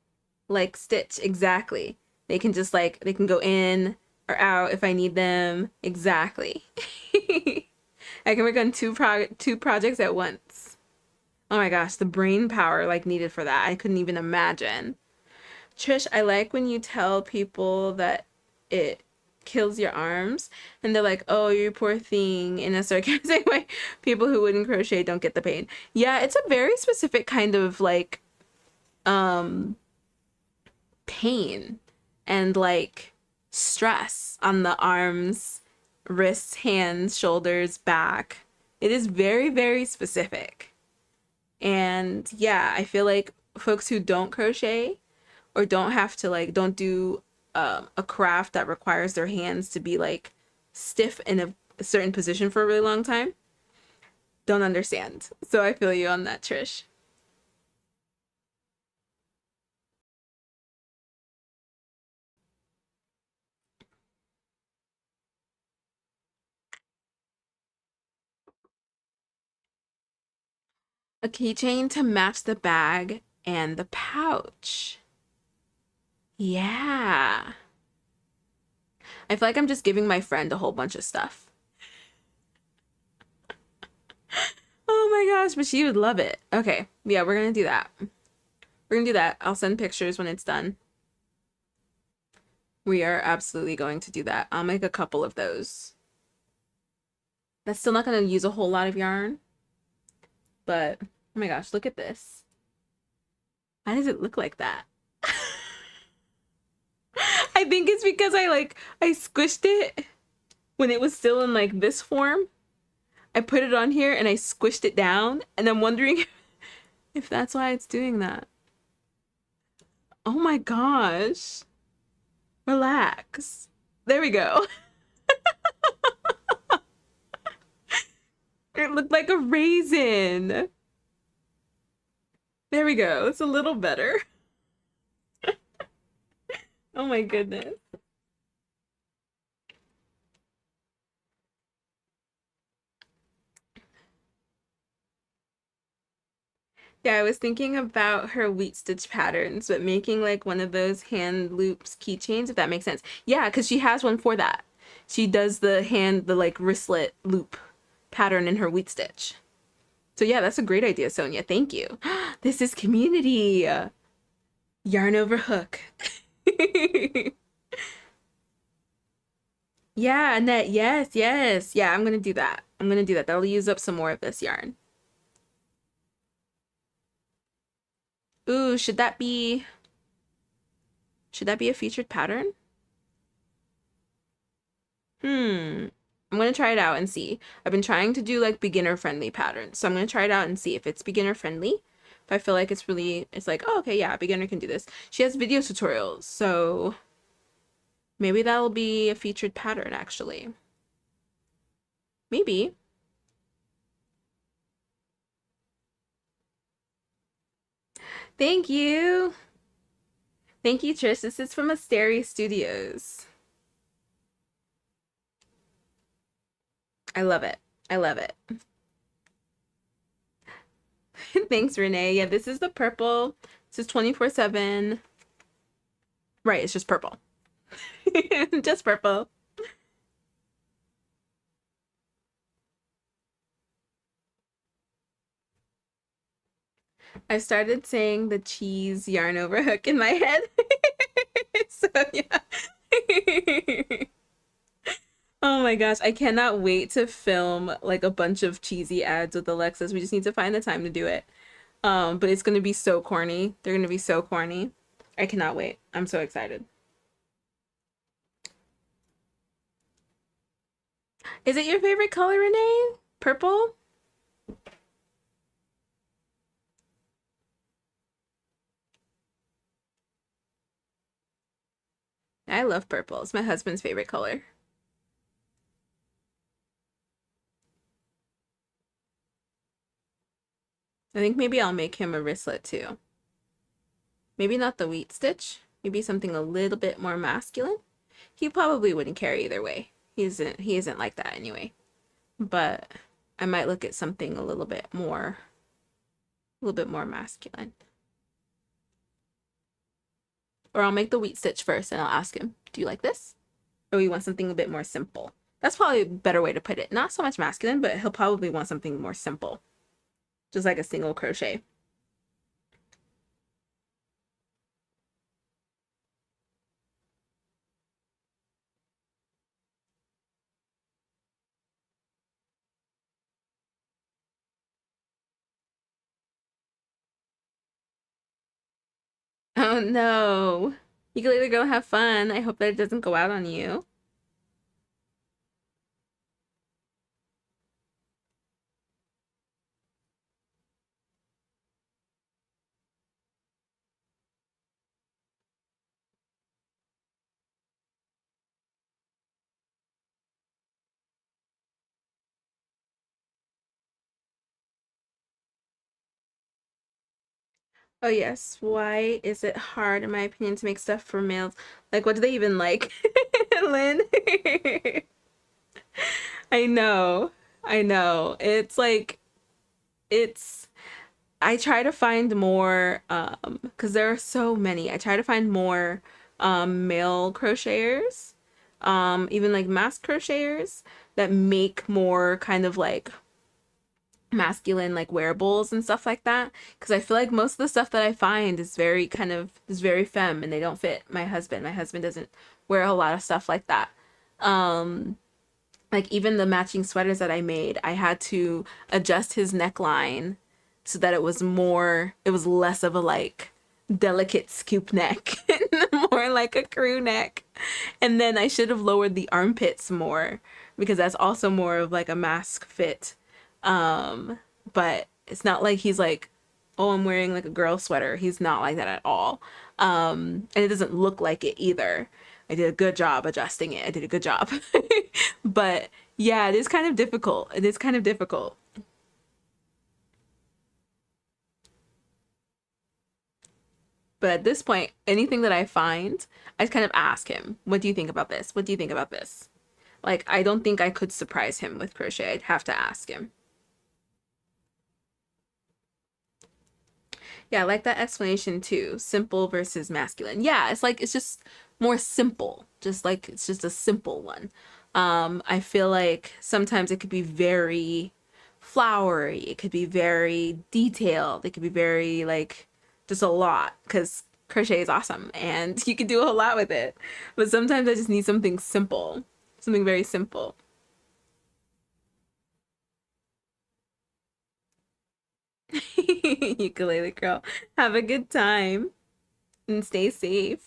like Stitch, exactly. They can just like, they can go in or out if I need them. Exactly. I can work on two projects at once. Oh my gosh, the brain power like needed for that. I couldn't even imagine. Trish, I like when you tell people that it kills your arms and they're like, "Oh, you poor thing," in a sarcastic way. People who wouldn't crochet don't get the pain. Yeah, it's a very specific kind of like um pain and like stress on the arms, wrists, hands, shoulders, back. It is very, very specific. And yeah, I feel like folks who don't crochet or don't have to like, don't do a craft that requires their hands to be like stiff in a certain position for a really long time, don't understand. So I feel you on that, Trish. A keychain to match the bag and the pouch. Yeah. I feel like I'm just giving my friend a whole bunch of stuff. Oh my gosh, but she would love it. Okay, yeah, we're gonna do that. We're gonna do that. I'll send pictures when it's done. We are absolutely going to do that. I'll make a couple of those. That's still not gonna use a whole lot of yarn, but oh my gosh, look at this. Why does it look like that? I think it's because I squished it when it was still in like this form. I put it on here and I squished it down, and I'm wondering if that's why it's doing that. Oh my gosh. Relax. There we go. It looked like a raisin. There we go. It's a little better. Oh my goodness. Yeah, I was thinking about her wheat stitch patterns, but making like one of those hand loops keychains, if that makes sense. Yeah, because she has one for that. She does the like wristlet loop pattern in her wheat stitch. So yeah, that's a great idea, Sonia. Thank you. This is community. Yarn over hook. Yeah, Annette. Yes, yes. Yeah, I'm gonna do that. I'm gonna do that. That'll use up some more of this yarn. Ooh, should that be a featured pattern? I'm gonna try it out and see. I've been trying to do like beginner friendly patterns. So I'm gonna try it out and see if it's beginner friendly. If I feel like it's like, oh, okay, yeah, a beginner can do this. She has video tutorials, so maybe that'll be a featured pattern actually. Maybe. Thank you. Thank you, Trish. This is from Asteria Studios. I love it. I love it. Thanks, Renee. Yeah, this is the purple. This is 24/7. Right, it's just purple. Just purple. I started saying the cheese yarn over hook in my head. So yeah. Oh my gosh, I cannot wait to film like a bunch of cheesy ads with Alexis. We just need to find the time to do it. But it's gonna be so corny. They're gonna be so corny. I cannot wait. I'm so excited. Is it your favorite color, Renee? Purple? I love purple. It's my husband's favorite color. I think maybe I'll make him a wristlet too. Maybe not the wheat stitch. Maybe something a little bit more masculine. He probably wouldn't care either way. He isn't like that anyway. But I might look at something a little bit more masculine. Or I'll make the wheat stitch first and I'll ask him, do you like this? Or you want something a bit more simple? That's probably a better way to put it. Not so much masculine, but he'll probably want something more simple. Just like a single crochet. Oh no. You can let the girl have fun. I hope that it doesn't go out on you. Oh yes. Why is it hard, in my opinion, to make stuff for males? Like, what do they even like? Lynn? I know. I know. It's like, it's I try to find more, because there are so many. I try to find more male crocheters, even like mask crocheters that make more kind of like masculine like wearables and stuff like that. Because I feel like most of the stuff that I find is very femme and they don't fit my husband. My husband doesn't wear a lot of stuff like that. Um, like even the matching sweaters that I made, I had to adjust his neckline so that it was less of a like delicate scoop neck and more like a crew neck. And then I should have lowered the armpits more because that's also more of like a mask fit. Um, but it's not like he's like, oh, I'm wearing like a girl sweater. He's not like that at all. And it doesn't look like it either. I did a good job adjusting it. I did a good job. But yeah, it is kind of difficult. It is kind of difficult. But at this point, anything that I find, I just kind of ask him, what do you think about this? What do you think about this? Like, I don't think I could surprise him with crochet. I'd have to ask him. Yeah, I like that explanation too. Simple versus masculine. Yeah, it's like it's just more simple. Just like it's just a simple one. I feel like sometimes it could be very flowery. It could be very detailed. It could be very like just a lot because crochet is awesome and you can do a whole lot with it. But sometimes I just need something simple, something very simple. Ukulele girl, have a good time and stay safe.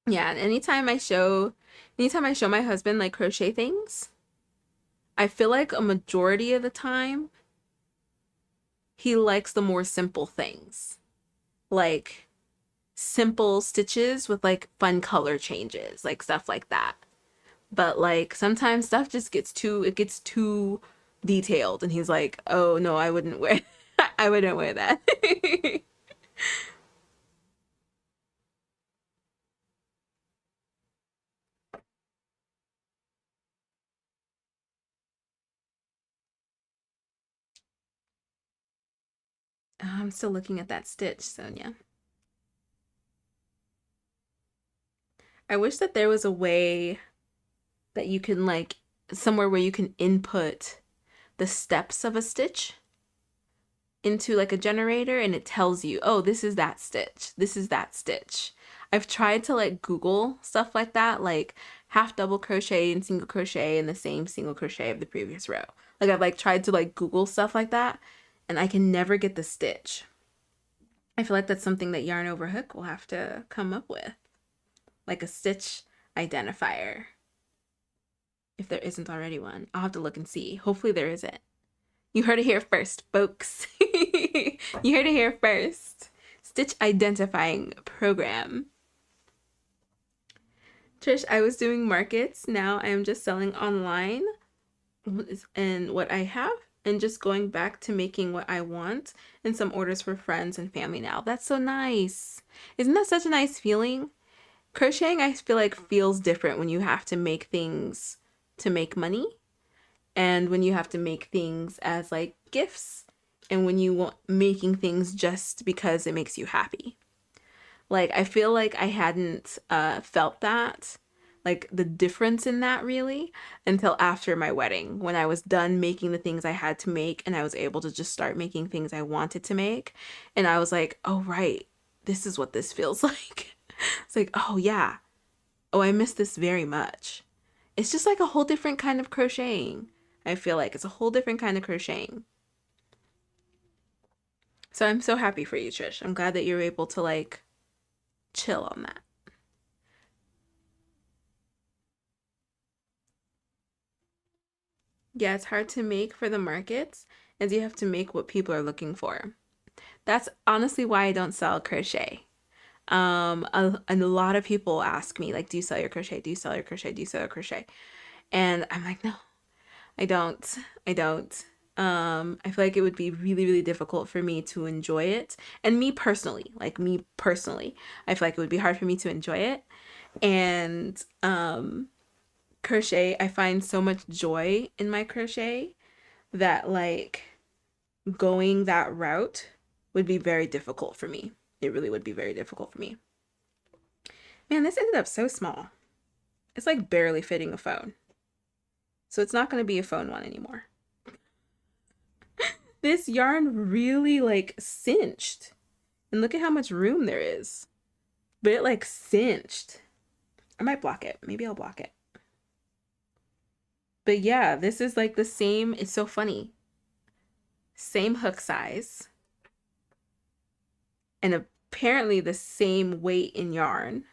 Yeah, and anytime I show my husband like crochet things, I feel like a majority of the time he likes the more simple things. Like simple stitches with like fun color changes, like stuff like that. But like sometimes stuff just gets too detailed and he's like, "Oh no, I wouldn't wear I wouldn't wear that." I'm still looking at that stitch, Sonia. I wish that there was a way that you can like somewhere where you can input the steps of a stitch into like a generator and it tells you, oh, this is that stitch. This is that stitch. I've tried to like Google stuff like that, like half double crochet and single crochet in the same single crochet of the previous row. Like I've like tried to like Google stuff like that and I can never get the stitch. I feel like that's something that Yarn Over Hook will have to come up with, like a stitch identifier. If there isn't already one, I'll have to look and see. Hopefully there isn't. You heard it here first, folks. You heard it here first. Stitch identifying program. Trish, I was doing markets. Now I am just selling online. And what I have and just going back to making what I want and some orders for friends and family now. That's so nice. Isn't that such a nice feeling? Crocheting, I feel like, feels different when you have to make things to make money and when you have to make things as like gifts and when you want making things just because it makes you happy. Like, I feel like I hadn't felt that, like the difference in that really, until after my wedding, when I was done making the things I had to make and I was able to just start making things I wanted to make. And I was like, oh, right, this is what this feels like. It's like, oh, yeah. Oh, I miss this very much. It's just like a whole different kind of crocheting. I feel like it's a whole different kind of crocheting. So I'm so happy for you, Trish. I'm glad that you're able to like chill on that. Yeah, it's hard to make for the markets as you have to make what people are looking for. That's honestly why I don't sell crochet. And a lot of people ask me, like, do you sell your crochet? Do you sell your crochet? Do you sell your crochet? And I'm like, no, I don't. I don't. I feel like it would be really, really difficult for me to enjoy it. And me personally, I feel like it would be hard for me to enjoy it. And crochet, I find so much joy in my crochet that like going that route would be very difficult for me. It really would be very difficult for me. Man, this ended up so small. It's like barely fitting a phone. So it's not going to be a phone one anymore. This yarn really like cinched. And look at how much room there is. But it like cinched. I might block it. Maybe I'll block it. But yeah, this is like the same. It's so funny. Same hook size. And apparently the same weight in yarn.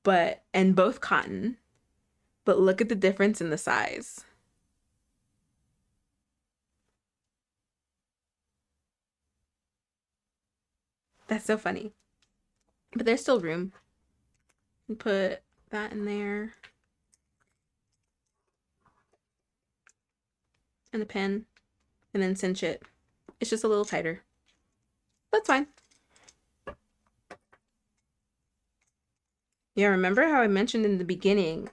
And both cotton. But look at the difference in the size. That's so funny. But there's still room. And put that in there. And a pin. And then cinch it. It's just a little tighter. That's fine. Yeah, remember how I mentioned in the beginning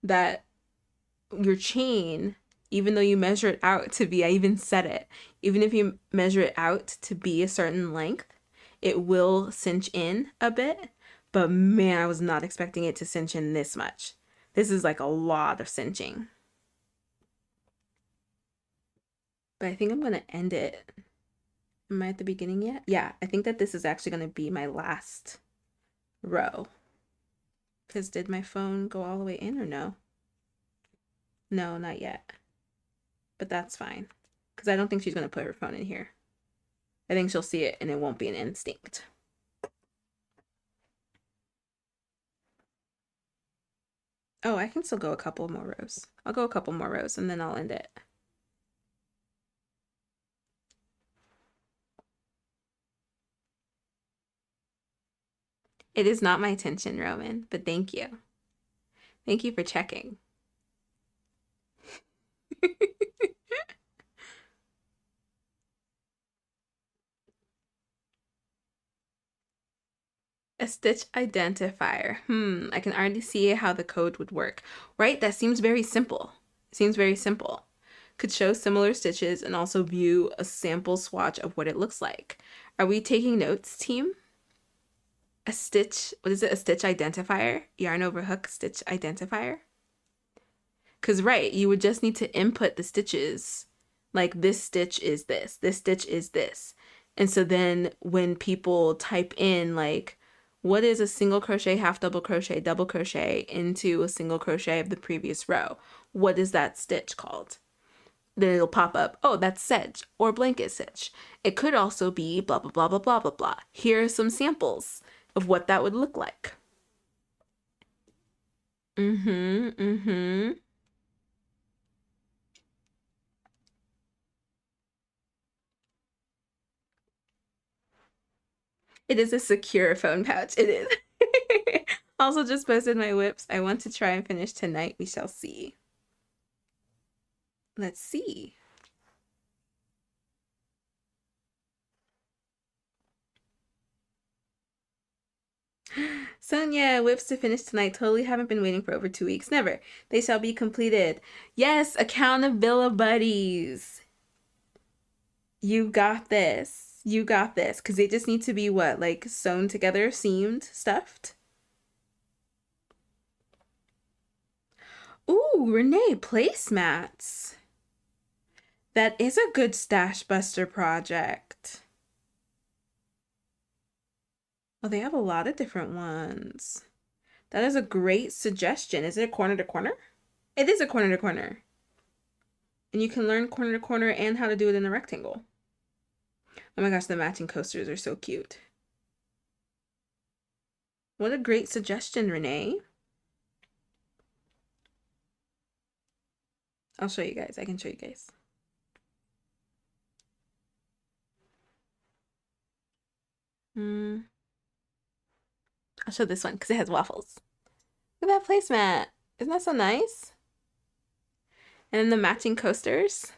that your chain, even though you measure it out to be, I even said it, even if you measure it out to be a certain length, it will cinch in a bit. But man, I was not expecting it to cinch in this much. This is like a lot of cinching. But I think I'm going to end it. Am I at the beginning yet? Yeah, I think that this is actually going to be my last row. Because did my phone go all the way in or no? No, not yet. But that's fine. Because I don't think she's going to put her phone in here. I think she'll see it and it won't be an instinct. Oh, I can still go a couple more rows. I'll go a couple more rows and then I'll end it. It is not my intention, Roman, but thank you. Thank you for checking. A stitch identifier. I can already see how the code would work. Right? That seems very simple. Seems very simple. Could show similar stitches and also view a sample swatch of what it looks like. Are we taking notes, team? A stitch, what is it? A stitch identifier? Yarn over hook stitch identifier? Because, right, you would just need to input the stitches. Like this stitch is this stitch is this. And so then when people type in like, what is a single crochet, half double crochet into a single crochet of the previous row? What is that stitch called? Then it'll pop up, oh, that's sedge or blanket stitch. It could also be blah, blah, blah, blah, blah, blah, blah. Here are some samples of what that would look like. It is a secure phone pouch. It is. Also just posted my whips. I want to try and finish tonight. We shall see. Let's see. Sonia, whips to finish tonight. Totally haven't been waiting for over 2 weeks. Never. They shall be completed. Yes, accountability buddies. You got this. You got this. Because they just need to be what? Like sewn together, seamed, stuffed? Ooh, Renee, placemats. That is a good stash buster project. Oh, they have a lot of different ones. That is a great suggestion. Is it a corner to corner? It is a corner to corner. And you can learn corner to corner and how to do it in a rectangle. Oh my gosh, the matching coasters are so cute. What a great suggestion, Renee. I'll show you guys. I can show you guys. I'll show this one because it has waffles. Look at that placemat. Isn't that so nice? And then the matching coasters.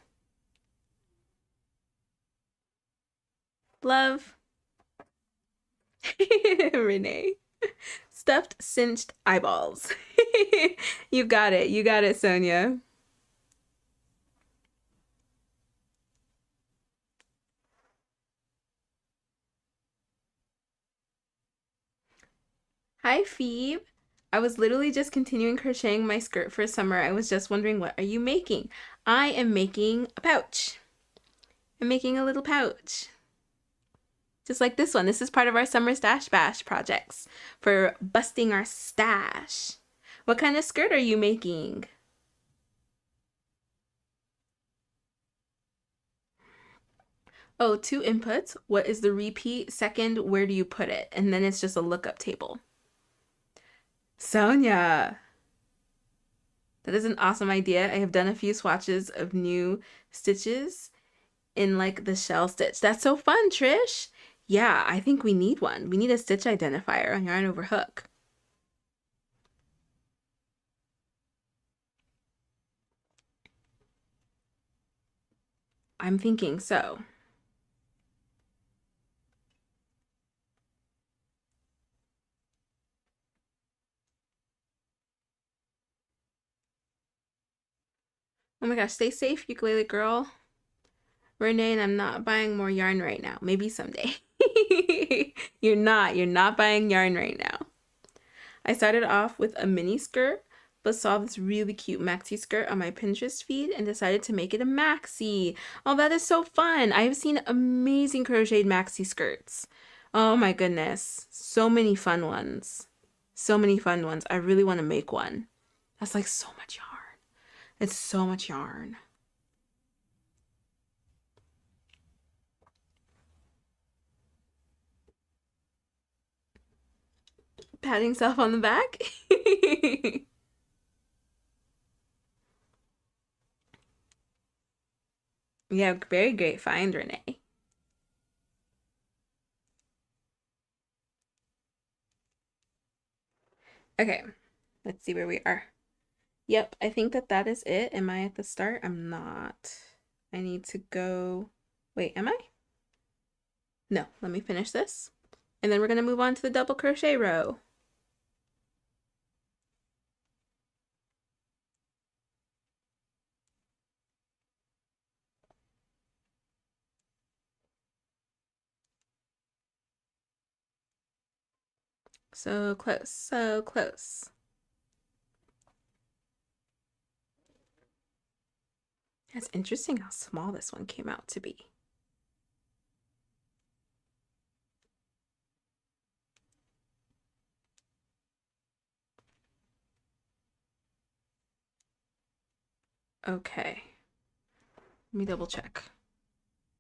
Love. Renee. Stuffed cinched eyeballs. You got it. You got it, Sonia. Hi, Phoebe. I was literally just continuing crocheting my skirt for summer. I was just wondering, what are you making? I am making a pouch. I'm making a little pouch. Just like this one. This is part of our summer stash bash projects for busting our stash. What kind of skirt are you making? Oh, 2 inputs. What is the repeat? Second, where do you put it? And then it's just a lookup table. Sonia. That is an awesome idea. I have done a few swatches of new stitches in like the shell stitch. That's so fun, Trish. Yeah, I think we need one. We need a stitch identifier on Yarn Over Hook. I'm thinking so. Oh my gosh, stay safe, ukulele girl. Renee, and I'm not buying more yarn right now. Maybe someday. You're not buying yarn right now. I started off with a mini skirt, but saw this really cute maxi skirt on my Pinterest feed and decided to make it a maxi. Oh, that is so fun. I have seen amazing crocheted maxi skirts. Oh my goodness. So many fun ones. So many fun ones. I really want to make one. That's like so much yarn. It's so much yarn. Patting self on the back. Yeah, very great find, Renee. Okay, let's see where we are. Yep, I think that is it. Am I at the start? I'm not. I need to go. Wait, am I? No, let me finish this. And then we're going to move on to the double crochet row. So close, so close. It's interesting how small this one came out to be. Okay. Let me double check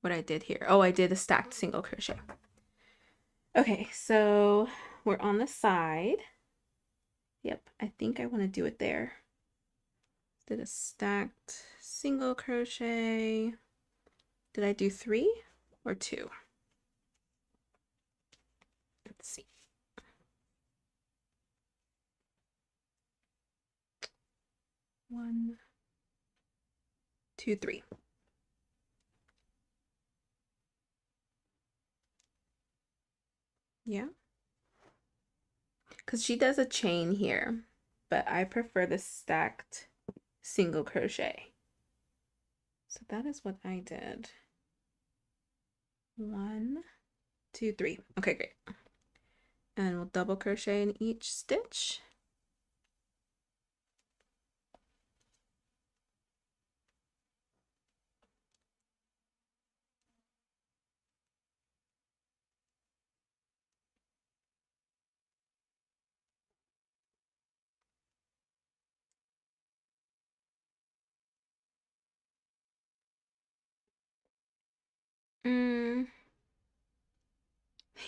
what I did here. Oh, I did a stacked single crochet. Okay, so we're on the side. Yep, I think I want to do it there. Did a stacked single crochet. Did I do 3 or 2? Let's see. 1, 2, 3. Yeah. because she does a chain here, but I prefer the stacked single crochet. So that is what I did. 1, 2, 3. Okay, great. And we'll double crochet in each stitch.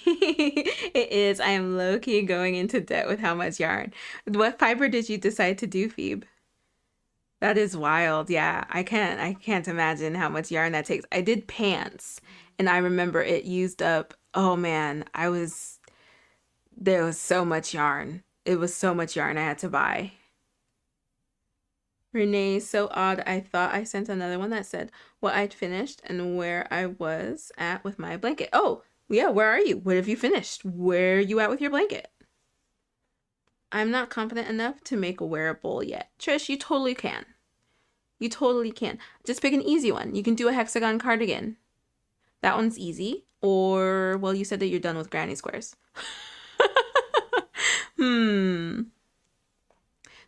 It is. I am low-key going into debt with how much yarn. What fiber did you decide to do, Phoebe? That is wild. Yeah, I can't imagine how much yarn that takes. I did pants and I remember it used up, oh man, there was so much yarn. It was so much yarn I had to buy. Renee, so odd. I thought I sent another one that said what I'd finished and where I was at with my blanket. Oh, yeah, where are you? What have you finished? Where are you at with your blanket? I'm not confident enough to make a wearable yet. Trish, you totally can. You totally can. Just pick an easy one. You can do a hexagon cardigan. That one's easy. Or, well, you said that you're done with granny squares.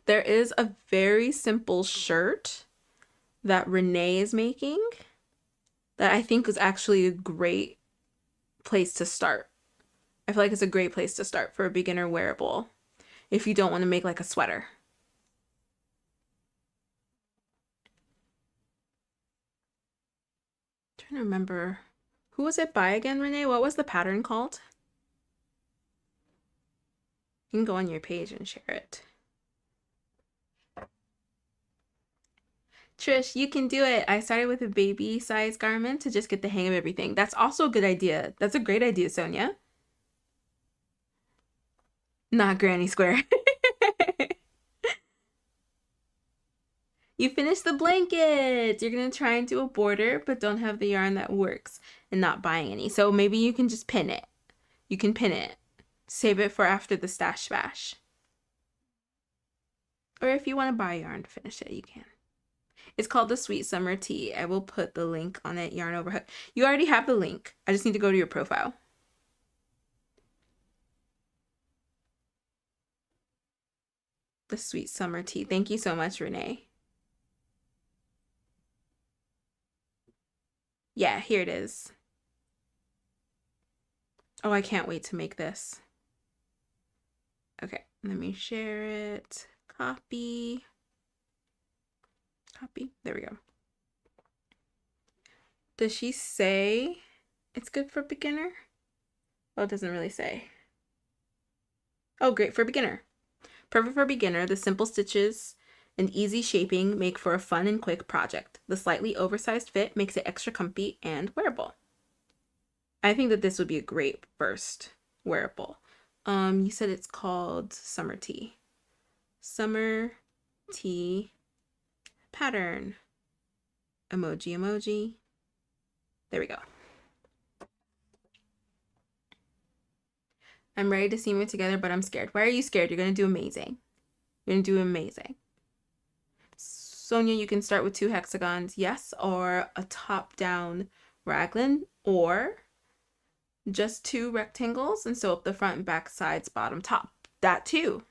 There is a very simple shirt that Renee is making that I think is actually a great place to start. I feel like it's a great place to start for a beginner wearable if you don't want to make like a sweater. I'm trying to remember. Who was it by again, Renee? What was the pattern called? You can go on your page and share it. Trish, you can do it. I started with a baby size garment to just get the hang of everything. That's also a good idea. That's a great idea, Sonia. Not granny square. You finished the blanket. You're going to try and do a border, but don't have the yarn that works and not buying any. So maybe you can just pin it. You can pin it. Save it for after the stash bash. Or if you want to buy yarn to finish it, you can. It's called the Sweet Summer Tea. I will put the link on it, Yarn Overhook. You already have the link. I just need to go to your profile. The Sweet Summer Tea. Thank you so much, Renee. Yeah, here it is. Oh, I can't wait to make this. Okay, let me share it. Copy. Copy. There we go. Does she say it's good for beginner? Oh, it doesn't really say. Oh, great for beginner. Perfect for beginner, the simple stitches and easy shaping make for a fun and quick project. The slightly oversized fit makes it extra comfy and wearable. I think that this would be a great first wearable. You said it's called Summer Tea. Summer Tea pattern. Emoji, emoji. There we go. I'm ready to seam it together, but I'm scared. Why are you scared? You're going to do amazing. You're going to do amazing. Sonia, you can start with 2 hexagons, yes, or a top-down raglan, or just 2 rectangles and sew up the front and back sides, bottom, top. That too.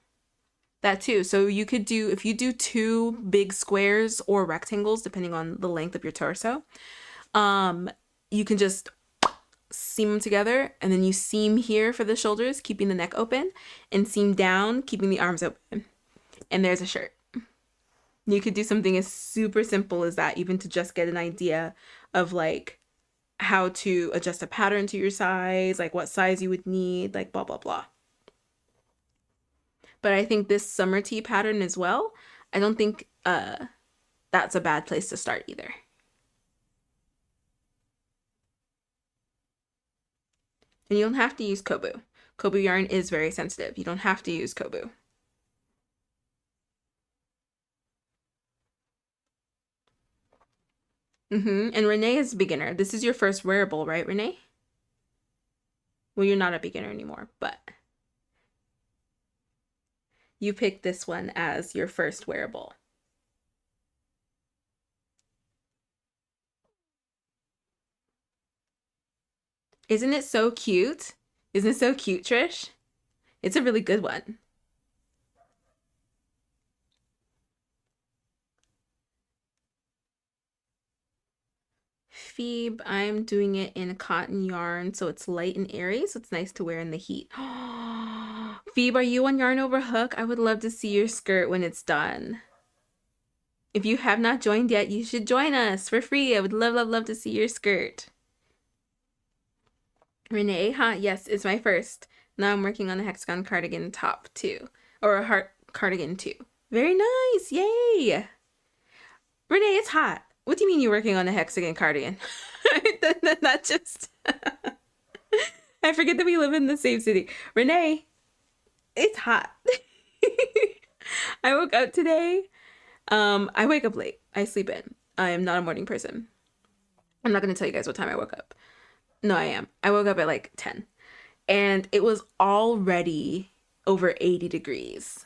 That too. So you could do, if you do 2 big squares or rectangles, depending on the length of your torso, you can just seam them together, and then you seam here for the shoulders, keeping the neck open, and seam down, keeping the arms open. And there's a shirt. You could do something as super simple as that, even to just get an idea of like how to adjust a pattern to your size, like what size you would need, like blah, blah, blah. But I think this summer tea pattern as well, I don't think that's a bad place to start either. And you don't have to use Kobu. Kobu yarn is very sensitive. You don't have to use Kobu. And Renee is a beginner. This is your first wearable, right, Renee? Well, you're not a beginner anymore, but you picked this one as your first wearable. Isn't it so cute? Isn't it so cute, Trish? It's a really good one. Phoebe, I'm doing it in a cotton yarn, so it's light and airy, so it's nice to wear in the heat. Phoebe, are you on Yarn Over Hook? I would love to see your skirt when it's done. If you have not joined yet, you should join us for free. I would love, love, love to see your skirt. Renee, huh? Yes, it's my first. Now I'm working on a hexagon cardigan top too, or a heart cardigan too. Very nice, yay! Renee, it's hot. What do you mean you're working on a hexagon cardigan? Not just... I forget that we live in the same city. Renee, it's hot. I woke up today. I wake up late. I sleep in. I am not a morning person. I'm not going to tell you guys what time I woke up. No, I am. I woke up at like 10. And it was already over 80 degrees.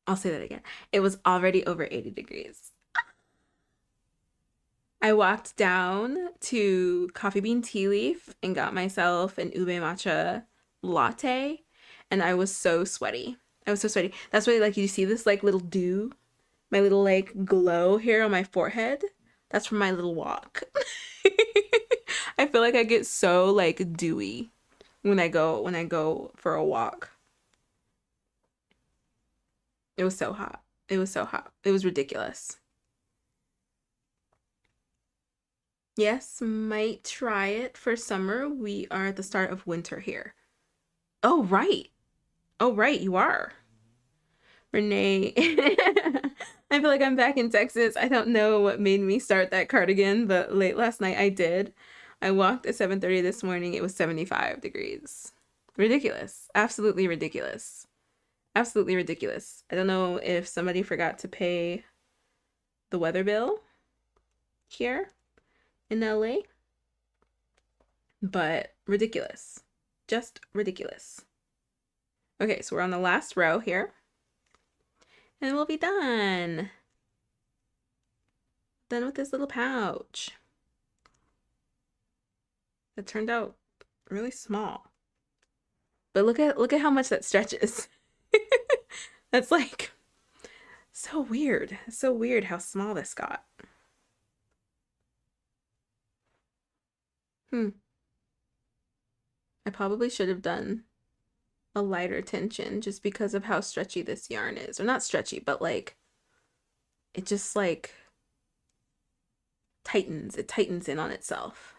I'll say that again. It was already over 80 degrees. I walked down to Coffee Bean Tea Leaf and got myself an ube matcha latte, and I was so sweaty. I was so sweaty. That's why, like, you see this like little dew, my little like glow here on my forehead. That's from my little walk. I feel like I get so like dewy when I go for a walk. It was so hot. It was so hot. It was ridiculous. Yes, might try it for summer. We are at the start of winter here. Oh, right. Oh, right, you are. Renee. I feel like I'm back in Texas. I don't know what made me start that cardigan, but late last night I did. I walked at 7:30 this morning. It was 75 degrees. Ridiculous. Absolutely ridiculous. Absolutely ridiculous. I don't know if somebody forgot to pay the weather bill here in LA, but ridiculous. Just ridiculous. Okay, so we're on the last row here. And we'll be done. Done with this little pouch. It turned out really small. But look at how much that stretches. That's like so weird. It's so weird how small this got. I probably should have done a lighter tension just because of how stretchy this yarn is. Or not stretchy, but like it just like tightens. It tightens in on itself.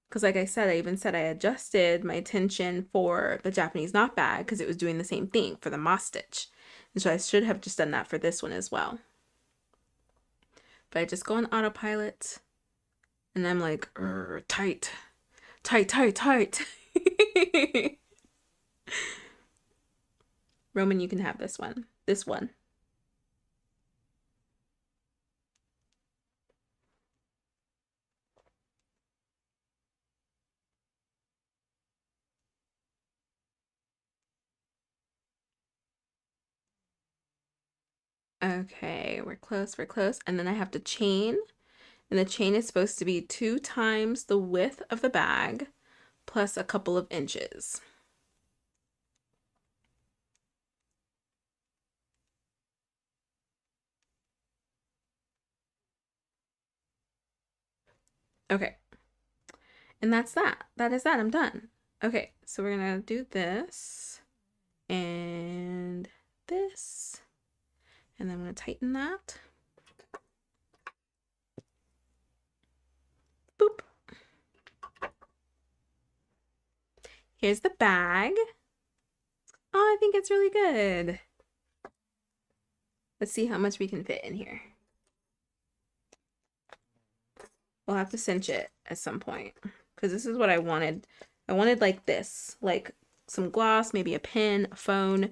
Because like I said, I even said I adjusted my tension for the Japanese knot bag because it was doing the same thing for the moss stitch. And so I should have just done that for this one as well. But I just go on autopilot and I'm like, tight, tight, tight, tight. Roman, you can have this one. This one. Okay, we're close, we're close. And then I have to chain. And the chain is supposed to be 2 times the width of the bag plus a couple of inches. Okay. And that's that. That is that. I'm done. Okay, so we're gonna do this and this. And then I'm gonna tighten that. Boop. Here's the bag. Oh, I think it's really good. Let's see how much we can fit in here. We'll have to cinch it at some point because this is what I wanted. I wanted like this, like some gloss, maybe a pin, a phone,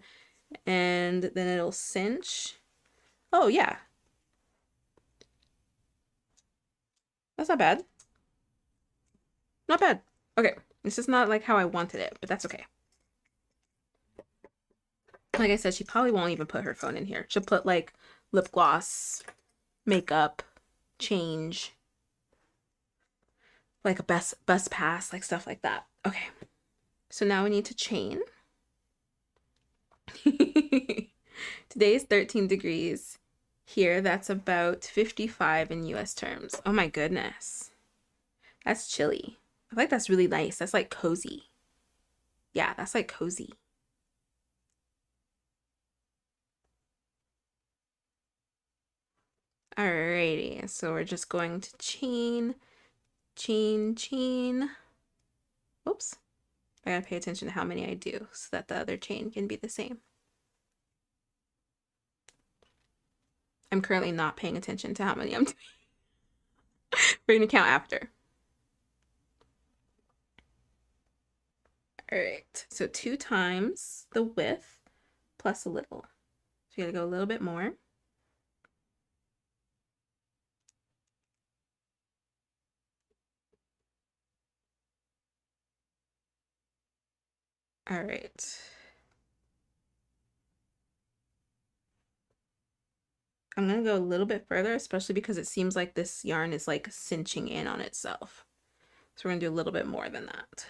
and then it'll cinch. Oh yeah. That's not bad. Not bad. Okay. It's just not like how I wanted it, but that's okay. Like I said, she probably won't even put her phone in here. She'll put like lip gloss, makeup, change, like a bus pass, like stuff like that. Okay. So now we need to chain. Today is 13 degrees. Here, that's about 55 in US terms. Oh my goodness. That's chilly. I feel like that's really nice. That's like cozy. Yeah, that's like cozy. Alrighty, so we're just going to chain, chain, chain. Oops. I gotta pay attention to how many I do so that the other chain can be the same. I'm currently not paying attention to how many I'm doing. We're gonna count after. All right, so 2 times the width plus a little. So you gotta go a little bit more. All right. I'm gonna go a little bit further, especially because it seems like this yarn is like cinching in on itself. So we're gonna do a little bit more than that.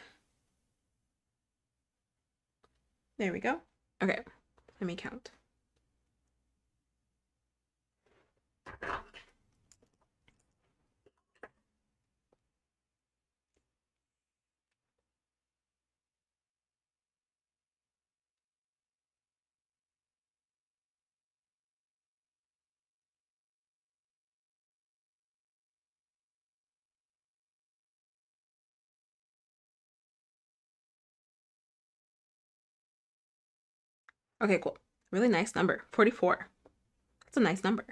There we go. Okay, let me count. Okay, cool. Really nice number, 44. That's a nice number.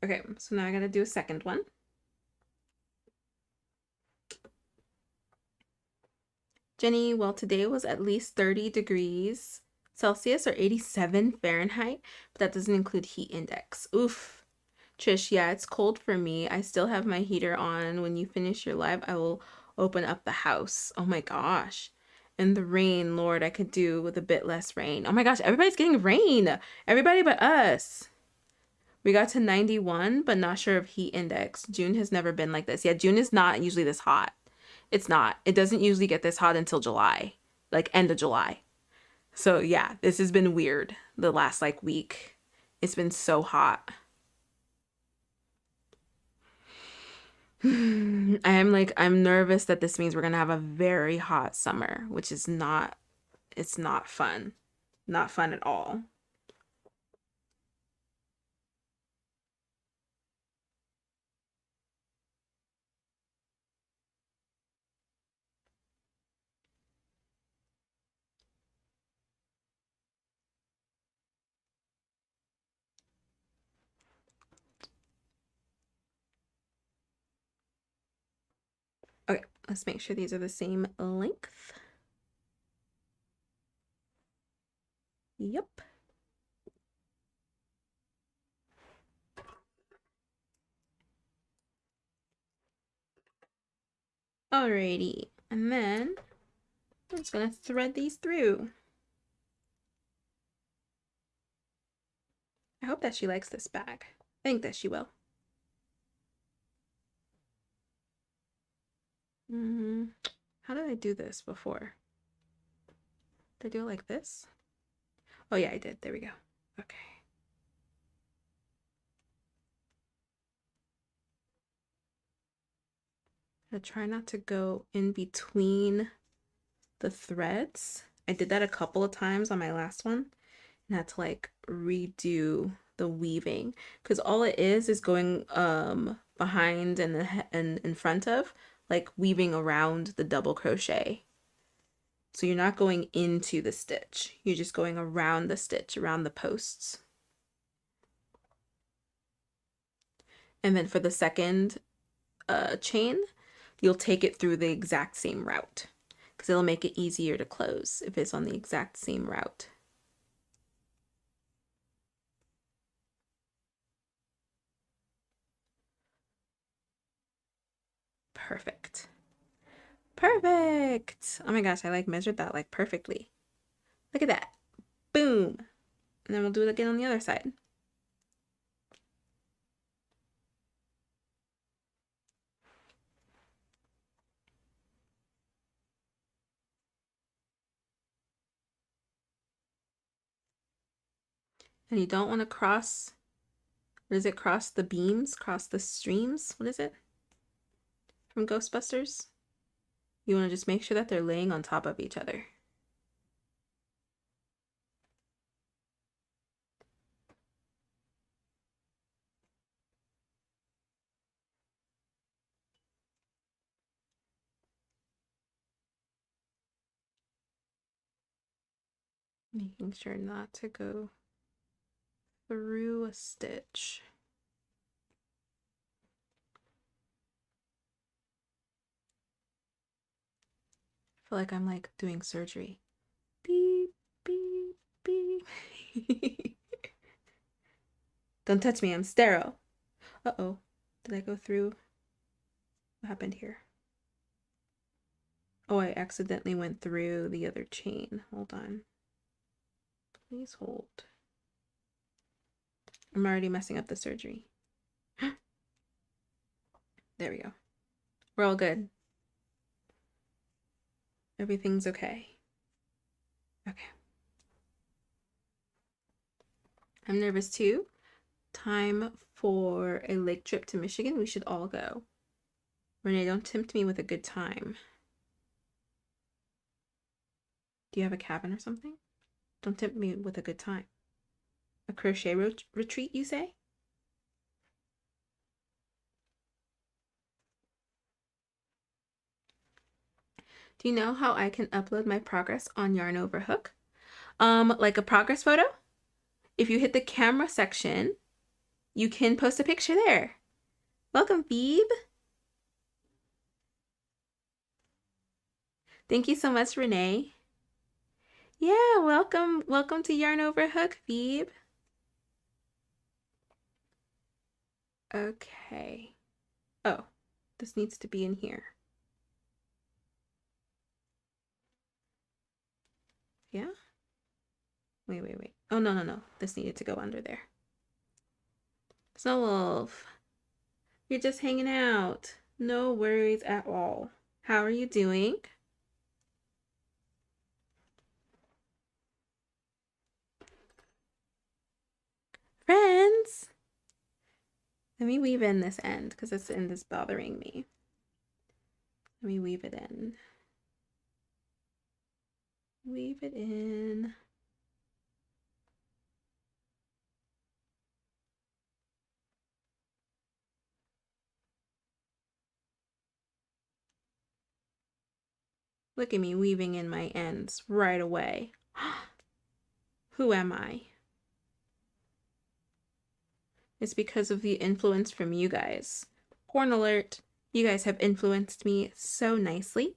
Okay, so now I gotta do a second one. Jenny, well, today was at least 30 degrees Celsius or 87 Fahrenheit, but that doesn't include heat index. Oof. Trish, yeah, it's cold for me. I still have my heater on. When you finish your live, I will open up the house. Oh my gosh. And the rain, Lord, I could do with a bit less rain. Oh my gosh, everybody's getting rain. Everybody but us. We got to 91, but not sure of heat index. June has never been like this. Yeah, June is not usually this hot. It's not. It doesn't usually get this hot until July, like end of July. So yeah, this has been weird the last like week. It's been so hot. I'm nervous that this means we're gonna have a very hot summer, which is not, it's not fun. Not fun at all. Okay, let's make sure these are the same length. Yep. Alrighty, and then I'm just gonna thread these through. I hope that she likes this bag. I think that she will. How did I do this before? Did I do it like this? Oh yeah, I did. There we go. Okay. I try not to go in between the threads. I did that a couple of times on my last one and had to like redo the weaving because all it is going behind and in front of, like weaving around the double crochet. So you're not going into the stitch. You're just going around the stitch, around the posts. And then for the second chain, you'll take it through the exact same route because it'll make it easier to close if it's on the exact same route. Perfect. Perfect. Oh my gosh, I like measured that like perfectly. Look at that. Boom. And then we'll do it again on the other side. And you don't want to cross, what is it? Cross the beams, cross the streams. What is it? From Ghostbusters? You want to just make sure that they're laying on top of each other. Making sure not to go through a stitch. I feel like I'm like doing surgery. Beep, beep, beep. Don't touch me, I'm sterile. Uh-oh. Did I go through? What happened here? Oh, I accidentally went through the other chain. Hold on. Please hold. I'm already messing up the surgery. There we go. We're all good. Everything's okay. Okay. I'm nervous too. Time for a lake trip to Michigan. We should all go. Renee, don't tempt me with a good time. Do you have a cabin or something? Don't tempt me with a good time. A crochet retreat, you say? Do you know how I can upload my progress on Yarn Over Hook? Like a progress photo? If you hit the camera section, you can post a picture there. Welcome, Phoebe. Thank you so much, Renee. Yeah, welcome to Yarn Over Hook, Phoebe. Okay. Oh, this needs to be in here. Yeah? Wait. Oh, no. This needed to go under there. Snow Wolf, you're just hanging out. No worries at all. How are you doing? Friends! Let me weave in this end because this end is bothering me. Let me weave it in. Weave it in. Look at me weaving in my ends right away. Who am I? It's because of the influence from you guys. Porn alert. You guys have influenced me so nicely.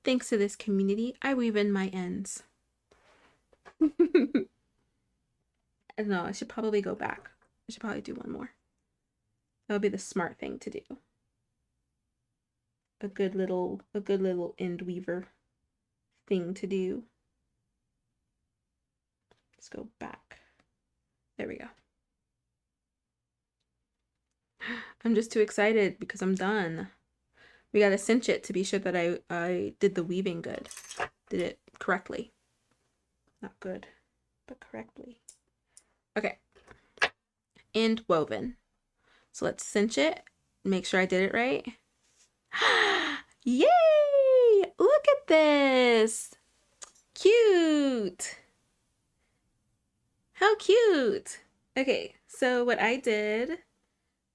Thanks to this community, I weave in my ends. No, I should probably go back. I should probably do one more. That would be the smart thing to do. A good little end weaver thing to do. Let's go back. There we go. I'm just too excited because I'm done. We gotta cinch it to be sure that I did the weaving good. Did it correctly. Not good, but correctly. Okay. End woven. So let's cinch it. Make sure I did it right. Yay! Look at this. Cute. How cute. Okay, so what I did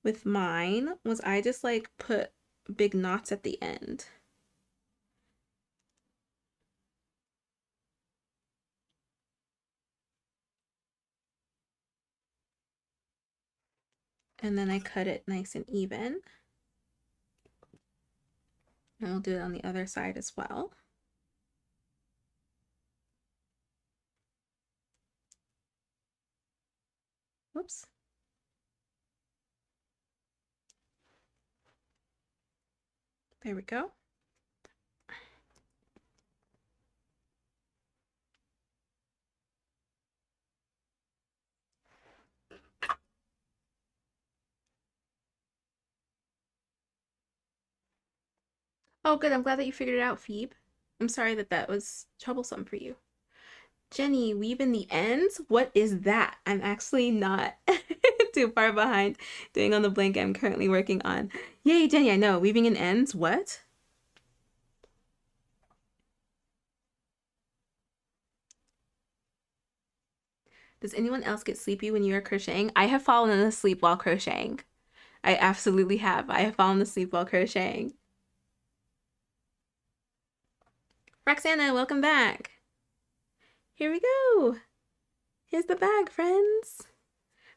with mine was I just like put big knots at the end. And then I cut it nice and even. And I'll do it on the other side as well. Whoops. There we go. Oh, good. I'm glad that you figured it out, Phoebe. I'm sorry that that was troublesome for you. Jenny, weave in the ends? What is that? I'm actually not too far behind doing on the blanket I'm currently working on. Yay, Jenny, I know. Weaving in ends? What? Does anyone else get sleepy when you are crocheting? I have fallen asleep while crocheting. I absolutely have. I have fallen asleep while crocheting. Roxana, welcome back. Here we go. Here's the bag, friends.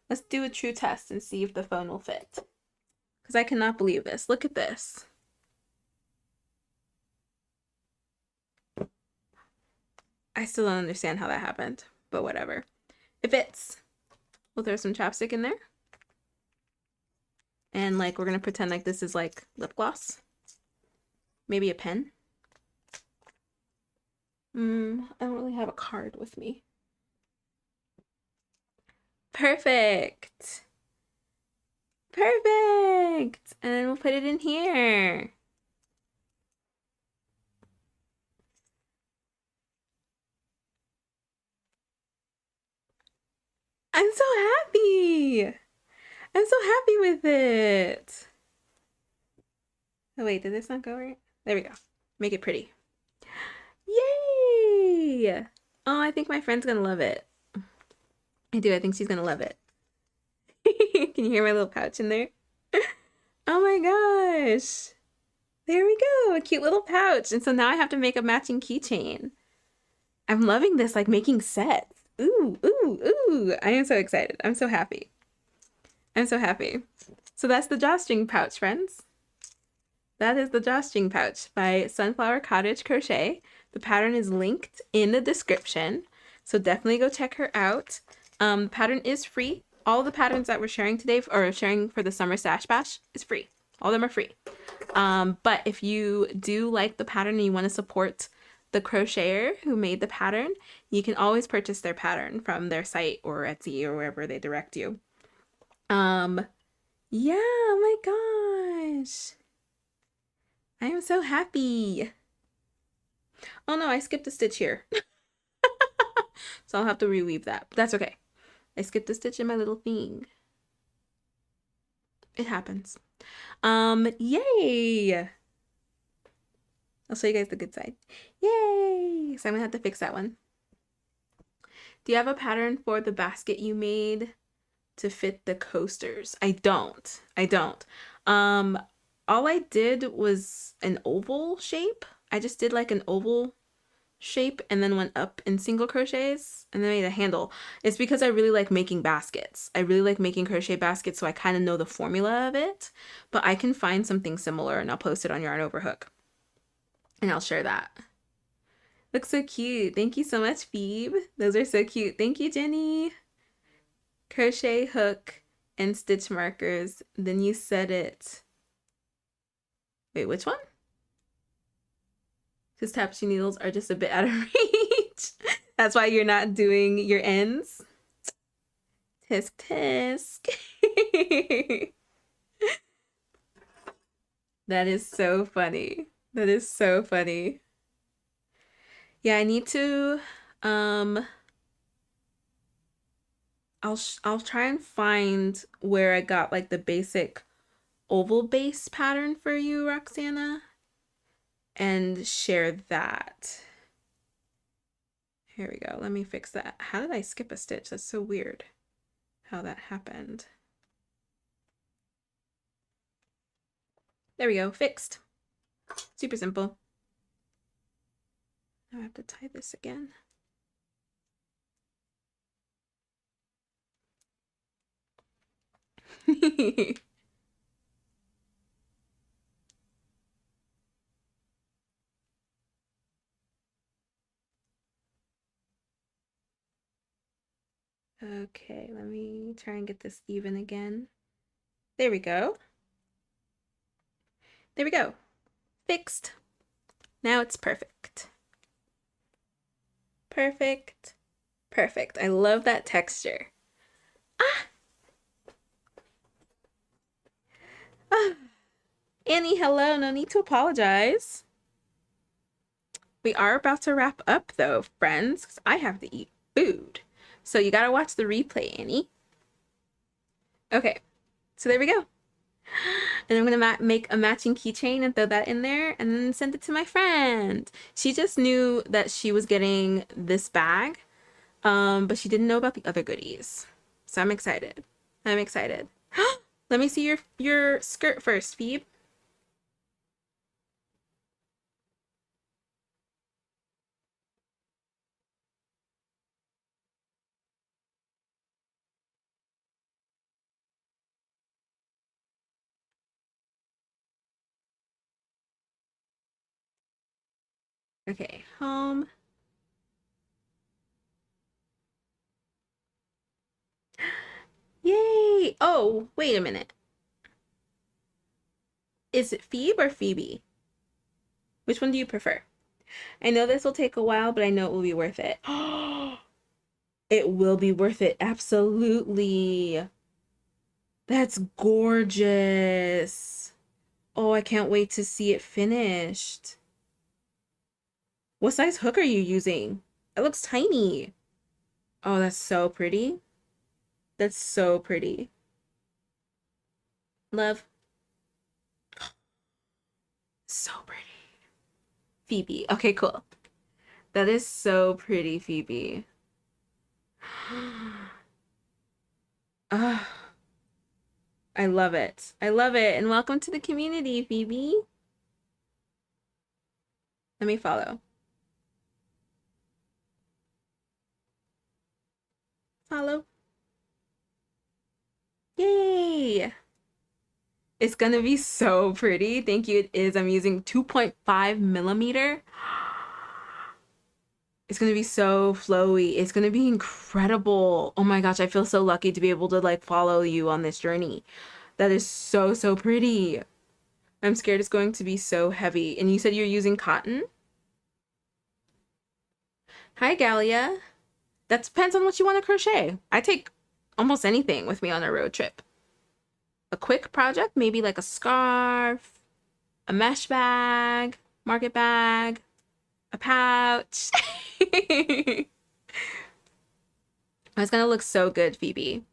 Let's do a true test and see if the phone will fit. Because I cannot believe this. Look at this. I still don't understand how that happened, but whatever. It fits. We'll throw some chapstick in there. And like, we're gonna pretend like this is like lip gloss. Maybe a pen. I don't really have a card with me. Perfect. Perfect. And then we'll put it in here. I'm so happy. I'm so happy with it. Oh wait, did this not go right? There we go. Make it pretty. Yay! Oh, I think my friend's gonna love it. I do, I think she's gonna love it. Can you hear my little pouch in there? Oh my gosh. There we go, a cute little pouch. And so now I have to make a matching keychain. I'm loving this, like making sets. Ooh, ooh, ooh. I am so excited. I'm so happy. I'm so happy. So that's the Drawstring pouch, friends. That is the Drawstring pouch by Sunflower Cottage Crochet. The pattern is linked in the description, so definitely go check her out. The pattern is free. All the patterns that we're sharing today, or sharing for the Summer Stash Bash, is free. All of them are free. But if you do like the pattern and you want to support the crocheter who made the pattern, you can always purchase their pattern from their site or Etsy or wherever they direct you. Yeah, oh my gosh. I am so happy. Oh no, I skipped a stitch here. So I'll have to reweave that. But that's okay. I skipped a stitch in my little thing. It happens. Yay! I'll show you guys the good side. Yay! So I'm gonna have to fix that one. Do you have a pattern for the basket you made to fit the coasters? I don't. All I did was an oval shape. I just did like an oval shape and then went up in single crochets and then made a handle. It's because I really like making baskets. I really like making crochet baskets, so I kind of know the formula of it, but I can find something similar and I'll post it on Yarn Over Hook and I'll share that. Looks so cute. Thank you so much, Phoebe. Those are so cute. Thank you, Jenny. Crochet hook and stitch markers. Then you set it. Wait, which one? Because tapestry needles are just a bit out of reach. That's why you're not doing your ends. Tisk tisk. That is so funny. That is so funny. Yeah, I need to I'll try and find where I got like the basic oval base pattern for you, Roxana, and share that. Here we go. Let me fix that. How did I skip a stitch? That's so weird how that happened. There we go. Fixed. Super simple. Now I have to tie this again. Okay, let me try and get this even again. There we go. There we go. Fixed. Now it's perfect. Perfect. Perfect. I love that texture. Ah! Ah! Annie, hello. No need to apologize. We are about to wrap up though, friends, because I have to eat food. So you gotta watch the replay, Annie. Okay, so there we go. And I'm gonna make a matching keychain and throw that in there and then send it to my friend. She just knew that she was getting this bag, but she didn't know about the other goodies. So I'm excited. I'm excited. Let me see your skirt first, Phoebe. Okay, home. Yay! Oh, wait a minute. Is it Phoebe or Phoebe? Which one do you prefer? I know this will take a while, but I know it will be worth it. It will be worth it. Absolutely. That's gorgeous. Oh, I can't wait to see it finished. What size hook are you using? It looks tiny. Oh, that's so pretty. That's so pretty. Love. So pretty. Phoebe. Okay, cool. That is so pretty, Phoebe. Ah, I love it. I love it. And welcome to the community, Phoebe. Let me follow. Follow. Yay! It's gonna be so pretty. Thank you. It is. I'm using 2.5 millimeter. It's gonna be so flowy. It's gonna be incredible. Oh my gosh, I feel so lucky to be able to like follow you on this journey. That is so, so pretty. I'm scared it's going to be so heavy. And you said you're using cotton? Hi, Galia. That depends on what you want to crochet. I take almost anything with me on a road trip. A quick project, maybe like a scarf, a mesh bag, market bag, a pouch. It's gonna look so good, Phoebe.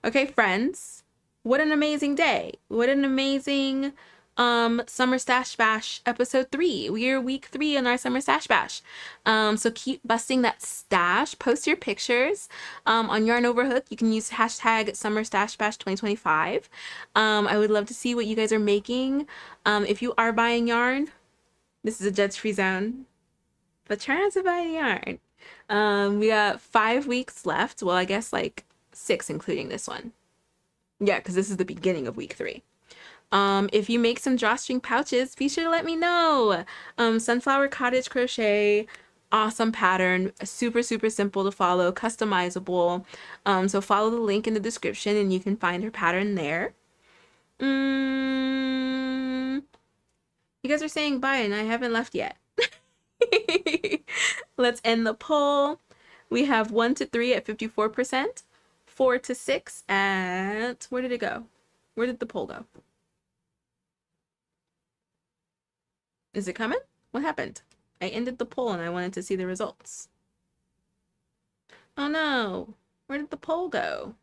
Okay, friends, what an amazing day. What an amazing Summer Stash Bash episode 3. We are week 3 in our Summer Stash Bash. So keep busting that stash. Post your pictures on Yarn Overhook. You can use hashtag Summer Stash Bash 2025. I would love to see what you guys are making. If you are buying yarn, this is a judge-free zone, but try not to buy yarn. We got 5 weeks left. Well, I guess like 6 including this one. Yeah, because this is the beginning of week 3. If you make some drawstring pouches, be sure to let me know. Sunflower Cottage crochet, awesome pattern, super, super simple to follow, customizable. So follow the link in the description and you can find her pattern there. You guys are saying bye and I haven't left yet. Let's end the poll. We have 1 to 3 at 54%, 4 to 6 at, where did it go? Where did the poll go? Is it coming? What happened? I ended the poll and I wanted to see the results. Oh no, where did the poll go?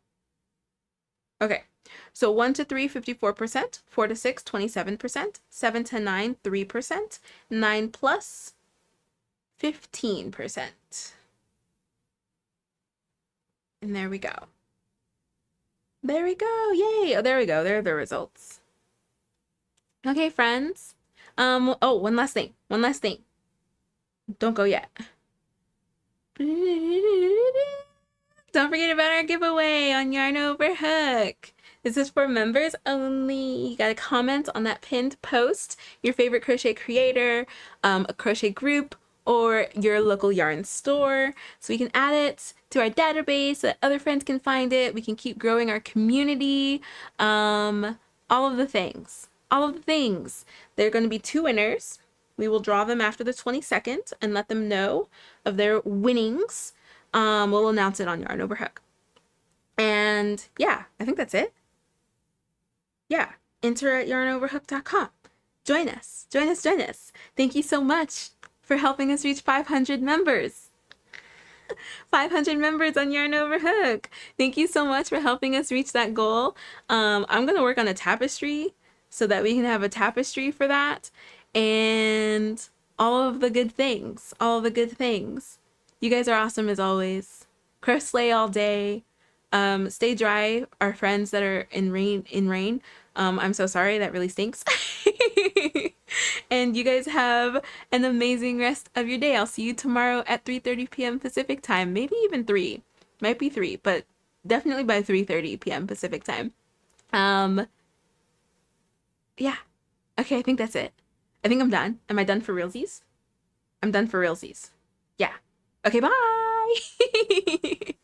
Okay, so 1 to 3, 54%, 4 to 6, 27%, 7 to 9, 3%, 9 plus, 15%. And there we go. There we go, yay! Oh, there we go, there are the results. Okay, friends. Oh, one last thing. Don't go yet. Don't forget about our giveaway on Yarn Overhook. This is for members only. You gotta comment on that pinned post, your favorite crochet creator, a crochet group, or your local yarn store, so we can add it to our database so that other friends can find it. We can keep growing our community. All of the things. There are going to be 2 winners. We will draw them after the 22nd and let them know of their winnings. We'll announce it on Yarn Overhook. And yeah, I think that's it. Yeah, enter at yarnoverhook.com. join us. Join us, join us. Thank you so much for helping us reach 500 members. 500 members on Yarn Over Hook. Thank you so much for helping us reach that goal. I'm going to work on a tapestry so that we can have a tapestry for that. And all of the good things. All of the good things. You guys are awesome as always. Crochet all day. Stay dry, our friends that are in rain. I'm so sorry, that really stinks. And you guys have an amazing rest of your day. I'll see you tomorrow at 3:30 p.m. Pacific time, maybe even 3. Might be 3, but definitely by 3:30 p.m. Pacific time. Yeah. Okay, I think that's it. I think I'm done. Am I done for realsies? I'm done for realsies. Yeah. Okay, bye.